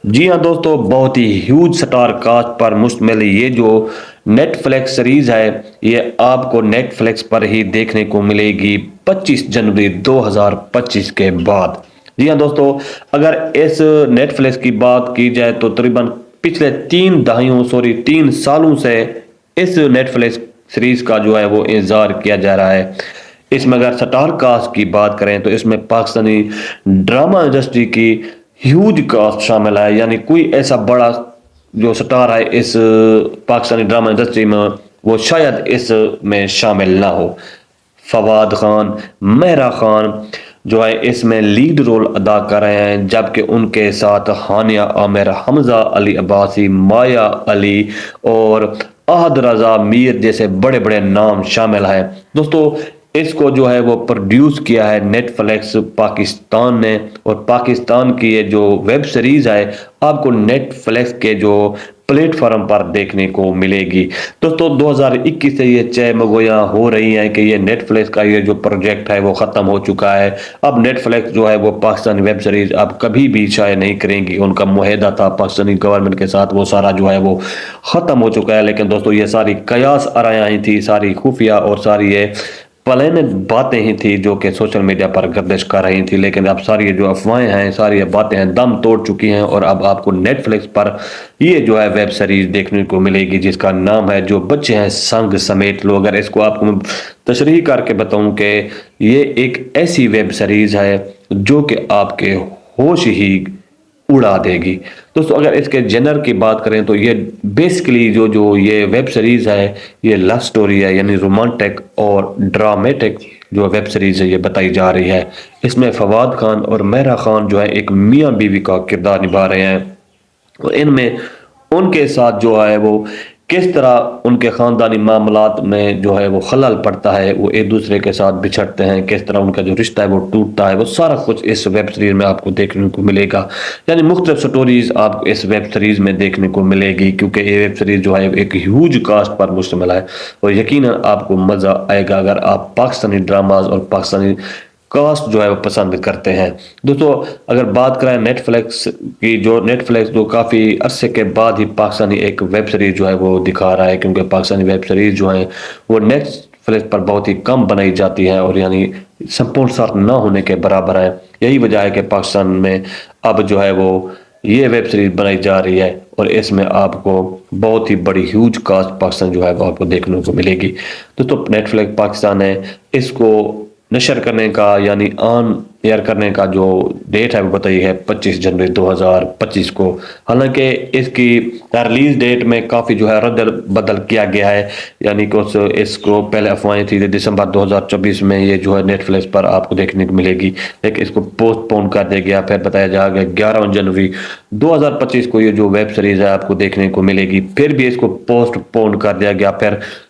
جی ہاں دوستو، بہت ہی ہیوج سٹار کاسٹ پر مشتمل یہ جو نیٹ فلیکس سیریز ہے یہ آپ کو نیٹ فلیکس پر ہی دیکھنے کو ملے گی 25 جنوری 2025 کے بعد۔ جی ہاں دوستو، اگر اس نیٹ فلیکس کی بات کی جائے تو تقریباً پچھلے 3 سالوں سے اس نیٹ فلیکس سیریز کا جو ہے وہ انتظار کیا جا رہا ہے۔ اس میں اگر سٹار کاسٹ کی بات کریں تو اس میں پاکستانی ڈرامہ انڈسٹری کی ہیوج کاسٹ شامل ہے، یعنی کوئی ایسا بڑا جو سٹار ہے اس پاکستانی ڈرامہ انڈسٹری میں وہ شاید اس میں شامل نہ ہو۔ فواد خان، مہرا خان جو ہے اس میں لیڈ رول ادا کر رہے ہیں، جبکہ ان کے ساتھ ہانیہ عامر، حمزہ علی عباسی، مایا علی اور احد رضا میر جیسے بڑے بڑے نام شامل ہیں۔ دوستو اس کو جو ہے وہ پروڈیوس کیا ہے نیٹ فلیکس پاکستان نے، اور پاکستان کی یہ جو ویب سیریز ہے آپ کو نیٹ فلیکس کے جو پلیٹ فارم پر دیکھنے کو ملے گی۔ دوستو 2021 سے یہ چہ مگویاں ہو رہی ہیں کہ یہ نیٹ فلیکس کا یہ جو پروجیکٹ ہے وہ ختم ہو چکا ہے، اب نیٹ فلیکس جو ہے وہ پاکستانی ویب سیریز اب کبھی بھی شائع نہیں کریں گی۔ ان کا معاہدہ تھا پاکستانی گورنمنٹ کے ساتھ، وہ سارا جو ہے وہ ختم ہو چکا ہے، لیکن دوستو یہ ساری قیاس آرائیاں ہی تھی، ساری خفیہ اور ساری یہ پلانڈ باتیں ہی تھی جو کہ سوشل میڈیا پر گردش کر رہی تھی، لیکن اب ساری جو افواہیں ہیں، ساری باتیں ہیں دم توڑ چکی ہیں، اور اب آپ کو نیٹ فلیکس پر یہ جو ہے ویب سیریز دیکھنے کو ملے گی جس کا نام ہے جو بچے ہیں سنگ سمیٹ لو۔ اگر اس کو آپ کو تشریح کر کے بتاؤں کہ یہ ایک ایسی ویب سیریز ہے جو کہ آپ کے ہوش ہی اڑا دے گی۔ دوستو اگر اس کے جنر کی بات کریں تو یہ بیسکلی جو یہ ویب سیریز ہے یہ لو سٹوری ہے، یعنی رومانٹک اور ڈرامیٹک جو ویب سیریز ہے یہ بتائی جا رہی ہے۔ اس میں فواد خان اور مہرا خان جو ہے ایک میاں بیوی کا کردار نبھا رہے ہیں، اور ان میں ان کے ساتھ جو ہے وہ کس طرح ان کے خاندانی معاملات میں جو ہے وہ خلل پڑتا ہے، وہ ایک دوسرے کے ساتھ بچھڑتے ہیں، کس طرح ان کا جو رشتہ ہے وہ ٹوٹتا ہے، وہ سارا کچھ اس ویب سیریز میں آپ کو دیکھنے کو ملے گا۔ یعنی مختلف سٹوریز آپ کو اس ویب سیریز میں دیکھنے کو ملے گی، کیونکہ یہ ویب سیریز جو ہے ایک ہیوج کاسٹ پر مشتمل ہے، اور یقیناً آپ کو مزہ آئے گا اگر آپ پاکستانی ڈراماز اور پاکستانی کاسٹ جو ہے وہ پسند کرتے ہیں۔ دوستو اگر بات کریں نیٹ فلیکس کی، جو نیٹ فلیکس جو کافی عرصے کے بعد ہی پاکستانی ایک ویب سیریز جو ہے وہ دکھا رہا ہے، کیونکہ پاکستانی ویب سیریز جو ہیں وہ نیٹ فلیکس پر بہت ہی کم بنائی جاتی ہے، اور یعنی سپورٹ نہ ہونے کے برابر ہے۔ یہی وجہ ہے کہ پاکستان میں اب جو ہے وہ یہ ویب سیریز بنائی جا رہی ہے، اور اس میں آپ کو بہت ہی بڑی ہیوج کاسٹ پاکستان جو ہے وہ آپ کو دیکھنے کو ملے گی۔ تو نیٹ فلیکس پاکستان ہے اس کو نشر کرنے کا یعنی آن ایئر کرنے کا جو ڈیٹ ہے وہ بتائی ہے 25 جنوری 2025 کو۔ حالانکہ اس کی ریلیز ڈیٹ میں کافی جو ہے رد بدل کیا گیا ہے، یعنی کہ اس کو پہلے افواہیں تھی دسمبر 2024 میں یہ جو ہے نیٹ فلیکس پر آپ کو دیکھنے کو ملے گی، لیکن اس کو پوسٹ پون کر دیا گیا، پھر بتایا جا گیا 11 جنوری 2025 کو یہ جو ویب سیریز ہے آپ کو دیکھنے کو ملے گی، پھر بھی اس کو پوسٹ پون کر دیا گیا، پھر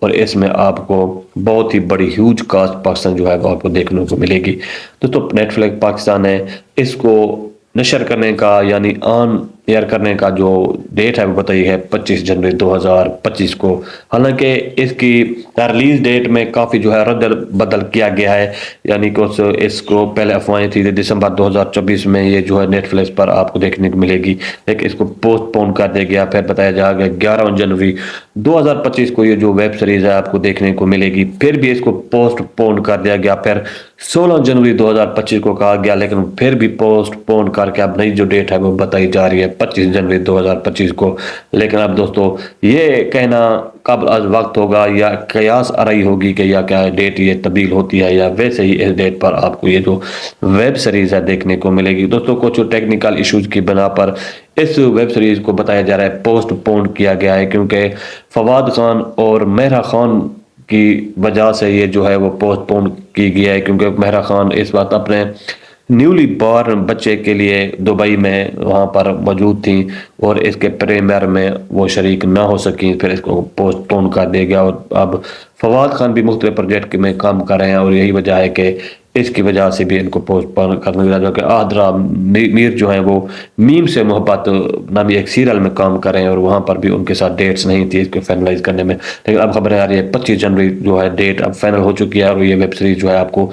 اور اس میں آپ کو بہت ہی بڑی ہیوج کاسٹ پاکستان جو ہے وہ آپ کو دیکھنے کو ملے گی. دوستو نیٹ فلکس پاکستان ہے، اس کو نشر کرنے کا یعنی آن ایئر کرنے کا جو ڈیٹ ہے وہ بتائی ہے 25 جنوری 2025 کو. حالانکہ اس کی ریلیز ڈیٹ میں کافی جو ہے رد بدل کیا گیا ہے، یعنی کہ اس کو پہلے افواہیں تھی کہ دسمبر 2024 میں یہ جو ہے نیٹ فلکس پر آپ کو دیکھنے کو ملے گی، لیکن اس کو پوسٹ پون کر دیا گیا. پھر بتایا جا گیا 11 جنوری 2025 کو یہ جو ویب سیریز ہے آپ کو دیکھنے کو ملے گی. پھر بھی اس کو پوسٹ پون کر دیا گیا، پھر 16 جنوری 2025 کو کہا گیا، لیکن پھر بھی پوسٹ پون کر کے اب نئی جو ڈیٹ ہے وہ بتائی جا رہی ہے 25 جنوری 2025 کو. لیکن اب دوستو یہ کہنا قبل از وقت ہوگا یا قیاس آرائی ہوگی کہ یا کیا ڈیٹ یہ تبدیل ہوتی ہے یا ویسے ہی اس ڈیٹ پر آپ کو یہ جو ویب سیریز ہے دیکھنے کو ملے گی. دوستو کچھ ٹیکنیکل ایشوز کی بنا پر اس ویب سیریز کو بتایا جا رہا ہے پوسٹ پون کیا گیا ہے، کیونکہ فواد خان اور مہرا خان کی وجہ سے یہ جو ہے وہ پوسٹ پون کی گیا ہے، کیونکہ مہرا خان اس وقت اپنے نیولی بارن بچے کے لیے دبئی میں وہاں پر موجود تھیں اور اس کے پریمیئر میں وہ شریک نہ ہو سکیں. پھر اس کو پوسٹ پون کر دیا گیا اور اب فواد خان بھی مختلف پروجیکٹ میں کام کر رہے ہیں اور یہی وجہ ہے کہ اس کی وجہ سے بھی ان کو پوسٹ پون کرنے کی وجہ کہ آدرا میر جو ہیں وہ میم سے محبت نامی ایک سیریل میں کام کر رہے ہیں اور وہاں پر بھی ان کے ساتھ ڈیٹس نہیں تھی اس کو فائنلائز کرنے میں. لیکن اب خبریں آ رہی ہے 25 جنوری جو ہے ڈیٹ اب فائنل ہو چکی ہے اور یہ ویب سیریز جو ہے آپ کو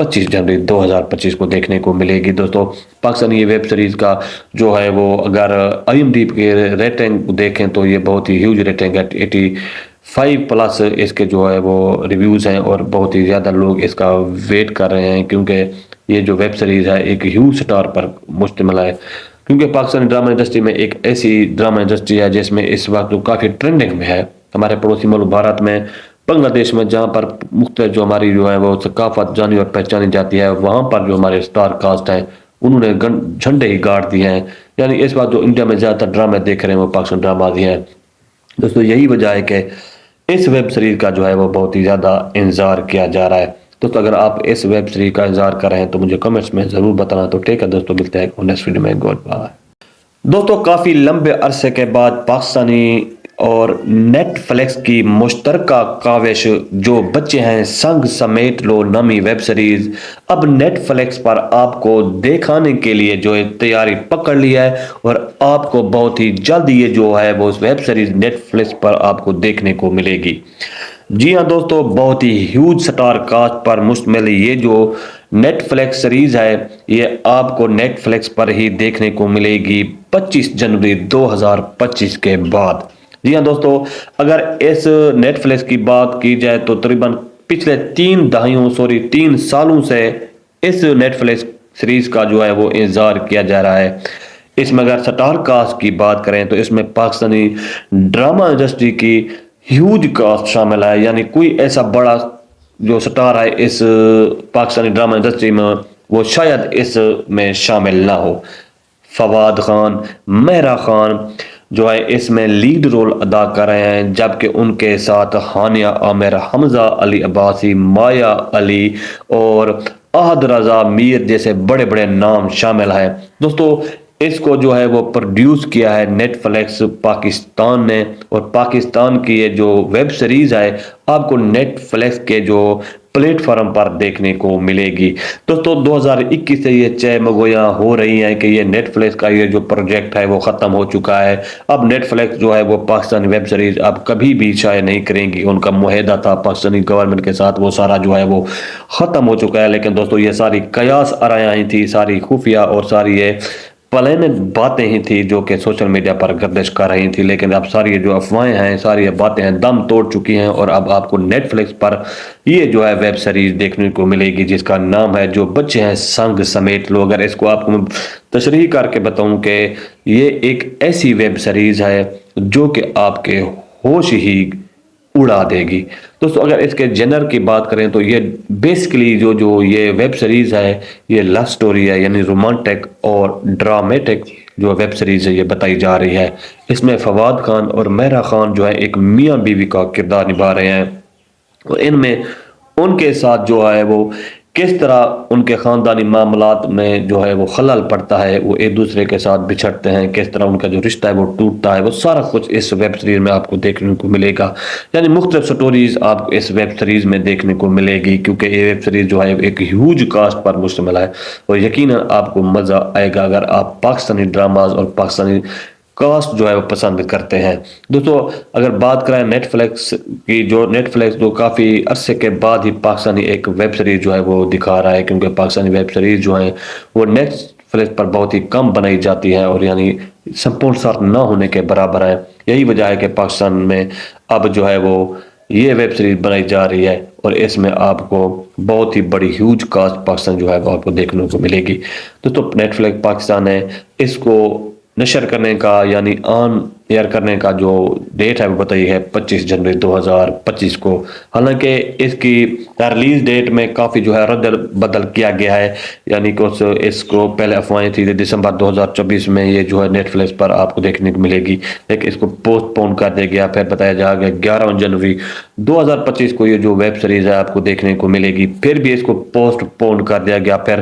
25 جنوری 2025 کو دیکھنے کو ملے گی. دوستو پاکستانی یہ ویب سیریز کا جو ہے وہ اگر IMDb کے ریٹنگ دیکھیں تو یہ بہت ہی ہیوج ریٹنگ ہے، 85+ اس کے جو ہے وہ ریویوز ہیں اور بہت ہی زیادہ لوگ اس کا ویٹ کر رہے ہیں، کیونکہ یہ جو ویب سیریز ہے ایک ہیوج سٹار پر مشتمل ہے. کیونکہ پاکستانی ڈرامہ انڈسٹری میں ایک ایسی ڈرامہ انڈسٹری ہے جس میں اس وقت کافی ٹرینڈنگ میں ہے. ہمارے پڑوسی ملک بھارت میں، بنگلہ دیش میں، جہاں پر مختلف جو ہماری جو ہے وہ ثقافت جانی اور پہچانی جاتی ہے، وہاں پر جو ہمارے سٹار کاسٹ ہیں انہوں نے جھنڈے ہی گاڑ دیے ہیں. یعنی اس وقت جو انڈیا میں زیادہ تر ڈرامے دیکھ رہے ہیں وہ پاکستان ڈراماز ہی ہیں. دوستو یہی وجہ ہے کہ اس ویب سیریز کا جو ہے وہ بہت ہی زیادہ انتظار کیا جا رہا ہے. دوستو اگر آپ اس ویب سیریز کا انتظار کر رہے ہیں تو مجھے کمنٹس میں ضرور بتانا. تو ٹھیک ہے دوستو، ملتے ہیں نیکسٹ ویڈیو میں. Good bye. دوستو کافی لمبے عرصے کے بعد پاکستانی اور نیٹ فلکس کی مشترکہ کاوش جو بچے ہیں سنگ سمیٹ لو نامی ویب سیریز اب نیٹ فلکس پر آپ کو دکھانے کے لیے جو تیاری پکڑ لی ہے اور آپ کو بہت ہی جلد یہ جو ہے وہ ویب سیریز نیٹ فلکس پر آپ کو دیکھنے کو ملے گی. جی ہاں دوستو، بہت ہی ہیوج سٹار کاسٹ پر مشتمل یہ جو نیٹ فلکس سیریز ہے یہ آپ کو نیٹ فلکس پر ہی دیکھنے کو ملے گی 25 جنوری 2025 کے بعد. جی ہاں دوستو، اگر اس نیٹ فلکس کی بات کی جائے تو تقریباً پچھلے 3 سالوں سے اس نیٹ فلکس سیریز کا جو ہے وہ انتظار کیا جا رہا ہے. اس میں اگر سٹار کاسٹ کی بات کریں تو اس میں پاکستانی ڈرامہ انڈسٹری کی ہیوج کاسٹ شامل ہے، یعنی کوئی ایسا بڑا جو سٹار ہے اس پاکستانی ڈرامہ انڈسٹری میں وہ شاید اس میں شامل نہ ہو. فواد خان، مہرا خان جو ہے اس میں لیڈ رول ادا کر رہے ہیں، جبکہ ان کے ساتھ ہانیہ عامر، حمزہ علی عباسی، مایا علی اور احد رضا میر جیسے بڑے بڑے نام شامل ہیں. دوستو اس کو جو ہے وہ پروڈیوس کیا ہے نیٹ فلکس پاکستان نے اور پاکستان کی یہ جو ویب سیریز ہے آپ کو نیٹ فلکس کے جو پلیٹ فارم پر دیکھنے کو ملے گی. دوستو 2021 سے یہ چہ مگویاں ہو رہی ہیں کہ یہ نیٹ فلکس کا یہ جو پروجیکٹ ہے وہ ختم ہو چکا ہے. اب نیٹ فلکس جو ہے وہ پاکستانی ویب سیریز اب کبھی بھی شائع نہیں کریں گی. ان کا معاہدہ تھا پاکستانی گورنمنٹ کے ساتھ، وہ سارا جو ہے وہ ختم ہو چکا ہے. لیکن دوستو یہ ساری قیاس آرائیاں تھی، ساری خفیہ اور ساری یہ پلانڈ باتیں ہی تھی جو کہ سوشل میڈیا پر گردش کر رہی تھی. لیکن اب ساری جو افواہیں ہیں، ساری باتیں ہیں دم توڑ چکی ہیں اور اب آپ کو نیٹ فلکس پر یہ جو ہے ویب سیریز دیکھنے کو ملے گی جس کا نام ہے جو بچے ہیں سنگ سمیٹ لو. اگر اس کو آپ کو تشریح کر کے بتاؤں کہ یہ ایک ایسی ویب سیریز ہے جو کہ آپ کے ہوش ہی اڑا دے گی. دوستو اگر اس کے جنر کی بات کریں تو یہ بیسکلی جو یہ ویب سیریز ہے یہ لو سٹوری ہے، یعنی رومانٹک اور ڈرامیٹک جو ویب سیریز ہے یہ بتائی جا رہی ہے. اس میں فواد خان اور مہرا خان جو ہے ایک میاں بیوی کا کردار نبھا رہے ہیں اور ان میں ان کے ساتھ جو ہے وہ کس طرح ان کے خاندانی معاملات میں جو ہے وہ خلل پڑتا ہے، وہ ایک دوسرے کے ساتھ بچھڑتے ہیں، کس طرح ان کا جو رشتہ ہے وہ ٹوٹتا ہے، وہ سارا کچھ اس ویب سیریز میں آپ کو دیکھنے کو ملے گا۔ یعنی مختلف سٹوریز آپ کو اس ویب سیریز میں دیکھنے کو ملے گی، کیونکہ یہ ویب سیریز جو ہے ایک ہیوج کاسٹ پر مشتمل ہے، اور یقیناً آپ کو مزہ آئے گا اگر آپ پاکستانی ڈراماز اور پاکستانی کاسٹ جو ہے وہ پسند کرتے ہیں۔ دوستو اگر بات کریں نیٹ فلیکس کی، جو نیٹ فلیکس جو کافی عرصے کے بعد ہی پاکستانی ایک ویب سیریز جو ہے وہ دکھا رہا ہے، کیونکہ پاکستانی ویب سیریز جو ہیں وہ نیٹ فلیکس پر بہت ہی کم بنائی جاتی ہے، اور یعنی سپورٹ نہ ہونے کے برابر ہے۔ یہی وجہ ہے کہ پاکستان میں اب جو ہے وہ یہ ویب سیریز بنائی جا رہی ہے، اور اس میں آپ کو بہت ہی بڑی ہیوج کاسٹ پاکستان جو ہے وہ آپ کو دیکھنے کو ملے گی۔ دوستو نیٹ فلیکس پاکستان ہے، اس کو نشر کرنے کا یعنی آن ایئر کرنے کا جو ڈیٹ ہے وہ بتائی ہے 25 جنوری 2025 کو۔ حالانکہ اس کی ریلیز ڈیٹ میں کافی جو ہے رد بدل کیا گیا ہے، یعنی کہ اس کو پہلے افواہیں تھی کہ دسمبر 2024 میں یہ جو ہے نیٹ فلیکس پر آپ کو دیکھنے کو ملے گی، لیکن اس کو پوسٹ پون کر دیا گیا، پھر بتایا جا گیا 11 جنوری 2025 کو یہ جو ویب سیریز ہے آپ کو دیکھنے کو ملے گی، پھر بھی اس کو پوسٹ پون کر دیا گیا، پھر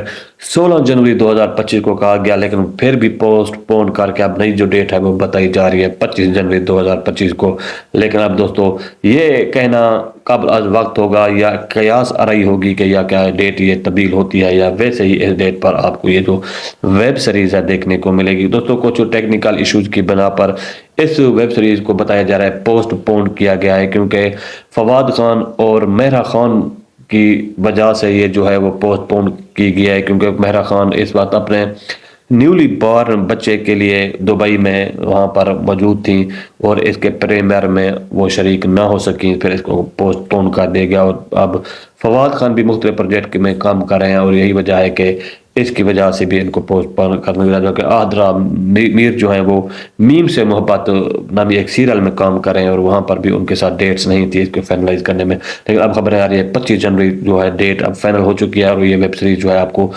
16 جنوری 2025 کو کہا گیا، لیکن پھر بھی پوسٹ پون کر کے اب نئی جو ڈیٹ ہے وہ بتائی جا رہی ہے 25 جنوری 2025 کو۔ لیکن اب دوستو یہ کہنا قبل از وقت ہوگا یا قیاس آرائی ہوگی کہ یا کیا ڈیٹ یہ تبدیل ہوتی ہے، یا ویسے ہی اس ڈیٹ پر آپ کو یہ جو ویب سیریز ہے دیکھنے کو ملے گی۔ دوستو کچھ ٹیکنیکل ایشوز کی بنا پر اس ویب سیریز کو بتایا جا رہا ہے پوسٹ پون کیا گیا ہے، کیونکہ فواد خان اور مہرا خان کی وجہ سے یہ جو ہے وہ پوسٹ پون کی گیا ہے، کیونکہ مہرا خان اس وقت اپنے نیولی بورن بچے کے لیے دبئی میں وہاں پر موجود تھیں، اور اس کے پریمیئر میں وہ شریک نہ ہو سکیں، پھر اس کو پوسٹ پون کر دیا گیا، اور اب فواد خان بھی مختلف پروجیکٹ میں کام کر رہے ہیں، اور یہی وجہ ہے کہ اس کی وجہ سے بھی ان کو پوسٹ پون کرنے لگا کہ آدرا میر جو ہیں وہ میم سے محبت نامی ایک سیریل میں کام کر رہے ہیں، اور وہاں پر بھی ان کے ساتھ ڈیٹس نہیں تھی اس کو فائنلائز کرنے میں، لیکن اب خبریں آ رہی ہے 25 جنوری جو ہے ڈیٹ اب فائنل ہو چکی ہے، اور یہ ویب سیریز جو ہے آپ کو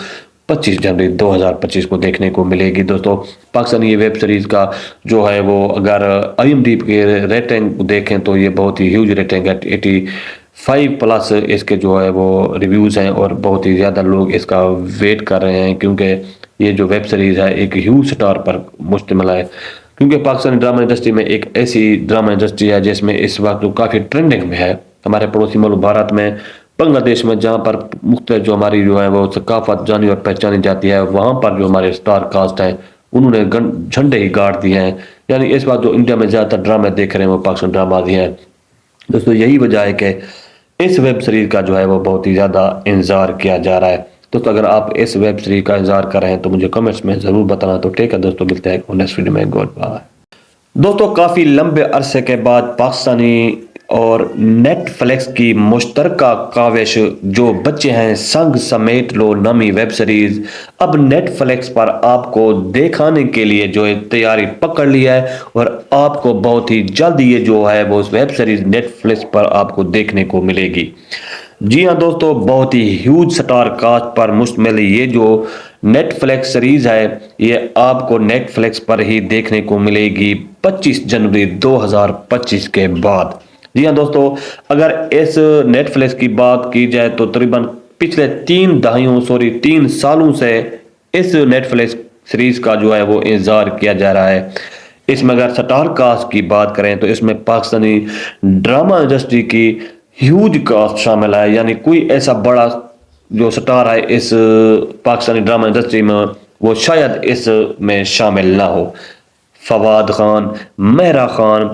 25 جنوری 2025 کو دیکھنے کو ملے گی۔ دوستو پاکستانی یہ ویب سیریز کا جو ہے وہ اگر IMDb کی ریٹنگ دیکھیں تو یہ بہت ہی ہیوج ریٹنگ ہے، 85+ اس کے جو ہے وہ ریویوز ہیں، اور بہت ہی زیادہ لوگ اس کا ویٹ کر رہے ہیں، کیونکہ یہ جو ویب سیریز ہے ایک ہیوج سٹار پر مشتمل ہے، کیونکہ پاکستانی ڈرامہ انڈسٹری میں ایک ایسی ڈرامہ انڈسٹری ہے جس میں اس وقت کافی ٹرینڈنگ میں ہے۔ ہمارے پڑوسی ملک بھارت میں، بنگلہ دیش میں، جہاں پر مختلف جو ہماری جو ہے وہ ثقافت جانی اور پہچانی جاتی ہے، وہاں پر جو ہمارے سٹار کاسٹ ہیں انہوں نے جھنڈے ہی گاڑ دیے ہیں۔ یعنی اس بات جو انڈیا میں زیادہ تر ڈرامے دیکھ رہے ہیں وہ پاکستان ڈراماز ہی ہیں۔ دوستو یہی وجہ ہے کہ اس ویب سیریز کا جو ہے وہ بہت ہی زیادہ انتظار کیا جا رہا ہے۔ دوستو اگر آپ اس ویب سیریز کا انتظار کر رہے ہیں تو مجھے کمنٹس میں ضرور بتانا۔ تو ٹھیک ہے دوستو، ملتے ہیں نیکسٹ ویڈیو میں، گڈ بائے۔ دوستو کافی لمبے عرصے کے بعد پاکستانی اور نیٹ فلیکس کی مشترکہ کاوش جو بچے ہیں سنگ سمیٹ لو نامی ویب سیریز اب نیٹ فلیکس پر آپ کو دکھانے کے لیے جو ہے تیاری پکڑ لیا ہے، اور آپ کو بہت ہی جلد یہ جو ہے وہ ویب سیریز نیٹ فلیکس پر آپ کو دیکھنے کو ملے گی۔ جی ہاں دوستو، بہت ہی ہیوج سٹار کاسٹ پر مشتمل یہ جو نیٹ فلیکس سیریز ہے یہ آپ کو نیٹ فلیکس پر ہی دیکھنے کو ملے گی 25 جنوری 2025 کے بعد۔ جی ہاں دوستو، اگر اس نیٹ فلیکس کی بات کی جائے تو تقریباً پچھلے 3 سالوں سے اس نیٹ فلیکس سیریز کا جو ہے وہ انتظار کیا جا رہا ہے۔ اس میں اگر سٹار کاسٹ کی بات کریں تو اس میں پاکستانی ڈرامہ انڈسٹری کی ہیوج کاسٹ شامل ہے، یعنی کوئی ایسا بڑا جو سٹار ہے اس پاکستانی ڈرامہ انڈسٹری میں وہ شاید اس میں شامل نہ ہو۔ فواد خان، مہرا خان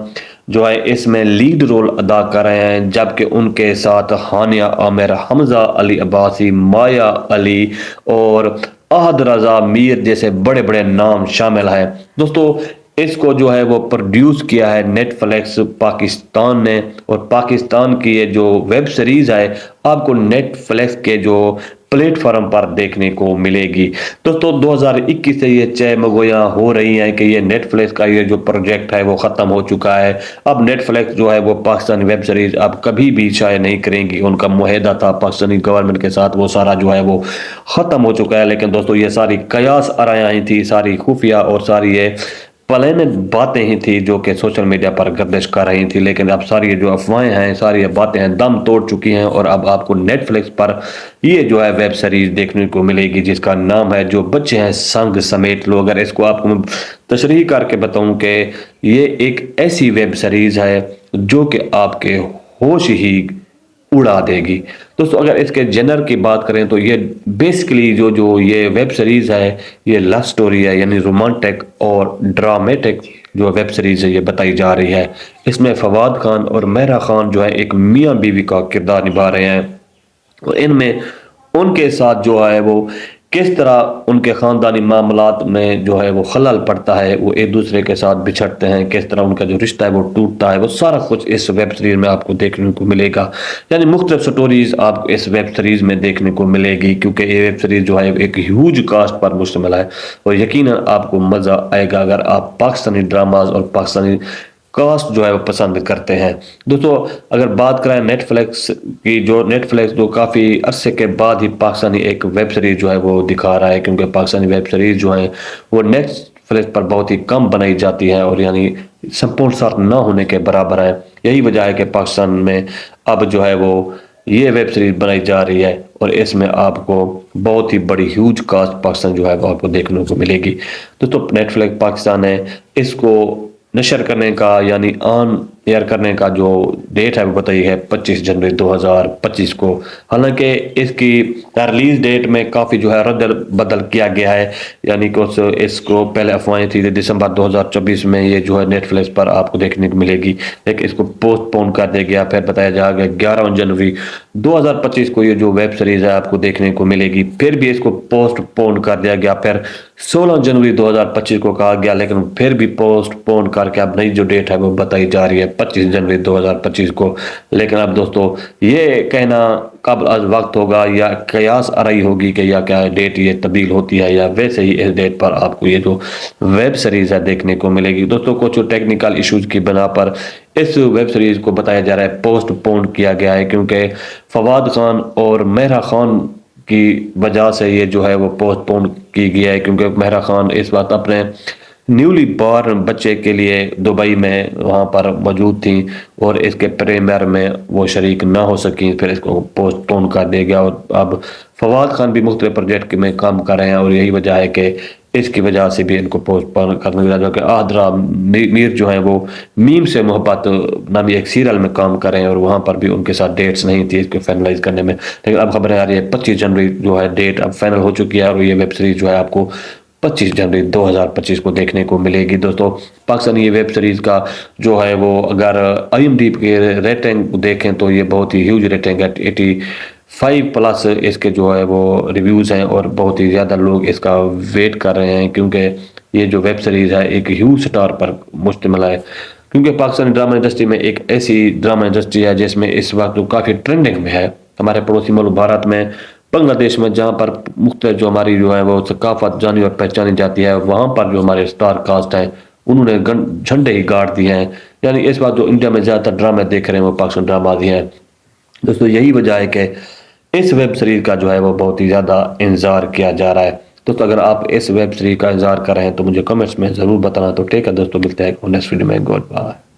جو ہے اس میں لیڈ رول ادا کر رہے ہیں، جبکہ ان کے ساتھ ہانیہ عامر، حمزہ علی عباسی، مایا علی اور احد رضا میر جیسے بڑے بڑے نام شامل ہیں۔ دوستو اس کو جو ہے وہ پروڈیوس کیا ہے نیٹ فلیکس پاکستان نے، اور پاکستان کی یہ جو ویب سیریز ہے آپ کو نیٹ فلیکس کے جو پلیٹ فارم پر دیکھنے کو ملے گی۔ دوستو 2021 سے یہ چہ مگویاں ہو رہی ہیں کہ یہ نیٹ فلیکس کا یہ جو پروجیکٹ ہے وہ ختم ہو چکا ہے، اب نیٹ فلیکس جو ہے وہ پاکستانی ویب سیریز اب کبھی بھی شائع نہیں کریں گی۔ ان کا معاہدہ تھا پاکستانی گورنمنٹ کے ساتھ، وہ سارا جو ہے وہ ختم ہو چکا ہے۔ لیکن دوستو یہ ساری قیاس آرائیاں تھی، ساری خفیہ اور ساری یہ پلینٹ باتیں ہی تھی جو کہ سوشل میڈیا پر گردش کر رہی تھی، لیکن اب ساری جو افواہیں ہیں، ساری باتیں ہیں، دم توڑ چکی ہیں، اور اب آپ کو نیٹ فلکس پر یہ جو ہے ویب سیریز دیکھنے کو ملے گی جس کا نام ہے جو بچے ہیں سنگ سمیٹ لو۔ اگر اس کو آپ کو تشریح کر کے بتاؤں کہ یہ ایک ایسی ویب سیریز ہے جو کہ آپ کے ہوش ہی اڑا دے گی۔ دوستو اگر اس کے جنر کی بات کریں تو یہ بیسکلی جو یہ ویب سیریز ہے یہ لو سٹوری ہے، یعنی رومانٹک اور ڈرامیٹک جو ویب سیریز ہے یہ بتائی جا رہی ہے۔ اس میں فواد خان اور مہرا خان جو ہے ایک میاں بیوی کا کردار نبھا رہے ہیں، اور ان میں ان کے ساتھ جو ہے وہ کس طرح ان کے خاندانی معاملات میں جو ہے وہ خلل پڑتا ہے، وہ ایک دوسرے کے ساتھ بچھڑتے ہیں، کس طرح ان کا جو رشتہ ہے وہ ٹوٹتا ہے، وہ سارا کچھ اس ویب سیریز میں آپ کو دیکھنے کو ملے گا۔ یعنی مختلف سٹوریز آپ کو اس ویب سیریز میں دیکھنے کو ملے گی، کیونکہ یہ ویب سیریز جو ہے ایک ہیوج کاسٹ پر مشتمل ہے، اور یقیناً آپ کو مزہ آئے گا اگر آپ پاکستانی ڈراماز اور پاکستانی کاسٹ جو ہے وہ پسند کرتے ہیں۔ دوستو اگر بات کریں نیٹ فلکس کی، نیٹ فلکس جو کافی عرصے کے بعد ہی پاکستانی ایک ویب سیریز جو ہے وہ دکھا رہا ہے، کیونکہ پاکستانی ویب سیریز جو ہیں وہ نیٹ فلکس پر بہت ہی کم بنائی جاتی ہے، اور یعنی سپورٹ ساتھ نہ ہونے کے برابر ہے۔ یہی وجہ ہے کہ پاکستان میں اب جو ہے وہ یہ ویب سیریز بنائی جا رہی ہے، اور اس میں آپ کو بہت ہی بڑی ہیوج کاسٹ پاکستان جو ہے وہ آپ کو دیکھنے کو ملے گی۔ دوستو نیٹ فلکس پاکستان ہے، اس کو نشر کرنے کا یعنی آن ایئر کرنے کا جو ڈیٹ ہے وہ بتائی ہے 25 جنوری 2025 کو۔ حالانکہ اس کی ریلیز ڈیٹ میں کافی جو ہے رد بدل کیا گیا ہے، یعنی کہ اس کو پہلے افواہیں تھی کہ دسمبر 2024 میں یہ جو ہے نیٹ فلکس پر آپ کو دیکھنے کو ملے گی، لیکن اس کو پوسٹ پون کر دیا گیا، پھر بتایا جا گیا 11 جنوری 2025 کو یہ جو ویب سیریز ہے آپ کو دیکھنے کو ملے گی، پھر بھی اس کو پوسٹ پون کر دیا گیا، پھر 16 جنوری 2025 کو کہا گیا، لیکن پھر بھی پوسٹ پون کر کے اب نئی جو ڈیٹ ہے وہ بتائی جا رہی ہے 25 جنوری 2025 کو۔ لیکن اب دوستو یہ کہنا قبل از وقت ہوگا یا قیاس آرائی ہوگی کہ یا کیا ڈیٹ یہ تبدیل ہوتی ہے، یا ویسے ہی اس ڈیٹ پر آپ کو یہ جو ویب سیریز ہے دیکھنے کو ملے گی۔ دوستو کچھ ٹیکنیکل ایشوز کی بنا پر اس ویب سیریز کو بتایا جا رہا ہے پوسٹ پون کیا گیا ہے، کیونکہ فواد خان اور مہرا خان کی وجہ سے یہ جو ہے وہ پوسٹ پون کی گیا ہے، کیونکہ مہرا خان اس وقت اپنے نیولی بورن بچے کے لیے دبئی میں وہاں پر موجود تھیں، اور اس کے پریمیئر میں وہ شریک نہ ہو سکیں، پھر اس کو پوسٹ پون کر دیا گیا، اور اب فواد خان بھی مختلف پروجیکٹ میں کام کر رہے ہیں، اور یہی وجہ ہے کہ اس کی وجہ سے بھی ان کو پوسٹ پون کرنے لگا کہ آدرا میر جو ہیں وہ میم سے محبت نامی ایک سیریل میں کام کر رہے ہیں، اور وہاں پر بھی ان کے ساتھ ڈیٹس نہیں تھی اس کو فائنلائز کرنے میں، لیکن اب خبریں آ رہی ہے 25 جنوری جو ہے ڈیٹ اب فائنل ہو چکی ہے، اور یہ ویب سیریز جو ہے آپ کو 25 جنوری 2025 کو دیکھنے کو ملے گی۔ دوستو پاکستانی یہ ویب سیریز کا جو ہے وہ اگر IMDb کی ریٹنگ دیکھیں تو یہ بہت ہی ہیوج ریٹنگ ہے، 85+ اس کے جو ہے وہ ریویوز ہیں، اور بہت ہی زیادہ لوگ اس کا ویٹ کر رہے ہیں، کیونکہ یہ جو ویب سیریز ہے ایک ہیوج سٹار پر مشتمل ہے، کیونکہ پاکستانی ڈرامہ انڈسٹری میں ایک ایسی ڈرامہ انڈسٹری ہے جس میں اس وقت کافی ٹرینڈنگ میں ہے۔ ہمارے پڑوسی ملک بھارت میں، بنگلہ دیش میں، جہاں پر مختلف جو ہماری جو ہے وہ ثقافت جانی اور پہچانی جاتی ہے، وہاں پر جو ہمارے سٹار کاسٹ ہیں انہوں نے جھنڈے ہی گاڑ دیے ہیں، یعنی اس بات جو انڈیا میں زیادہ تر ڈرامے دیکھ رہے ہیں وہ پاکستان ڈراماز ہی ہیں۔ دوستو یہی وجہ ہے کہ اس ویب سیریز کا جو ہے وہ بہت ہی زیادہ انتظار کیا جا رہا ہے۔ دوستو اگر آپ اس ویب سیریز کا انتظار کر رہے ہیں تو مجھے کمنٹس میں ضرور بتانا۔ تو ٹھیک ہے دوستو، ملتے ہیں نیکسٹ ویڈیو میں، گڈ بائے۔